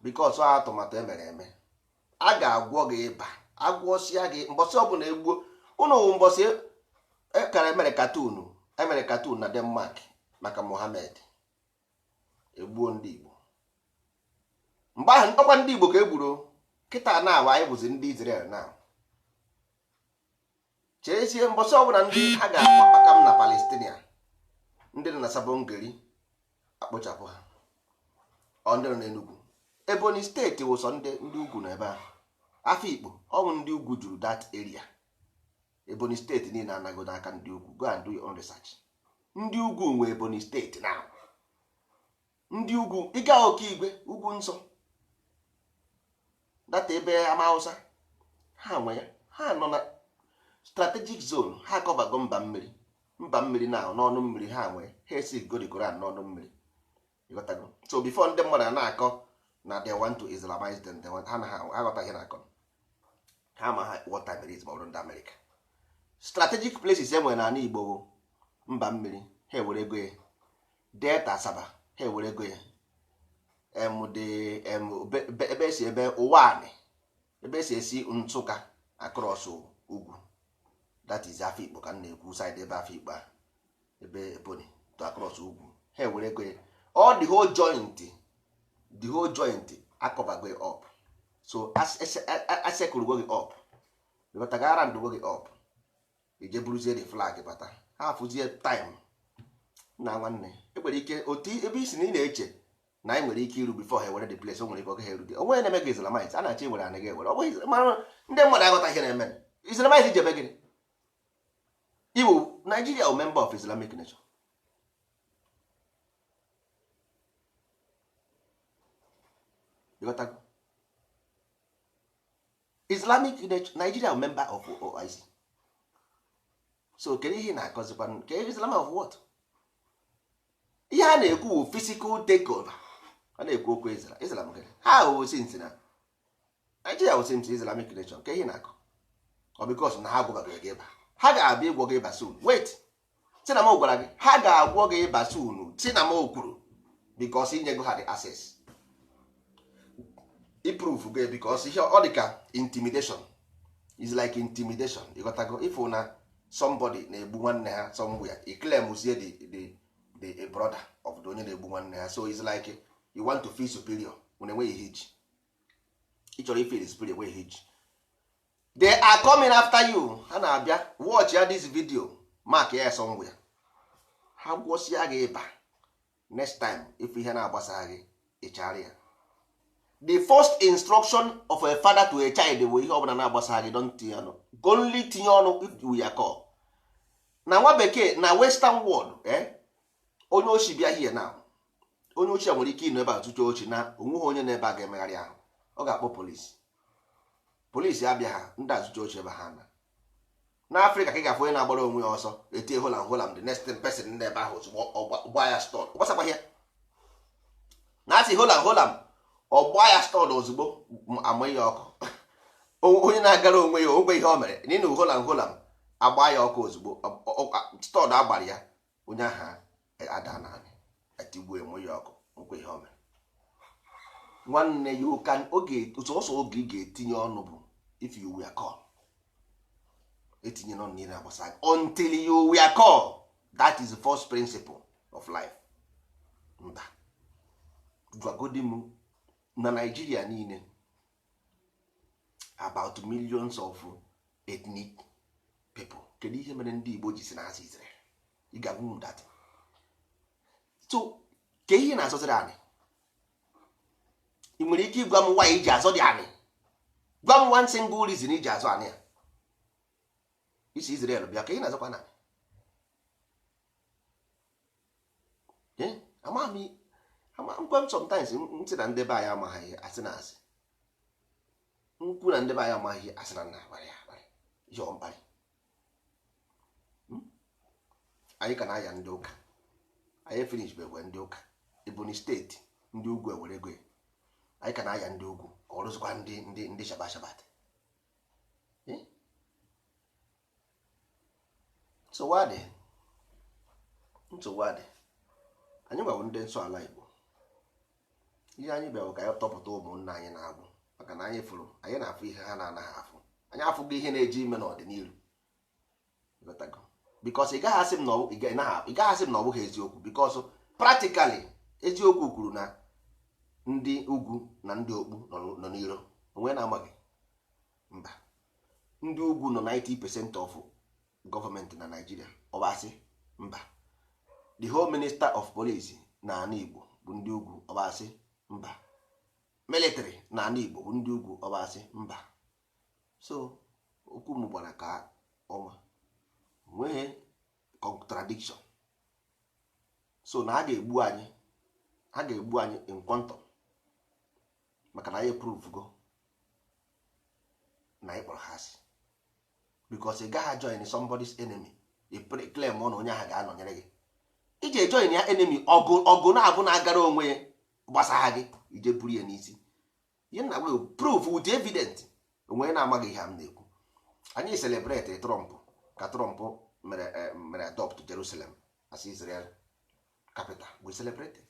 because atụmatụ emere eme a ga-agwọ gị ịba agwọsịa gị mbọsị ọbụla egbuo ụnụ mbọsị ekara emere katun na Denmark maka Mohammed egbuo ndị Igbo mgbe ahụ ọkwa ndị Igbo ka egburu kịta na awa anyị bụzi ndị Israel na cherezie mbọsị ọbụla ndị ha ga-akpakam na Palestine ndị nọ na Sabongeri akpụchapụ ha ọ ndị nọ n'Enugu Ebonyi steeti wụsọ ndị ugwu na ebe ahụ Afikpo ọnwụ ndị ugwu juru that area Ebonyi steeti niile anago n'aka ndị ugwu go and do your own research ndị ugwu nwe Ebonyi steeti na ndị ugwu ịga Okigwe ugwu nsọ data ebe ama Hausa ha nwe ya ha nọ na strategic zone ha kọvago mba mmiri mba mmiri na n'ọnụ mmiri ha nwee ha esi go the Quran n'ọnụ mmiri. So before ndị mmadụ na-akọ na they want to Islamize them, ha na ha aghọtaghị na akọ ha ma ha what time it is ma ọ bụrụ ndị Amerịka. Strategic places enwere n'ala Igbo bụ mba mmiri, ha ewere ego ya. Delta Asaba ha ewere ego ya. Ebe esi ebe ụwa anị, ebe esi esi Nsụka across ugwu, that is Afikpo ka m na-ekwu, side ebe Afikpo ebe Ebonyi to across ugwu, ha ewere ego ya. All the whole joint akọbago up, so asekụrụgo gị up, ịghọtagara ndụgo gị up, ije buruzie the flag bata, ha fụzie time na nwanne enwere ike otu ebe isi na ị na-eche na anyị nwere ike iru before ha ewere the place, o nwere ike oge ha erute. Onwe na-eme gị Islamite, a na-achọ ewere anaghị ewere. Ọ bụ ndị mmadụ aghọta ihe na-eme. Islamite iji eme gịnị? Igbo Nigeria bụ member of Islamic nation. Islamic Nigeria member of OIC. So kedu ihe na-akọzikwa ke Islam of what? Ihe a na-ekwu physical takeover. A na-ekwu okwu Islam gịnị? Ha o since na Nigeria o since Islamic nation. Ke ihe na-akọ? Ọ because na ha gwara gị ebe ha ga-abịa ịgwọ gị ịba soon. Wait. Tinama gwara gị ha ga-agwọ gị ịba soon. Tinama kwuru because inyego ha the access. Proof go because ihe ọ dịka intimidation is like intimidation. You got to go if na somebody na-egbu nwanne ha somewhere, you claim uzie the brother of the onye na-egbu nwanne ha, so it's like you want to feel superior when enweghị ihe iji. Ị chọrọ ifeel superior enweghị ihe iji. They are coming after you. Ha na-abịa watch ya this video, mark ya somewhere, ha gwọsịa gị ịba. Next time if ihe na-agbasa gị ịchara ya. The first instruction of a father to a child bụ ihe ọbụla na-agbasa gị don't tinye ọnụ. Only tinye ọnụ if we are called. Na nwa bekee na western world onye ochi bịa here now, onye ochi nwere ike ịnọ ebe a tụcha ochi na onweghị onye na ebe a ga-emegharị ahụ, ọ ga-akpọ polisi abịa ha ndị azụcha ochi ebe ha na Afrịka ka ị ga-afụ onye na-agbara onwe ya ọsọ etie holam the next person ndị ebe ahụ ozugbo ọgba ya stọd gbasakwa ya na asị holam ọgba ya stọd ozugbo ama ya ọkụ. Onye na-agara onwe ya ogwe ihe o mere nínú holam agba ya ọkụ ozugbo stọd agbara ya, onye ahụ ada naanị atigbuo enwe ya ọkụ nkwe ihe o mere. Nwanne you can oge sọsọ oge ị ga-etinye ọnụ bụ if you were called. Etinye n'ọnụ niile agbasa until you were called. That is the first principle of life. Mba gwagodi m na Nigeria niile about millions of ethnic people, kedu ihe mere ndị Igbo ji si na asị Israel? Ị ga-agwụ that. So ke ihe na-asọsịrị anyị, ị nwere ike ịgwa m nwaanyị iji azọ dị anyị? Gwa m one single reason iji azọ anyị ya isi Israel bịa ka ị na-azọkwa na ama sometimes ntị na ndị be anyị amaghị ihe asị na asị, nkwu na ndị be anyị amaghị ihe asị na nna akparị ihe ọmkparị. Anyị ka na-aya ndị ụka, anyị finish begwe ndị ụka Ebonyi steeti ndị ugwu ewere ego, anyị ka na-aya ndị ugwu ọrụzikwa ndị shabat. Nsogbu adị anyị gbawo ndị nsọ ala Igbo. Ihe anyị bịara ka anyị tọpụta ụmụnna anyị na-agwụ, maka na anyị fụrụ anyị na-afụ ihe ha na-anaghị afụ. Anyị afụgo ihe na-eji ime n'ọdịnihu, because ị gaghị asị m na ọ bụghị eziokwu, because practically eziokwu kwuru na ndị ugwu na ndị okpu nọ n'iro, onwe na-amaghị mba. Ndị ugwu nọ 90% of gọọmenti na Nigeria, ọ bụ asị mba. The whole minister of police na ana Igbo bụ ndị ugwu, ọ bụ asị mba. Military na ana Igbo bụ ndị ugwu, ọ bụ asị mba. So okwu m gbara ka ọnwa nwee contradiction. So na ha ga-egbu anyị in quantum, maka na anyị prove go na anyị kpọrọ ha asị, because ị gaghị join somebody's enemy claim na onye ahụ ga-anọnyere gị iji ejoin ya enemy ọgụ na-abụ na-agara onwe ya gbasara gị ije buru ya n'isi ihe na we proof with evidence onwe na-amaghị ihe m na-ekwu. Anyị celebrate Trump ka Trump mere adopt Jerusalem as Israel capital. We celebrated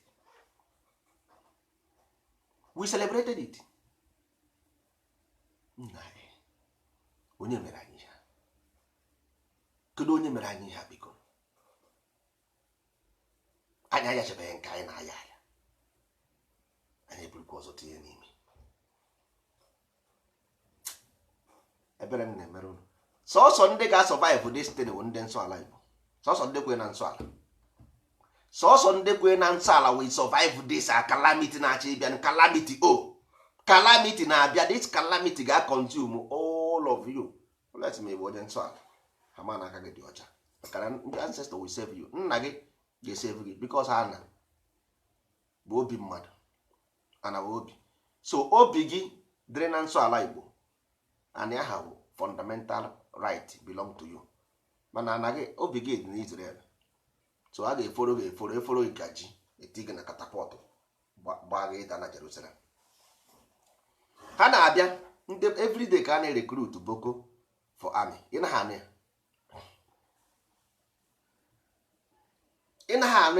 it. Onye mere anyị ihe? Kedu onye mere anyị ihe biko? Anyị ayachebeghị nke anyị na-aya aya, anyị eburukwa ọzọ tinye n'ime. Ebere m na-emere unu sọsọ ndị ga-asọvive this thing bụ ndị nsọ ala Igbo. Sọsọ ndị kwe na nsọ ala, sọsọ ndị kwe na nsọ ala we survive this calamity na-achọ ịbịa. Calamity na-abịa. This calamity ga-consume all of you. Let me bụ onye nsọ ala, ha ma na aka gị dị ọcha maka na ndị ancestor will save you. Nna gị ga-esave gị because ana bụ obi mmadụ, ana bụ obi. So obi gị dịrị na nsọ ala Igbo, ana aha bụ fundamental right belong to you. Mana ana gị obi gị dị na Israel, so a ga-eforo gị eforo gị ka ji eti gị na katapọtụ gbaa gị ịda na Jerusalem. Ha na-abịa ndị everyday ka a na-recruit Boko for army. Ị naghị anụ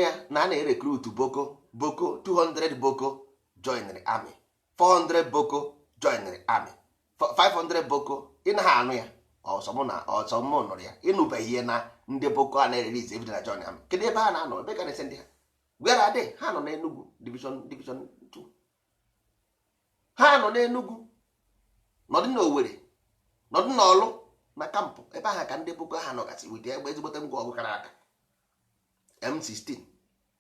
ya na a na-recruit Boko 200 Boko join the army, 400 Boko join the army, 500 Boko. Ị naghị anụ ya ọsọmụ nọrọ ya ịnụbeghị ihe na ndị Boko a na-erelease everyday na join army. Kedu ebe ha na-anọ? Ebe ka na-ese ndị ha? Where are they? Ha nọ n'Enugu division 2. Ha nọ n'Enugu, nọdụ n'Owerri, nọdụ n'Ọlụ na kampụ. Ebe ahụ ka ndị Boko ha nọgasị wite egbe ezigbote ngwa ọgụ kara aka M16,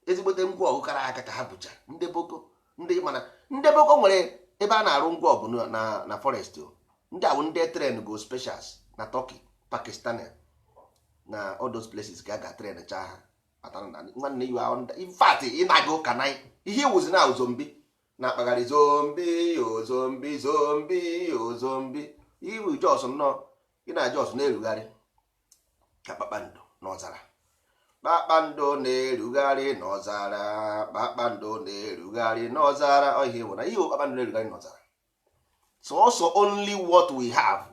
ezigbote ngwa ọgụ kara aka ka ha bụcha ndị Boko. Ndị Boko nwere ebe a na-arụ ngwa ọgụ na forest. Ndị awụ ndị tren go specials na Turkey, Pakistan na all those places ka a ga tren cha ha nwanne you are in fact ị na-aga ụka na ihe iwuzi na zombi na-akpagharị zombi iwu jos nnọọ. Ị na jos na-erugharị ka kpakpando n'ọzara, kpakpando na-erugharị n'ọzara. Ọ ihe nwere ihe kpakpando na-erugharị n'ọzara. So only what we have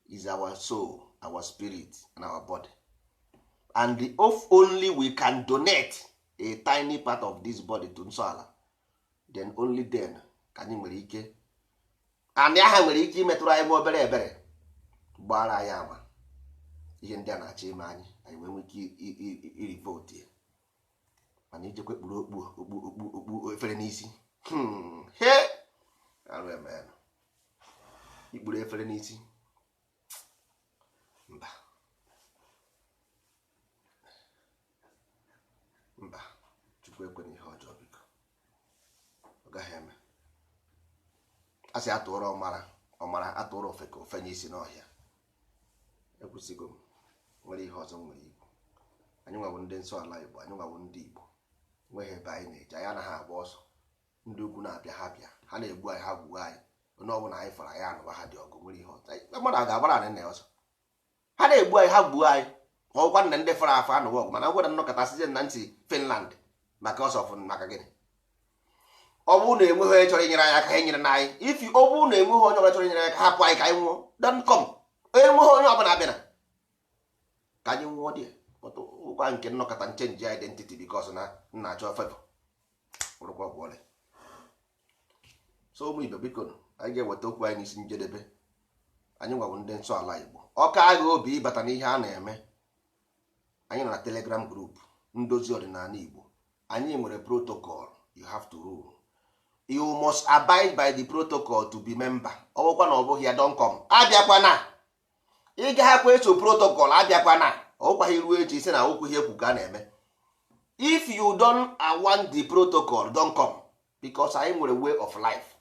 is our soul, our spirit and our body, and if only we can donate a tiny part of this body to nsọ ala, then only then ka anyị nwere ike, anyị aha nwere ike imetụrụ anyị nwa obere ebere, gbara anyị ama ihe ndị a na-achọ ime anyị wee nwee ike iri vote ya. Mana ijekwe kpuru okpu efere n'isi arụ eme ikpuru efere n'isi mba Chukwu ekwena ihe ọjọọ biko, ọ gaghị eme. A sị atụrụ ọmara atụrụ ofe ka ofe n'isi n'ọhịa. Ekwusigo m nwere ihe ọzọ nwere ikwu. Anyị nwabụ ndị nsọ ala Igbo, anyị nwabụ ndị Igbo, nweghị ebe anyị na-eje. Anyị anaghị agba ọsọ. Ndị ugwu na-abịa ha bịa, ha na-egbu anyị, ha gbuo anyị. Onye ọbụla anyị fọrọ anyị anụba ha dị ọgụ, nwere ihe ọzọ. Mmadụ a ga-agbara anyị na ọzọ. Ha na-egbu anyị, ha gbuo anyị. Ọgwụkwa nna ndị fọrọ afọ anụwa ọgụ, mana gwara nnọkọta sizie na ntị Finland maka ọsọ maka gịnị? Ọ bụrụ na enweghị onye chọrọ inyere anyị aka, ha enyere na anyị. Ọ bụrụ na enweghị onye ọbụla chọrọ inyere anyị aka, hapụ anyị ka anyị nwụọ. Don't come. Enweghị onye ọbụla abịara ka anyị nwụọ dị ụkwa nke nnọkọta nchenji identity because na nna achọ fevọ rụkwa ọgwụọle. So ụmụ Igbo biko, anyị ga-eweta okwu anyị n'isi njedebe. Anyị nwabụ ndị nsọ ala Igbo. Ọka agha obi ịbata n'ihe a na-eme. Anyị nọ na Telegram group ndozi ọdịnala Igbo. Anyị nwere protocol. You have to rule. You must abide by the protocol to be member. Ọwụkwa na ọ bụghị ya don't come. Abịakwana. Ị ga-akwa eso protocol abịakwana. Ọwụkwa iru echi isi na okwu ihe kwu ka na-eme. If you don't want the protocol, don't come. Because anyị nwere way of life.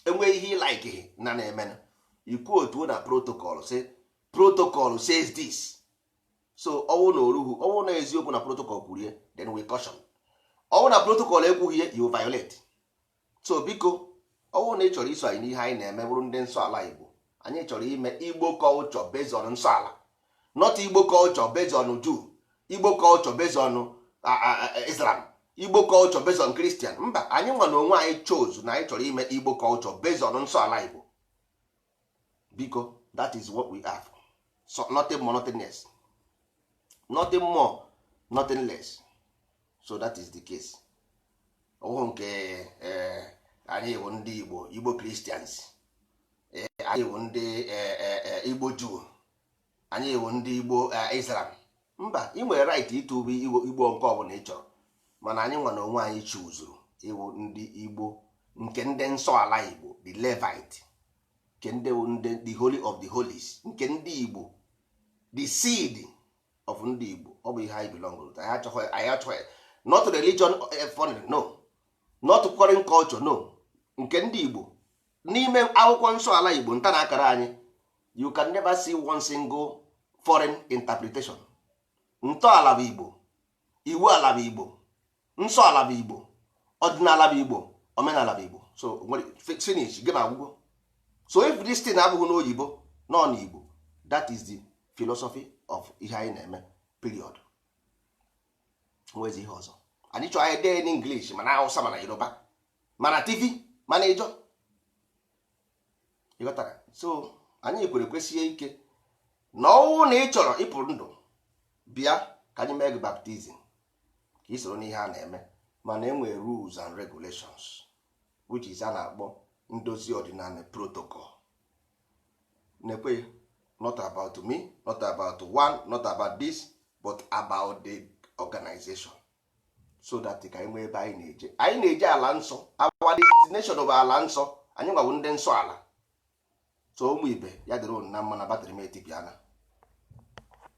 Enwe ihe like na na-eme. Ikwu otu na protocol say protocol says this. So ọwụ na oruhu, ọwụ na eziokwu na protocol kwurie, then we caution. Ọwụ na protocol ekwughie, you violate. So biko, ọwụ na ị chọrọ iso anyị n'ihe anyị na-eme bụrụ ndị nsọ ala Igbo. Anyị chọrọ ime Igbo culture based on nsọ ala. not Igbo culture based on Jew, Igbo culture based on Islam, Igbo culture based on Christian. Mba, anyị nwa na onwe anyị chose na anyị chọrọ ime Igbo culture based on nsọ ala Igbo. Biko, that is what we have. So nothing more, nothing less. Nothing more, nothing less. So that is the case. Ọhụ nke anyị bụ ndị Igbo, Igbo Christians, anyị bụ ndị Igbo Jew, anyị bụ ndị Igbo Islam. Mba, ị nwere right ịtụ Igbo nke ọbụla ị chọrọ, mana anyị nwa na onwe anyị chuzuru ịwụ ndị Igbo nke ndị nsọ ala Igbo, the Levite, nke ndị the holy of the holies, nke ndị Igbo, the seed of ndị Igbo. Ọ bụ ihe anyị belong to. Anyị achọghị not religion, no, not foreign culture, no. Nke ndị Igbo n'ime akwụkwọ nsọ ala Igbo nta na akara anyị, you can never see one single foreign interpretation. Ntọala bụ Igbo, iwu ala bụ Igbo, nsọ ala bụ Igbo, ọdịnala bụ Igbo, omenala bụ Igbo. So finish, game agwụgo. So if this thing abụghị n'oyibo nọ n'Igbo, that is the philosophy of ihe anyị na-eme, period. Nwezi ihe ọzọ anyị chọọ anyị dee n'English mana Hausa mana Yoruba mana TV mana ịjọ ịghọtara. So anyị kwere kwesie ike na ọnwụ na ị chọrọ ịpụrụ ndụ, bịa ka anyị mee gị baptizim ka ị soro n'ihe a na-eme, mana enwere rules and regulations which is a na-akpọ ndozi ọdịnala protocol. Nekwe, not about me, not about one, not about this, but about the organization, so that ka anyị nwee ebe anyị na-eje ala nsọ. Our destination of ala nsọ, anyị nwawo ndị nsọ ala. So ụmụ ibe ya dịrị unu na mma na batrị m etipịana.